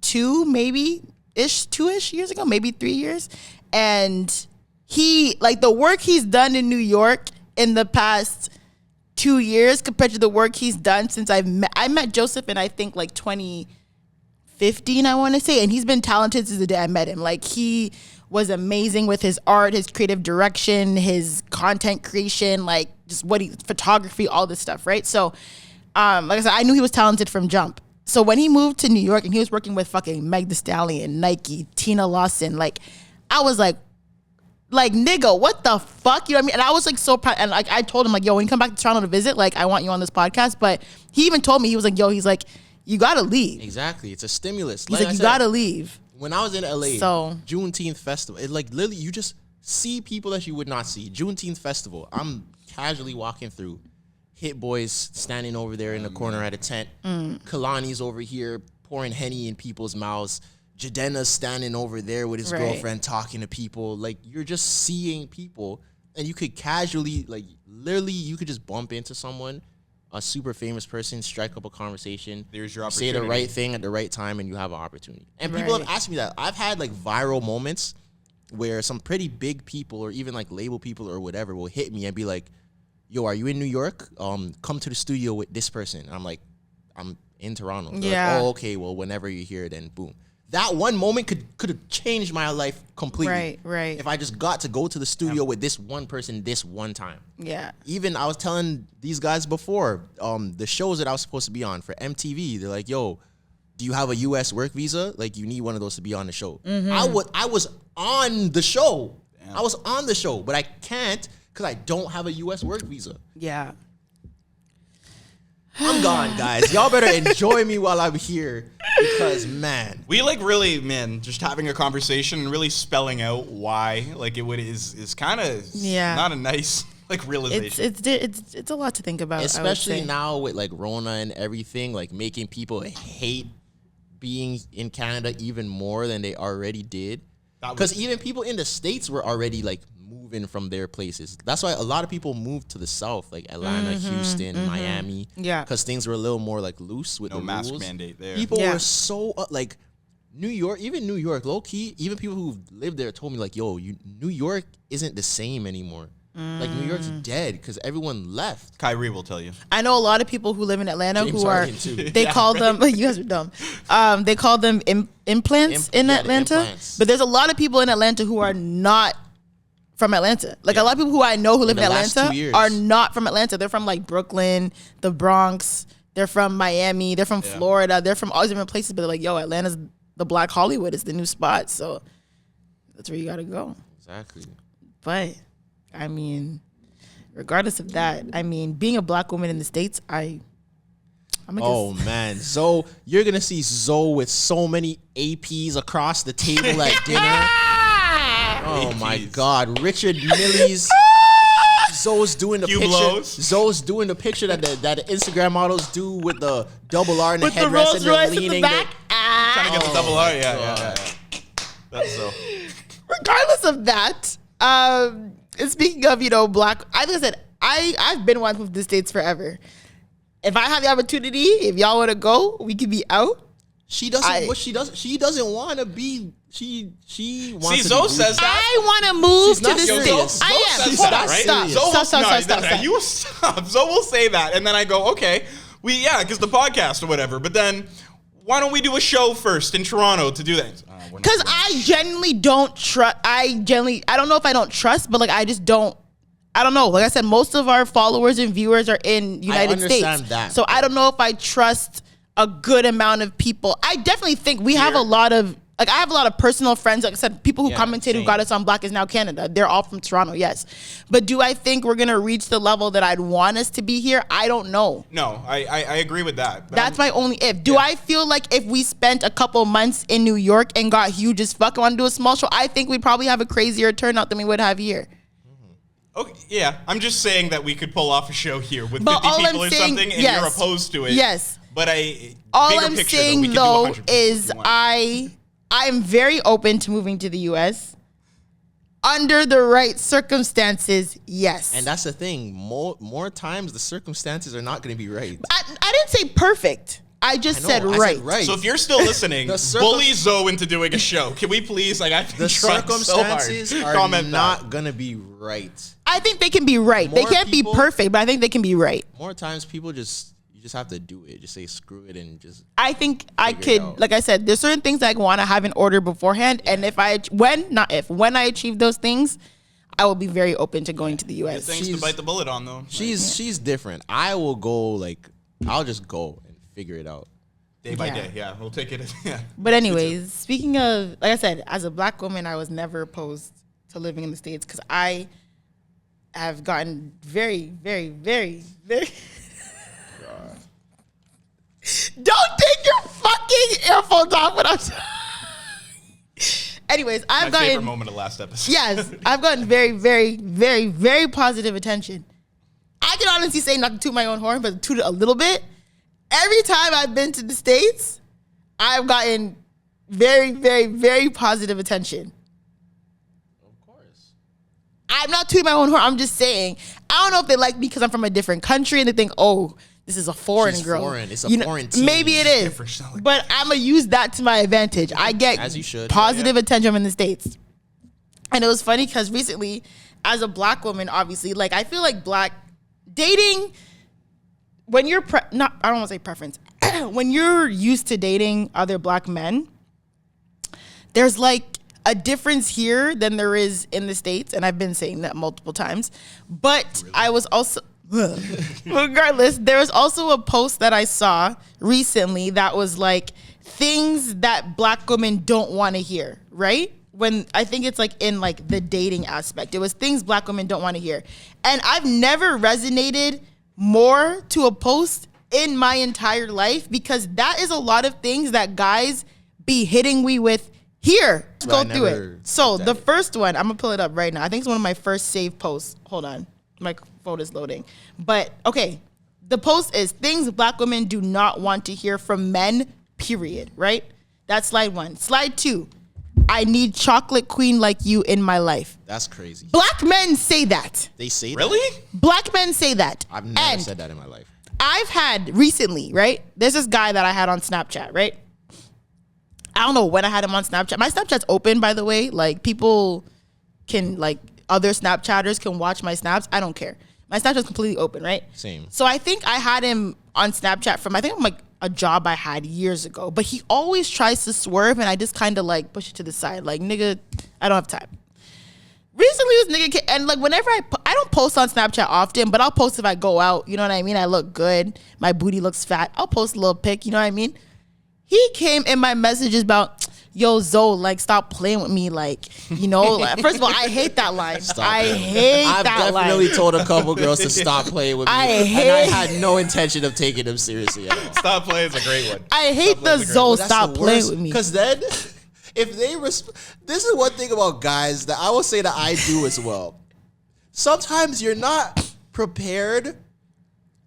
2-ish years ago, maybe 3 years. And he, like, the work he's done in New York in the past 2 years compared to the work he's done since I met Joseph in, I think, like 2015, I want to say, and he's been talented since the day I met him. Like, he was amazing with his art, his creative direction, his content creation, like just photography, all this stuff, right? So, like I said, I knew he was talented from jump. So when he moved to New York and he was working with fucking Meg Thee Stallion, Nike, Tina Lawson, like, I was like, nigga, what the fuck? You know what I mean? And I was like so proud. And like, I told him, like, yo, when you come back to Toronto to visit, like, I want you on this podcast. But he even told me, he was like, yo, he's like, you gotta leave. Exactly. It's a stimulus. He's like, you gotta leave. When I was in LA, So- Juneteenth festival, it like literally you just see people that you would not see. Juneteenth festival, I'm casually walking through. Hit Boys standing over there in the corner at a tent. Kalani's over here pouring Henny in people's mouths. Jadena's standing over there with his girlfriend talking to people. Like, you're just seeing people, and you could casually, like, literally, you could just bump into someone, a super famous person, strike up a conversation. There's your say the opportunity. right thing at the right time, and you have an opportunity. And people have asked me that. I've had, like, viral moments where some pretty big people or even, like, label people or whatever will hit me and be like, yo, are you in New York? Come to the studio with this person. And I'm like, I'm in Toronto. They're like, oh, okay, well, whenever you're here, then boom. That one moment could have changed my life completely. Right. If I just got to go to the studio with this one person this one time. Yeah. Even I was telling these guys before, the shows that I was supposed to be on for MTV, they're like, yo, do you have a U.S. work visa? Like, you need one of those to be on the show. I was on the show. Damn. I was on the show, but I can't because I don't have a U.S. work visa. Yeah. I'm gone, guys. Y'all better enjoy me while I'm here because, man. We like really, man, just having a conversation and really spelling out why, like, is kind of not a nice, like, realization. It's a lot to think about. Especially now with, like, Rona and everything, like, making people hate being in Canada even more than they already did. Because even people in the States were already, like, moving from their places. That's why a lot of people moved to the South, like Atlanta, Houston, Miami. Yeah. Because things were a little more, like, loose with the rules. No mask mandate there. People were so, like, New York, low key, even people who lived there told me, like, yo, New York isn't the same anymore. Like, New York's dead because everyone left. Kyrie will tell you. I know a lot of people who live in Atlanta James who are, they call them, you guys are dumb. They call them implants in Atlanta. Implants. But there's a lot of people in Atlanta who are not from Atlanta. Like, a lot of people who I know who live in Atlanta are not from Atlanta. They're from, like, Brooklyn, the Bronx. They're from Miami. They're from Florida. They're from all these different places. But they're like, yo, Atlanta's the Black Hollywood. It's the new spot. So that's where you got to go. Exactly. But, I mean, regardless of that, I mean, being a Black woman in the States, I'm man. Zoe, you're going to see Zoe with so many APs across the table at dinner. Oh my God, Richard Millie's. Zoe's doing the picture. Zoe's doing the picture that the Instagram models do with the double R and the headrest, and they're leaning back. Trying to get the double R, yeah. That's so. Regardless of that, speaking of Black, like I said, I've been wanting to move to the States forever. If I have the opportunity, if y'all want to go, we could be out. She doesn't. She doesn't want to be. She wants. See, Zoe says that. I want to move to the States. I am. Stop. You stop. Zoe will say that, and then I go, okay, because the podcast or whatever. But then, why don't we do a show first in Toronto to do that? Because I genuinely don't trust. I don't know if I don't trust, but like I just don't. I don't know. Like I said, most of our followers and viewers are in United States. That. So I don't know if I trust a good amount of people. I definitely think we have a lot of Like, I have a lot of personal friends. Like I said, people who commented who got us on Black is Now Canada. They're all from Toronto, yes. But do I think we're going to reach the level that I'd want us to be here? I don't know. No, I agree with that. That's my only if. Do I feel like if we spent a couple months in New York and got huge as fuck and want to do a small show, I think we'd probably have a crazier turnout than we would have here. Okay, yeah, I'm just saying that we could pull off a show here with But 50 people or something, and you're opposed to it. Yes. But all I'm saying, though, is I'm very open to moving to the U.S. under the right circumstances. Yes, and that's the thing. More times, the circumstances are not going to be right. I didn't say perfect. I said right. So if you're still listening, bully Zoe into doing a show. Can we please? Like, I've been trying so hard. The circumstances are not going to be right. I think they can be right. They can't be perfect, but I think they can be right. More times, people you just have to do it. Just say screw it and just. I think I could, like I said, there's certain things I want to have in order beforehand, and when I achieve those things, I will be very open to going to the U.S. Things to bite the bullet on, though. She's different. I will go I'll just go and figure it out. Day by day, yeah. We'll take it. Yeah. But anyways, speaking of, like I said, as a Black woman, I was never opposed to living in the States because I have gotten very, very, very, very. Don't take your fucking earphones off when I'm. Anyways, I've gotten. My favorite moment of last episode. Yes, I've gotten very, very, very, very positive attention. I can honestly say, not to toot my own horn, but to toot it a little bit. Every time I've been to the States, I've gotten very, very, very positive attention. Of course. I'm not tooting my own horn. I'm just saying, I don't know if they like me because I'm from a different country and they think, oh, this is a foreign girl. Foreign. It's a foreign team. Maybe it is. But I'm going to use that to my advantage. I get positive attention in the States. And it was funny because recently, as a Black woman, obviously, like, I feel like Black dating, when you're, I don't want to say preference, when you're used to dating other Black men, there's like a difference here than there is in the States. And I've been saying that multiple times. But I was also... Regardless, there was also a post that I saw recently that was like things that Black women don't want to hear, right? When I think it's like in like the dating aspect, it was things Black women don't want to hear. And I've never resonated more to a post in my entire life because that is a lot of things that guys be hitting me with here. Let's go through it. So the first one, I'm gonna pull it up right now. I think it's one of my first saved posts. Hold on. My phone is loading. But okay, the post is things Black women do not want to hear from men, period, right? That's slide 1. Slide 2, I need chocolate queen like you in my life. That's crazy. Black men say that. They say that? Really? Black men say that. I've never said that in my life. I've had recently, right? There's this guy that I had on Snapchat, right? I don't know when I had him on Snapchat. My Snapchat's open, by the way. Like, people can, like, other Snapchatters can watch my snaps. I don't care. My Snapchat's completely open, right? Same. So I think I had him on Snapchat from, I think like a job I had years ago. But he always tries to swerve, and I just kind of like push it to the side. Like, nigga, I don't have time. Recently, this nigga, and like whenever I don't post on Snapchat often, but I'll post if I go out. You know what I mean? I look good. My booty looks fat. I'll post a little pic. You know what I mean? He came in my messages about, yo, Zoe, like, stop playing with me. Like, you know, like, first of all, I hate that line. I've definitely told a couple girls to stop playing with me. I had no intention of taking them seriously at all. Stop playing is a great one. I hate the Zoe, stop playing with me. Because then, if they this is one thing about guys that I will say that I do as well. Sometimes you're not prepared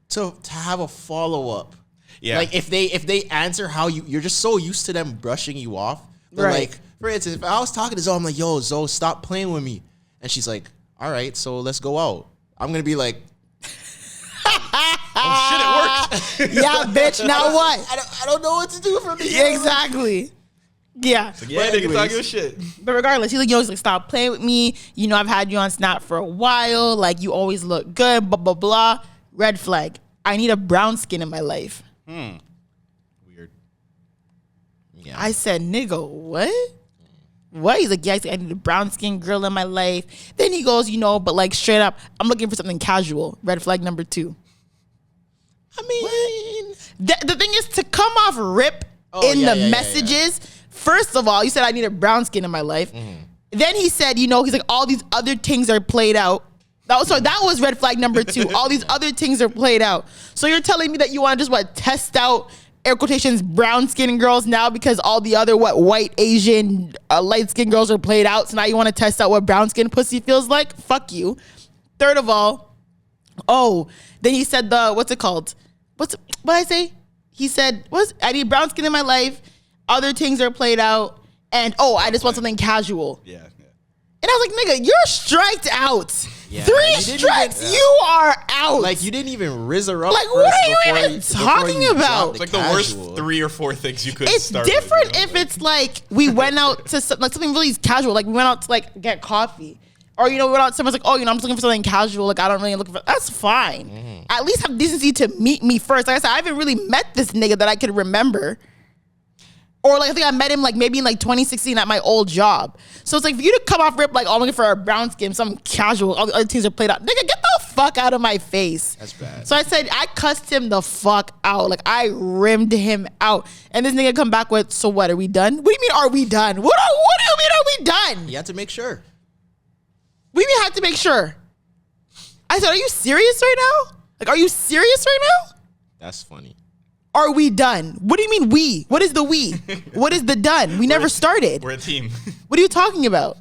to have a follow-up. Yeah. Like if they answer how you're just so used to them brushing you off. Right. Like, for instance, if I was talking to Zoe, I'm like, yo, Zoe, stop playing with me. And she's like, all right, so let's go out. I'm going to be like, oh, shit, it worked. Yeah, bitch, now what? I don't know what to do from here. Exactly. Yeah. So yeah, they can talk your shit. But regardless, he's like, stop playing with me. You know, I've had you on Snap for a while. Like, you always look good, blah, blah, blah. Red flag. I need a brown skin in my life. Weird. Yeah. I said, nigga, what? What? He's like, yeah, I need a brown skin girl in my life. Then he goes, you know, but like straight up, I'm looking for something casual. Red flag number 2. I mean, the thing is to come off rip in the messages First of all, you said I need a brown skin in my life. Then he said, he's like, all these other things are played out. That was red flag number 2. All these other things are played out. So you're telling me that you want to just test out air quotations brown skinned girls now because all the other white, Asian, light skinned girls are played out. So now you want to test out what brown skin pussy feels like? Fuck you. Third of all, then he said what's it called? What I say? He said, I need brown skin in my life. Other things are played out. And I just want something casual. Yeah. And I was like, nigga, you're striked out. Yeah, 3 strikes, you are out. Like, you didn't even rizz her up. Like, what are you even talking about? It's like the worst 3 or 4 things you could It's start different with, if it's like we went out to something really casual. Like we went out to get coffee. Or, we went out, someone's like, I'm just looking for something casual. Like, I don't really look for, that's fine. At least have decency to meet me first. Like I said, I haven't really met this nigga that I could remember. Or I think I met him maybe in 2016 at my old job. So it's like for you to come off rip I'm looking for a brown skin, something casual, all the other things are played out. Nigga, get the fuck out of my face. That's bad. So I said, I cussed him the fuck out. I rimmed him out. And this nigga come back with, so what, are we done? What do you mean, are we done? What do you mean, are we done? You have to make sure. We have to make sure. I said, are you serious right now? Are you serious right now? That's funny. Are we done? What do you mean we? What is the we? What is the done? We never started. We're a team. What are you talking about?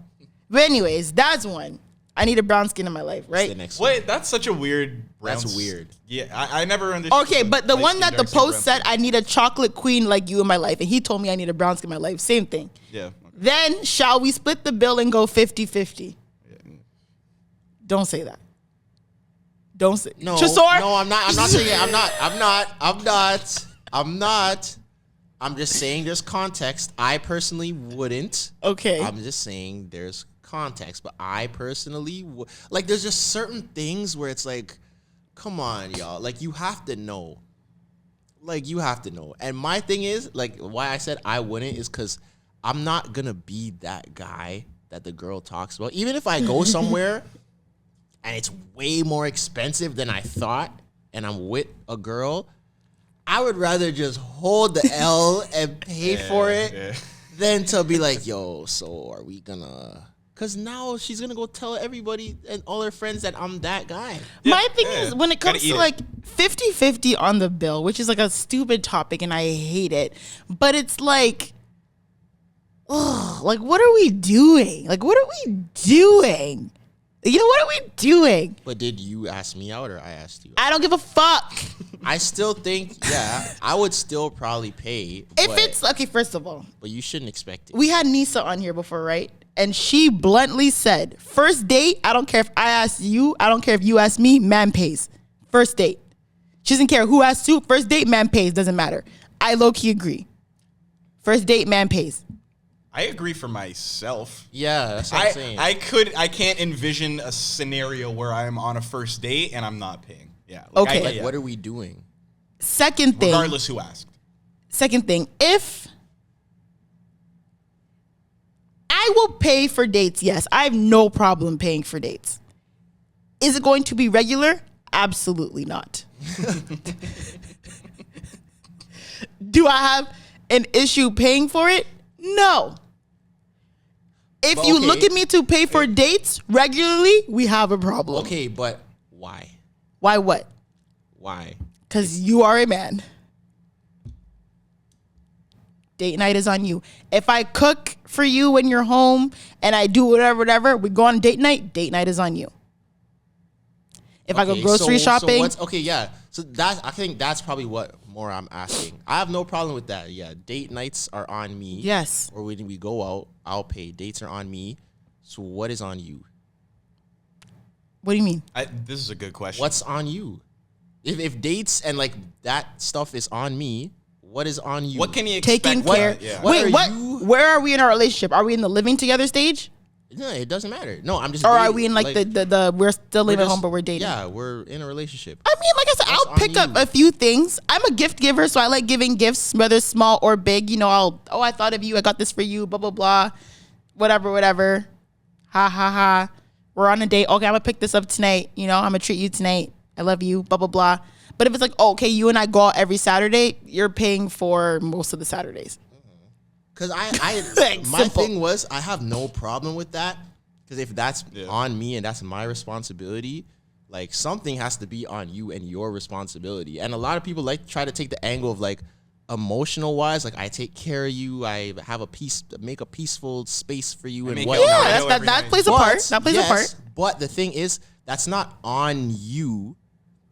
But anyways, that's one. I need a brown skin in my life, right? The next one. Wait, that's such a weird. That's weird. Yeah, I never understood. Okay, but the one that the light skin, post said, I need a chocolate queen like you in my life. And he told me I need a brown skin in my life. Same thing. Yeah. Okay. Then shall we split the bill and go 50-50? Don't say that. Don't say No, Tresor? no, I'm not saying it. I'm not. I'm just saying there's context. I personally wouldn't. Okay. I'm just saying there's context, but I personally would. There's just certain things where it's come on, y'all. You have to know. You have to know. And my thing is, why I said I wouldn't is because I'm not going to be that guy that the girl talks about. Even if I go somewhere and it's way more expensive than I thought and I'm with a girl, I would rather just hold the L and pay for it than to be yo, so are we gonna... Because now she's going to go tell everybody and all her friends that I'm that guy. My thing is, when it comes to 50-50 on the bill, which is a stupid topic and I hate it, but it's what are we doing? What are we doing? What are we doing? But did you ask me out or I asked you? I don't give a fuck. I still think, I would still probably pay. If it's, okay, first of all. But you shouldn't expect it. We had Nisa on here before, right? And she bluntly said, first date, I don't care if I ask you, I don't care if you ask me, man pays. First date. She doesn't care who asks who. First date, man pays. Doesn't matter. I low-key agree. First date, man pays. I agree for myself. Yeah, that's what I'm saying. I can't envision a scenario where I'm on a first date and I'm not paying. Yeah. Okay. What are we doing? Second thing. Regardless who asked. Second thing, if I will pay for dates, yes, I have no problem paying for dates. Is it going to be regular? Absolutely not. Do I have an issue paying for it? No. If you look at me to pay for dates regularly, we have a problem. Okay, but why? Why what? Why? Because you are a man. Date night is on you. If I cook for you when you're home and I do whatever, we go on date night is on you. If I go grocery shopping. So I think that's probably what more I'm asking. I have no problem with that. Yeah, date nights are on me. Yes. Or when we go out, I'll pay. Dates are on me. So what is on you? What do you mean? This is a good question. What's on you? If dates and that stuff is on me, what is on you? What can you expect? Taking care. Yeah. Wait, where are we in our relationship? Are we in the living together stage? No, it doesn't matter. No, I'm just. Or dating. are we in the we're still living at home but we're dating? Yeah, we're in a relationship. I mean, like I said, I'll pick up a few things. I'm a gift giver, so I like giving gifts, whether small or big. I thought of you. I got this for you. Blah blah blah. Whatever. Ha ha ha. We're on a date. Okay, I'm gonna pick this up tonight. I'm gonna treat you tonight. I love you. Blah blah blah. But if it's okay, you and I go out every Saturday, you're paying for most of the Saturdays. Because Like, my simple. thing was, I have no problem with that. Because if that's Yeah. on me and that's my responsibility, like something has to be on you and your responsibility. And a lot of people like to try to take the angle of like emotional wise, like I take care of you, I have make a peaceful space for you and make whatnot. it- Yeah, know that everything. plays a part. That plays a part. But the thing is, that's not on you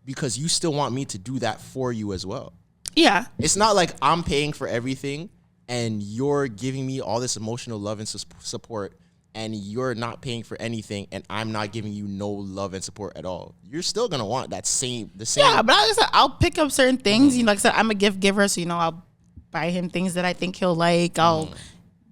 because you still want me to do that for you as well. Yeah. It's not like I'm paying for everything and you're giving me all this emotional love and support and you're not paying for anything and I'm not giving you no love and support at all. You're still going to want the same. Yeah, but like I said, I'll pick up certain things. You know, like I said, I'm a gift giver, so I'll buy him things that I think he'll like. I'll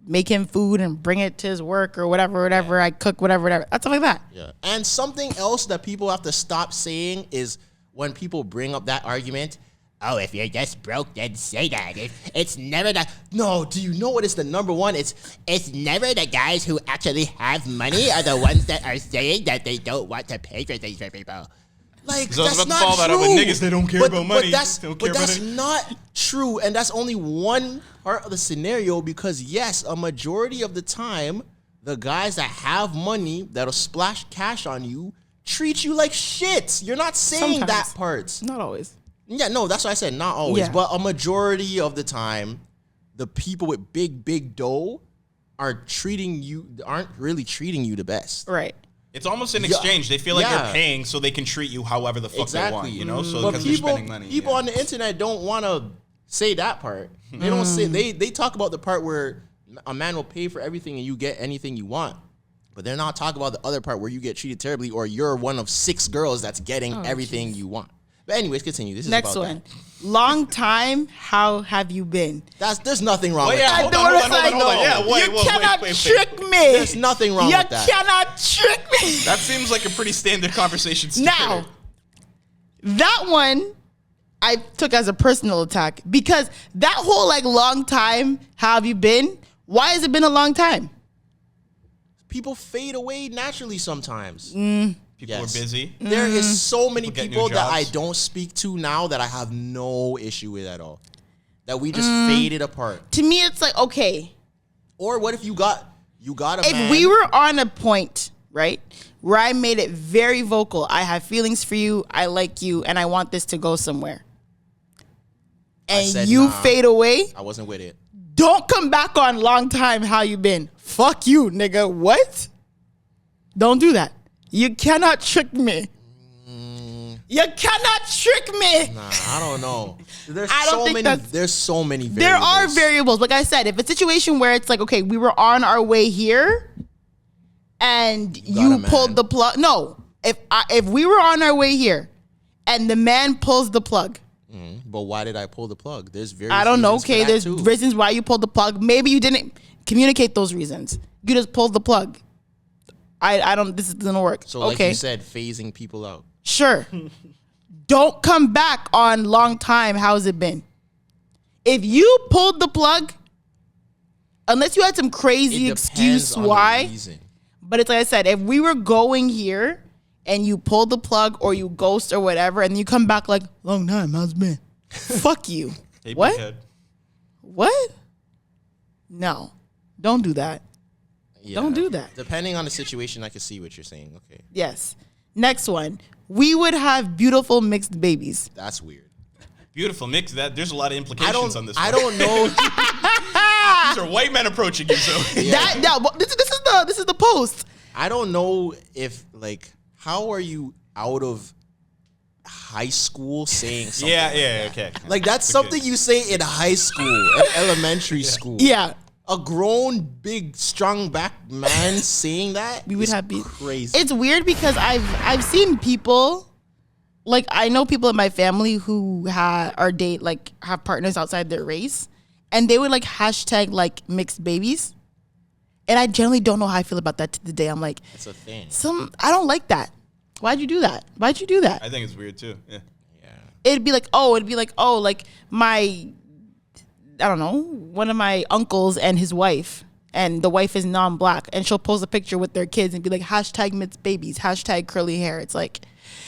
make him food and bring it to his work or whatever. I cook, whatever. That's stuff like that. Yeah. And something else that people have to stop saying is when people bring up that argument, oh, if you're just broke, then say that. It's never that. No, do you know what is the number one? It's never the guys who actually have money are the ones that are saying that they don't want to pay for things for people. Like, So I was that's about to not follow that true. up with niggas that don't care about money. But that's not true, and that's only one part of the scenario because, yes, a majority of the time, the guys that have money that'll splash cash on you treat you like shit. You're not saying Sometimes. that part. Not always. Yeah, no, that's what I said. Not always, Yeah. but a majority of the time, the people with big dough aren't really treating you the best. Right. It's almost an exchange. They feel like Yeah. they're paying so they can treat you however the fuck they want, you know? So But because they're spending money. people on the internet don't want to say that part. They don't say they talk about the part where a man will pay for everything and you get anything you want. But they're not talking about the other part where you get treated terribly or you're one of 6 girls that's getting everything you want. But anyways, continue. This is Next about one. Long time. How have you been? There's nothing wrong Oh, with yeah, that. hold on. Yeah, you cannot trick me. There's nothing wrong You with that. cannot trick me. That seems like a pretty standard conversation starter. Now, that one I took as a personal attack because that whole like long time, how have you been? Why has it been a long time? People fade away naturally sometimes. People are Yes. busy. There is so many People get new people that I jobs. don't speak to now that I have no issue with at all. That we just faded apart. To me, it's like, okay, Or what if you got a if man? we were on a point, right, where I made it very vocal, I have feelings for you, I like you, and I want this to go somewhere. And said you nah. fade away, I wasn't with it. don't come back on long time, how you been? Fuck you, nigga. What? Don't do that. You cannot trick me. You cannot trick me. Nah, I don't know. There's I don't think that's- There's so many variables. There are variables. Like I said, if a situation where it's like, okay, we were on our way here and got a you man. pulled the plug. No, if we were on our way here and the man pulls the plug, But why did I pull the plug? There's various I don't know. reasons for Okay, that there's too. reasons why you pulled the plug. Maybe you didn't communicate those reasons. You just pulled the plug. I don't. This doesn't work. So like okay, you said, phasing people out. sure. Don't come back on long time. How's it been? If you pulled the plug, unless you had some crazy It excuse depends on the why, reason. but it's like I said, if we were going here and you pull the plug or you ghost or whatever, and you come back like, long time, how's it been? Fuck you. Hey, What? big head. What? No, don't do that. Yeah. Don't do that. Depending on the situation, I can see what you're saying. Okay, Yes. Next one. We would have beautiful mixed babies. that's weird. Beautiful mix. There's a lot of implications on this one. I don't know. These are white men approaching you, so. This is the post. I don't know if like how are you out of high school saying something? Yeah, okay. Like that's Okay. something you say in high school, in elementary school. Yeah. A grown, big, strong back man saying that We would is have be crazy. It's weird because I've seen people, like I know people in my family who have partners outside their race, and they would like hashtag like mixed babies, and I generally don't know how I feel about that to the day. I'm like, It's a thing. I don't like that. Why'd you do that? Why'd you do that? I think it's weird too. Yeah. It'd be like, like my, I don't know, one of my uncles and his wife, and the wife is non-black, and she'll post a picture with their kids and be like, hashtag mixed babies, hashtag curly hair. It's like,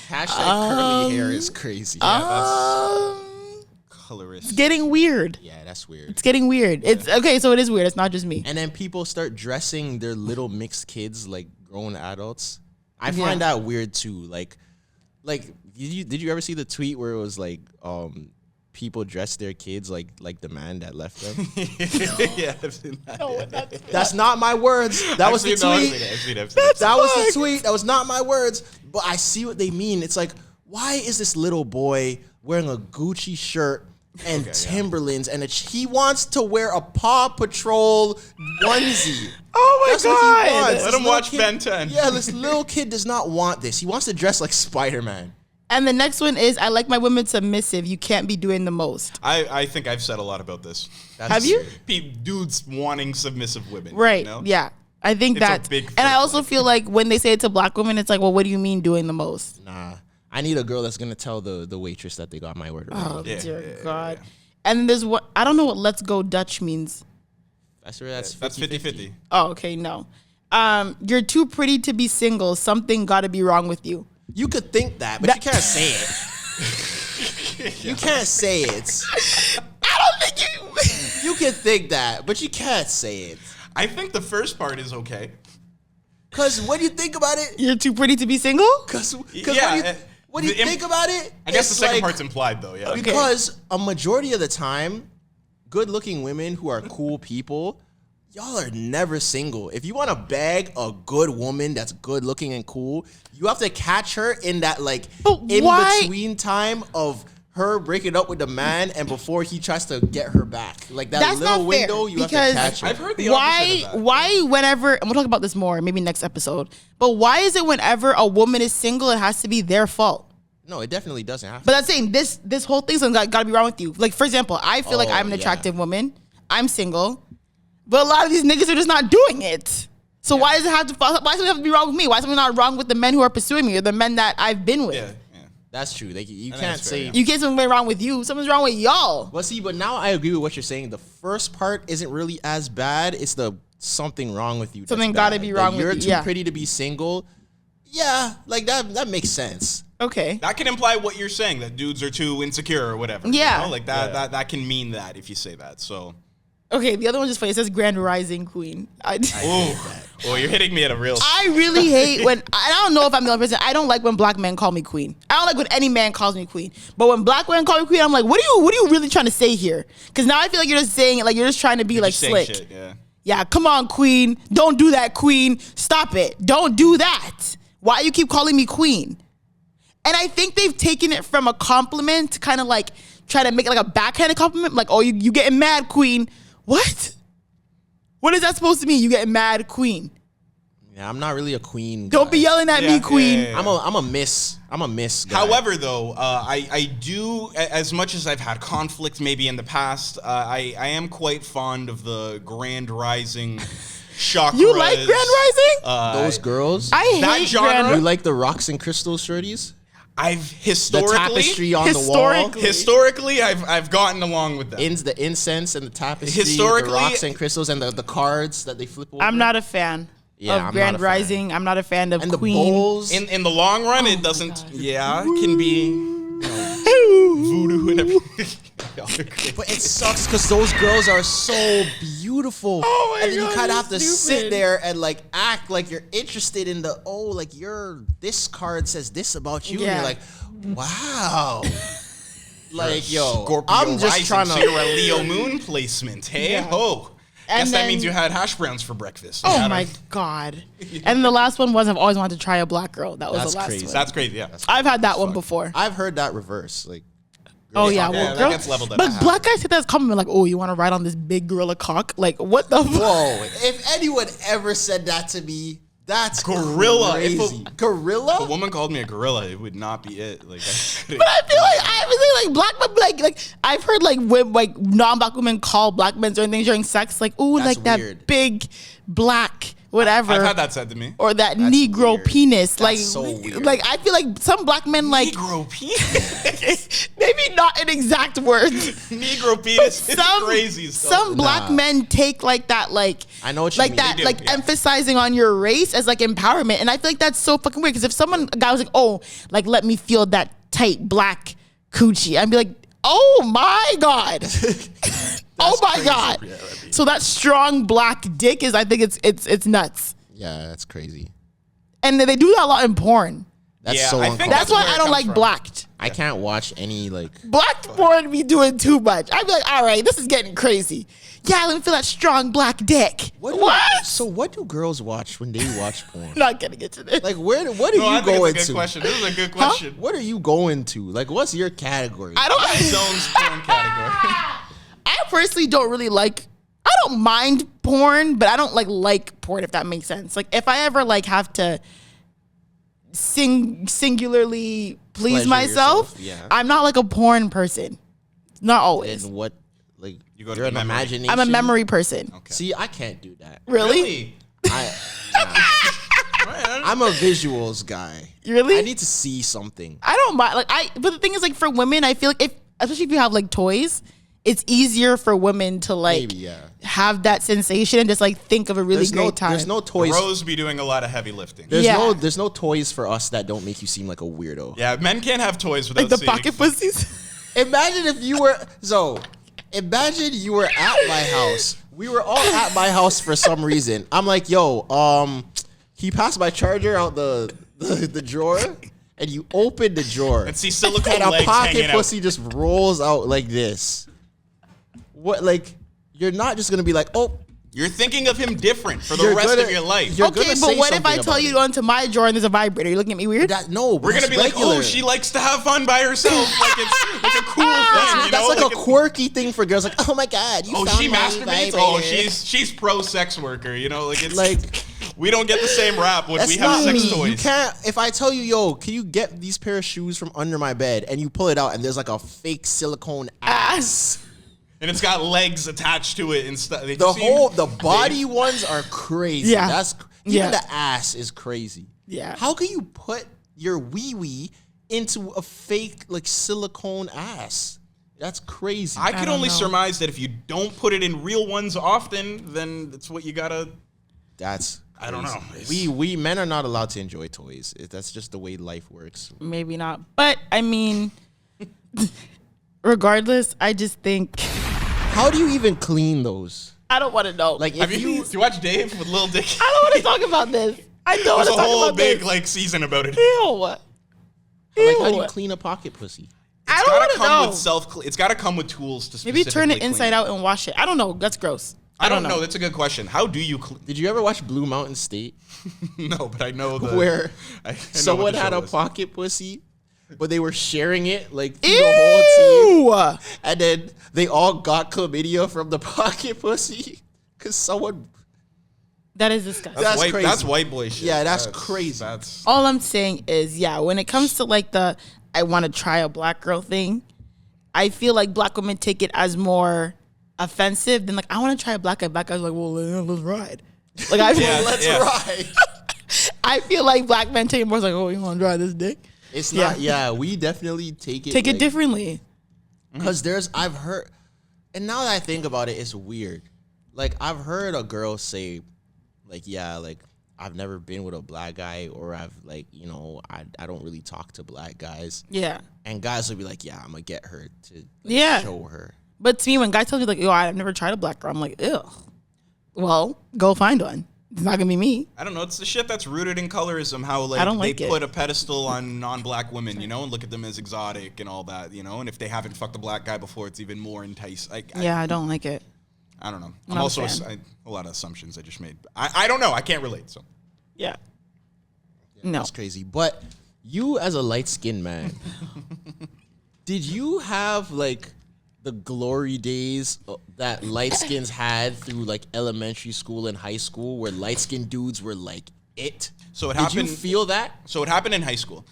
Hashtag curly hair is crazy. Yeah, that's colorist. It's getting weird. Yeah, that's weird. It's getting weird. It's okay. So it is weird. It's not just me. And then people start dressing their little mixed kids like grown adults. I find that weird too. Like, did you ever see the tweet where it was like, people dress their kids like the man that left them? Yeah, I've seen that. No, That's not my words. That was the tweet. I've seen it. That was the tweet. That was not my words. But I see what they mean. It's like, why is this little boy wearing a Gucci shirt and Timberlands and he wants to wear a Paw Patrol onesie? Oh my That's what he God. wants. Let This him little watch kid- Ben 10. Yeah, this little kid does not want this. He wants to dress like Spider-Man. And the next one is, I like my women submissive. You can't be doing the most. I think I've said a lot about this. Have you? Dudes wanting submissive women. Right. You know? Yeah. I think It's a that. big And I first also one. feel like when they say it to black women, it's like, well, what do you mean doing the most? Nah, I need a girl that's gonna tell the waitress that they got my order wrong. Oh, Yeah, dear yeah, God. And there's what, I don't know what let's go Dutch means. That's where that's 50-50. Oh, okay. No. You're too pretty to be single. Something got to be wrong with you. You could think that, but you can't say it. You can't say it. I don't think You can think that, but you can't say it. I think the first part is okay. Cause when you think about it, you're too pretty to be single? cause Yeah, when you think about it, I guess the it's second like- part's implied though, yeah. because a majority of the time, good-looking women who are cool people, y'all are never single. If you want to bag a good woman that's good-looking and cool, you have to catch her in that like But in why- between time of her breaking up with the man and before he tries to get her back. Like that That's little not fair, window, you have to because catch her. I've heard the opposite of that. Why whenever, and we'll talk about this more maybe next episode, but why is it whenever a woman is single, it has to be their fault? No, it definitely doesn't have to. But I'm saying this whole thing's got to be wrong with you. Like, for example, I feel like I'm an yeah. attractive woman. I'm single. But a lot of these niggas are just not doing it. So why does it have to why does something have to be wrong with me? Why is something not wrong with the men who are pursuing me or the men that I've been with? Yeah. That's true. Like, you And can't that's fair, say. yeah. You can't say something wrong with you. Something's wrong with y'all. Well, see, but now I agree with what you're saying. The first part isn't really as bad. It's the something wrong with you. Something that's gotta bad. be Like, wrong with you're you, too yeah. pretty to be single. Yeah, like that makes sense. Okay. That can imply what you're saying, that dudes are too insecure or whatever. Yeah. You know? Like that can mean that if you say that. So Okay, the other one's just funny. It says Grand Rising Queen. oh, you're hitting me at a real I really hate when, I don't know if I'm the only person, I don't like when black men call me queen. I don't like when any man calls me queen. But when black men call me queen, I'm like, what are you really trying to say here? Because now I feel like you're just saying it, like you're just trying to be like Just saying slick. shit, yeah. Yeah, come on, queen. Don't do that, queen. Stop it. Don't do that. Why you keep calling me queen? And I think they've taken it from a compliment to kind of like try to make it like a backhanded compliment. Like, oh, you getting mad, queen. What? What is that supposed to mean? You getting mad, queen? Yeah, I'm not really a queen. Don't be guy. yelling at me, queen. yeah. I'm a miss. I'm a miss guy. However, though, I do, as much as I've had conflict maybe in the past, I am quite fond of the Grand Rising chakras. You like Grand Rising? those girls. I that hate genre- Grand you Rising. like the rocks and crystals shirties? I've The historically, tapestry on the wall. historically, I've gotten along with them. The incense and the tapestry, Historically- the rocks and crystals, and the cards that they flip over. I'm not a fan Yeah, I'm of Grand not a fan. Rising. I'm not a fan of and the Queen. bowls. In the long run, it doesn't. Yeah, it can be voodoo and everything. But it sucks because those girls are so beautiful. Oh my and then you God, kind of have to stupid. sit there and like act like you're interested in like this card says this about you. Yeah. And you're like, wow. Like, yo, Scorpio I'm just rising, trying so to. you're a Leo moon placement. Hey Yeah. ho. And Guess that then- means you had hash browns for breakfast. Oh my God. And the last one was I've always wanted to try a black girl. That was That's the last crazy. one. That's crazy. Yeah. I've had that one before. I've heard that reverse. Like, Oh yeah, Yeah, well, that girl, gets leveled at but that. black guys say that's compliment like, oh, you want to ride on this big gorilla cock? Like, what the? whoa! If anyone ever said that to me, that's Gorilla. If a- Crazy. Gorilla. If a woman called me a gorilla, it would not be it. Like, But I feel like I was like black men like I've heard like non-black women call black men certain things during sex like ooh That's like that weird. big black whatever I've had that said to me. or that That's Negro weird. penis That's so weird. like I feel like some black men like Negro penis. maybe not in exact words. Negro penis is Some crazy stuff. some black Nah. men take like that like I know what you like mean. that They do, like yeah. emphasizing on your race as like empowerment and I feel like that's so fucking weird because if a guy was like oh like let me feel that tight black coochie I'd be like Oh my God. Oh my God. So that strong black dick is, I think it's nuts. Yeah, that's crazy. And they do that a lot in porn. That's Yeah, so I think uncomfortable. That's why where it I don't comes like from. blacked. I can't watch any like. Black porn be doing too much. I'd be like, all right, this is getting crazy. Yeah, let me feel that strong black dick. What? So what do girls watch when they watch porn? Not getting into this. Like what are No, you I think going it's a good to? question. This is a good question. What are you going to? Like what's your category? I don't. Zones porn category. I personally don't really like. I don't mind porn, but I don't like porn, if that makes sense. Like if I ever have to singularly please Pleasure myself, yourself, yeah. I'm not like a porn person. Not always. And what like You go to you're an memory. imagination? I'm a memory person. Okay. See, I can't do that. Really? I'm a visuals guy. Really? I need to see something. I don't mind. But the thing is, for women, I feel like especially if you have toys, it's easier for women to Maybe, yeah. have that sensation and just think of a really great time. There's no toys. Rose be doing a lot of heavy lifting. There's no toys for us that don't make you seem like a weirdo. Yeah, men can't have toys without the seeing pocket pussies. Imagine if you were imagine you were at my house. We were all at my house for some reason. I'm like, yo, can you pass my charger out the drawer? And you open the drawer. And see silicone and a legs pocket hanging out. pussy just rolls out like this. What, you're not just gonna be like, oh, You're thinking of him different for the You're rest gonna- of your life. you're Okay, gonna but say what if I something tell about you it. to go into my drawer and there's a vibrator? You looking at me weird? No, We're gonna be like, regular. oh, she likes to have fun by herself. Like it's like a cool thing, you That's know? like a it's- quirky thing for girls. Like, oh my god, you Oh, found she my masturbates. vibrator. Oh, she's pro sex worker. You know, it's Like, we don't get the same rap when that's we have not sex me. toys. You can't. If I tell you, yo, can you get these pair of shoes from under my bed, and you pull it out, and there's a fake silicone ass. And it's got legs attached to it and stuff. The body ones are crazy. Yeah. That's even the ass is crazy. Yeah. How can you put your wee wee into a fake silicone ass? That's crazy. I could don't only know. surmise that if you don't put it in real ones often, then that's what you gotta. That's I don't know. We men are not allowed to enjoy toys. That's just the way life works. Maybe not. But I mean, regardless, I just think How do you even clean those? I don't want to know. Like Have if you, you do you watch Dave with Lil Dick? I don't want to talk about this. I don't want There's to a talk whole about big this. season about it. Ew. like how do Ew. you clean a pocket pussy? I It's don't gotta want to come know. with self. It's gotta come with tools to Maybe turn it specifically inside clean. out and wash it. I don't know. That's gross. I don't know. That's a good question. How do you clean? Did you ever watch Blue Mountain State? No, but I know the Where I know someone what the had show a is. pocket pussy, but they were sharing it through the whole team. Ew. And then they all got chlamydia from the pocket pussy because someone. That is disgusting. That's white, crazy. That's white boy shit. Yeah, that's crazy. That's All I'm saying is, yeah, when it comes to the I want to try a black girl thing, I feel like black women take it as more offensive than I want to try a black guy. Black guys are like, well, let's ride. I feel, Yeah, Let's yeah. ride. I feel like black men take it more oh, you want to try this dick? It's Yeah. not. Yeah, we definitely take it. Take it differently. Because I've heard, and now that I think about it, it's weird. I've heard a girl say, I've never been with a black guy, or I've I don't really talk to black guys. Yeah. And guys will be like, yeah, I'm gonna get her to Yeah. show her. But to me, when guys tell me yo, I've never tried a black girl, I'm like, ew. Well, go find one. It's not gonna be me. I don't know. It's the shit that's rooted in colorism. How I don't they like it. put a pedestal on non-black women, and look at them as exotic and all that, And if they haven't fucked a black guy before, it's even more enticing. Yeah, I don't like it. I don't know. Not I'm a also fan. a lot of assumptions I just made. I don't know. I can't relate. So Yeah. No. That's crazy. But you, as a light-skinned man, did you have the glory days that light skins had through elementary school and high school, where light-skinned dudes were it? So it Did happened. you feel that? So it happened in high school.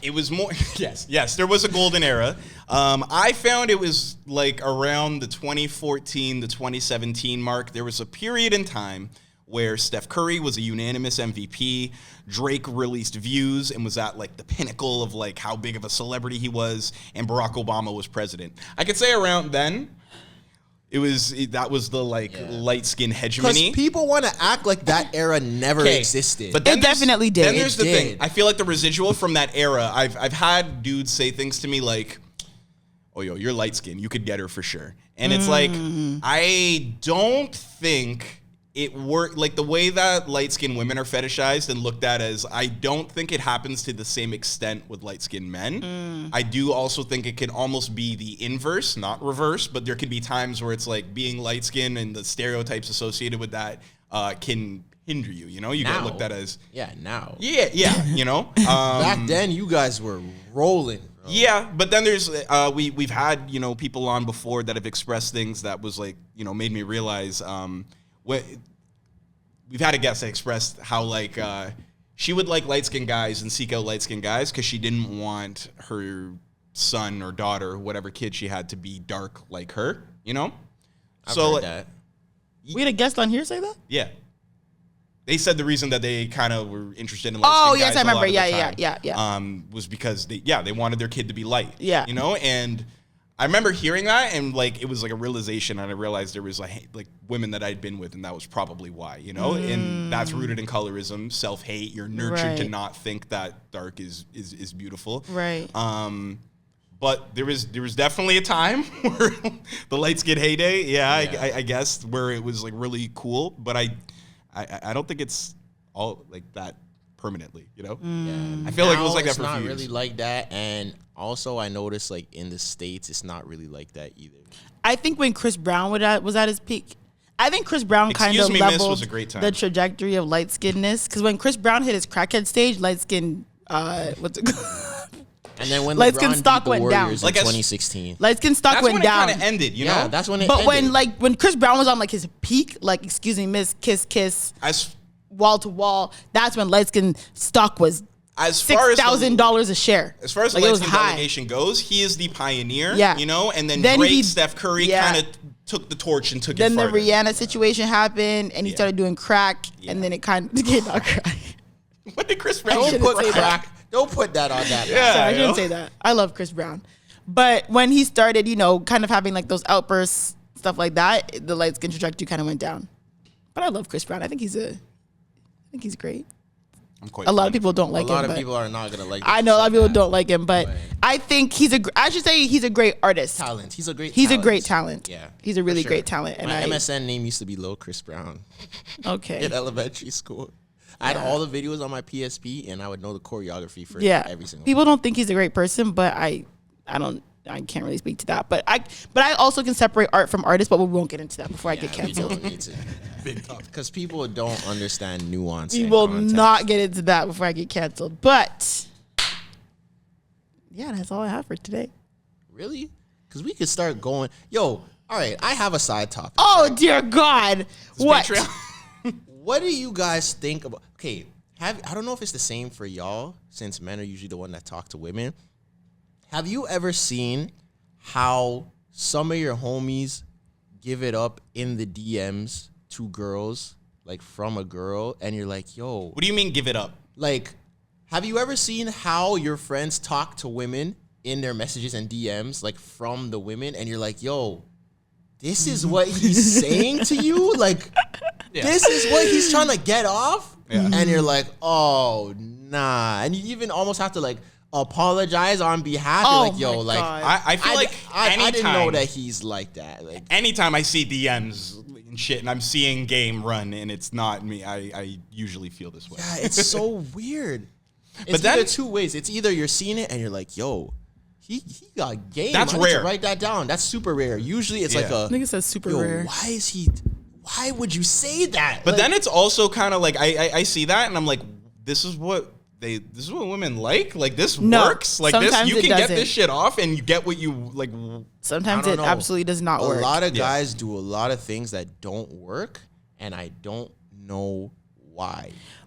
It was more, yes, there was a golden era. I found it was around the 2014 to 2017 mark. There was a period in time where Steph Curry was a unanimous MVP. Drake released Views and was at the pinnacle of how big of a celebrity he was, and Barack Obama was president. I could say around then, that was the light skin Because hegemony. people want to act like that era never Okay, existed. But then It there's- definitely did. Then there's It the did. thing. I feel like the residual from that era. I've had dudes say things to me like, oh, yo, you're light skinned. You could get her for sure. And it's like, I don't think it worked. Like the way that light skinned women are fetishized and looked at as, I don't think it happens to the same extent with light skinned men. I do also think it can almost be the inverse, not reverse, but there can be times where it's like being light skinned and the stereotypes associated with that can hinder you. You know, you get looked at as now. Yeah. You know, Back then, you guys were rolling. Bro. Yeah, but then there's we've had people on before that have expressed things that was like made me realize we've had a guest that expressed how like she would like light skinned guys and seek out light skinned guys because she didn't want her son or daughter, whatever kid she had, to be dark like her. I've heard that. We had a guest on here say that? Yeah. They said the reason that they kind of were interested in light-skinned guys I remember. Yeah. Was because they wanted their kid to be light. Yeah. And I remember hearing that and like it was like a realization, and I realized there was like women that I'd been with, and that was probably why, and that's rooted in colorism, self-hate. You're nurtured to not think that dark is beautiful. Right. But there was definitely a time where the light skin heyday, I guess, where it was like really cool, but I don't think it's all like that permanently, Yeah. I feel like it was like that it's for a not few really years. like that, and also I noticed like in the States, it's not really like that either. I think when Chris Brown was at his peak, I think Chris Brown kind Excuse of Me, Miss leveled was a great time. the trajectory of light skinnedness. Because when Chris Brown hit his crackhead stage, light skin, what's it called? And then when light skin LeBron stock beat the went down. Warriors Like in as- 2016. Light skin stock That's went when down. it kind of ended, Yeah, that's when it But ended. when Chris Brown was on like his peak, like excuse me, miss, kiss, As wall to wall, that's when light skin stock was far as $6,000 a share. As far as like, the it light was skin high. delegation goes, he is the pioneer. Yeah. And then Then Drake, Steph Curry yeah. kind of took the torch and took Then it the further. Rihanna situation happened, and he started doing crack, and then it kind of not crack. What did Chris Brown I do? shouldn't say that. crack. Don't put that on that. Yeah. Sorry, I you shouldn't know? say that. I love Chris Brown. But when he started, kind of having like those outbursts, stuff like that, the light skin trajectory kind of went down. But I love Chris Brown. I think he's great. I'm quite A lot of fond. people don't like A lot him. of but people are not gonna like. I know a lot of people don't like him, but I think I should say he's a great artist. Talent. He's a great. He's a great talent. Yeah, He's a really for sure. great talent. And My MSN name used to be Lil Chris Brown okay. in elementary school. I had all the videos on my PSP, and I would know the choreography for Yeah. every single. People don't think he's a great person, but I can't really speak to that. But I also can separate art from artists, but we won't get into that before I get We canceled. don't need to. Because people don't understand nuance. We and will context. not get into that before I get canceled. But yeah, that's all I have for today. Really? Because we could start going. Yo, all right. I have a side topic. Oh dear God! What? Patreon. What do you guys think about? Okay, I don't know if it's the same for y'all, since men are usually the one that talk to women. Have you ever seen how some of your homies give it up in the DMs to girls, like from a girl, and you're like, yo, What do you mean give it up? like, have you ever seen how your friends talk to women in their messages and DMs, like from the women, and you're like, yo, this is what he's saying to you? Like, this is what he's trying to get off? Yeah. And you're like, oh, nah. And you even almost have to, like, apologize on behalf. Oh You're like, yo, my like, God. I feel like I didn't know anytime- that he's like that. Like, Anytime I see DMs and shit, and I'm seeing game run, and it's not me, I usually feel this way. yeah, it's so weird. It's then- either two ways. It's either you're seeing it and you're like, yo, he got game. That's I need to rare. write that down. That's super rare. Usually it's like Yeah. a, Nigga says super yo, rare. why would you say that? But Like, then it's also kind of like I see that, and I'm like, this is what women like. Like this No, works. Like this, sometimes you it can get doesn't. this shit off, and you get what you like. Sometimes I it don't know. absolutely does not a work. lot of guys do a lot of things that don't work, and I don't know why.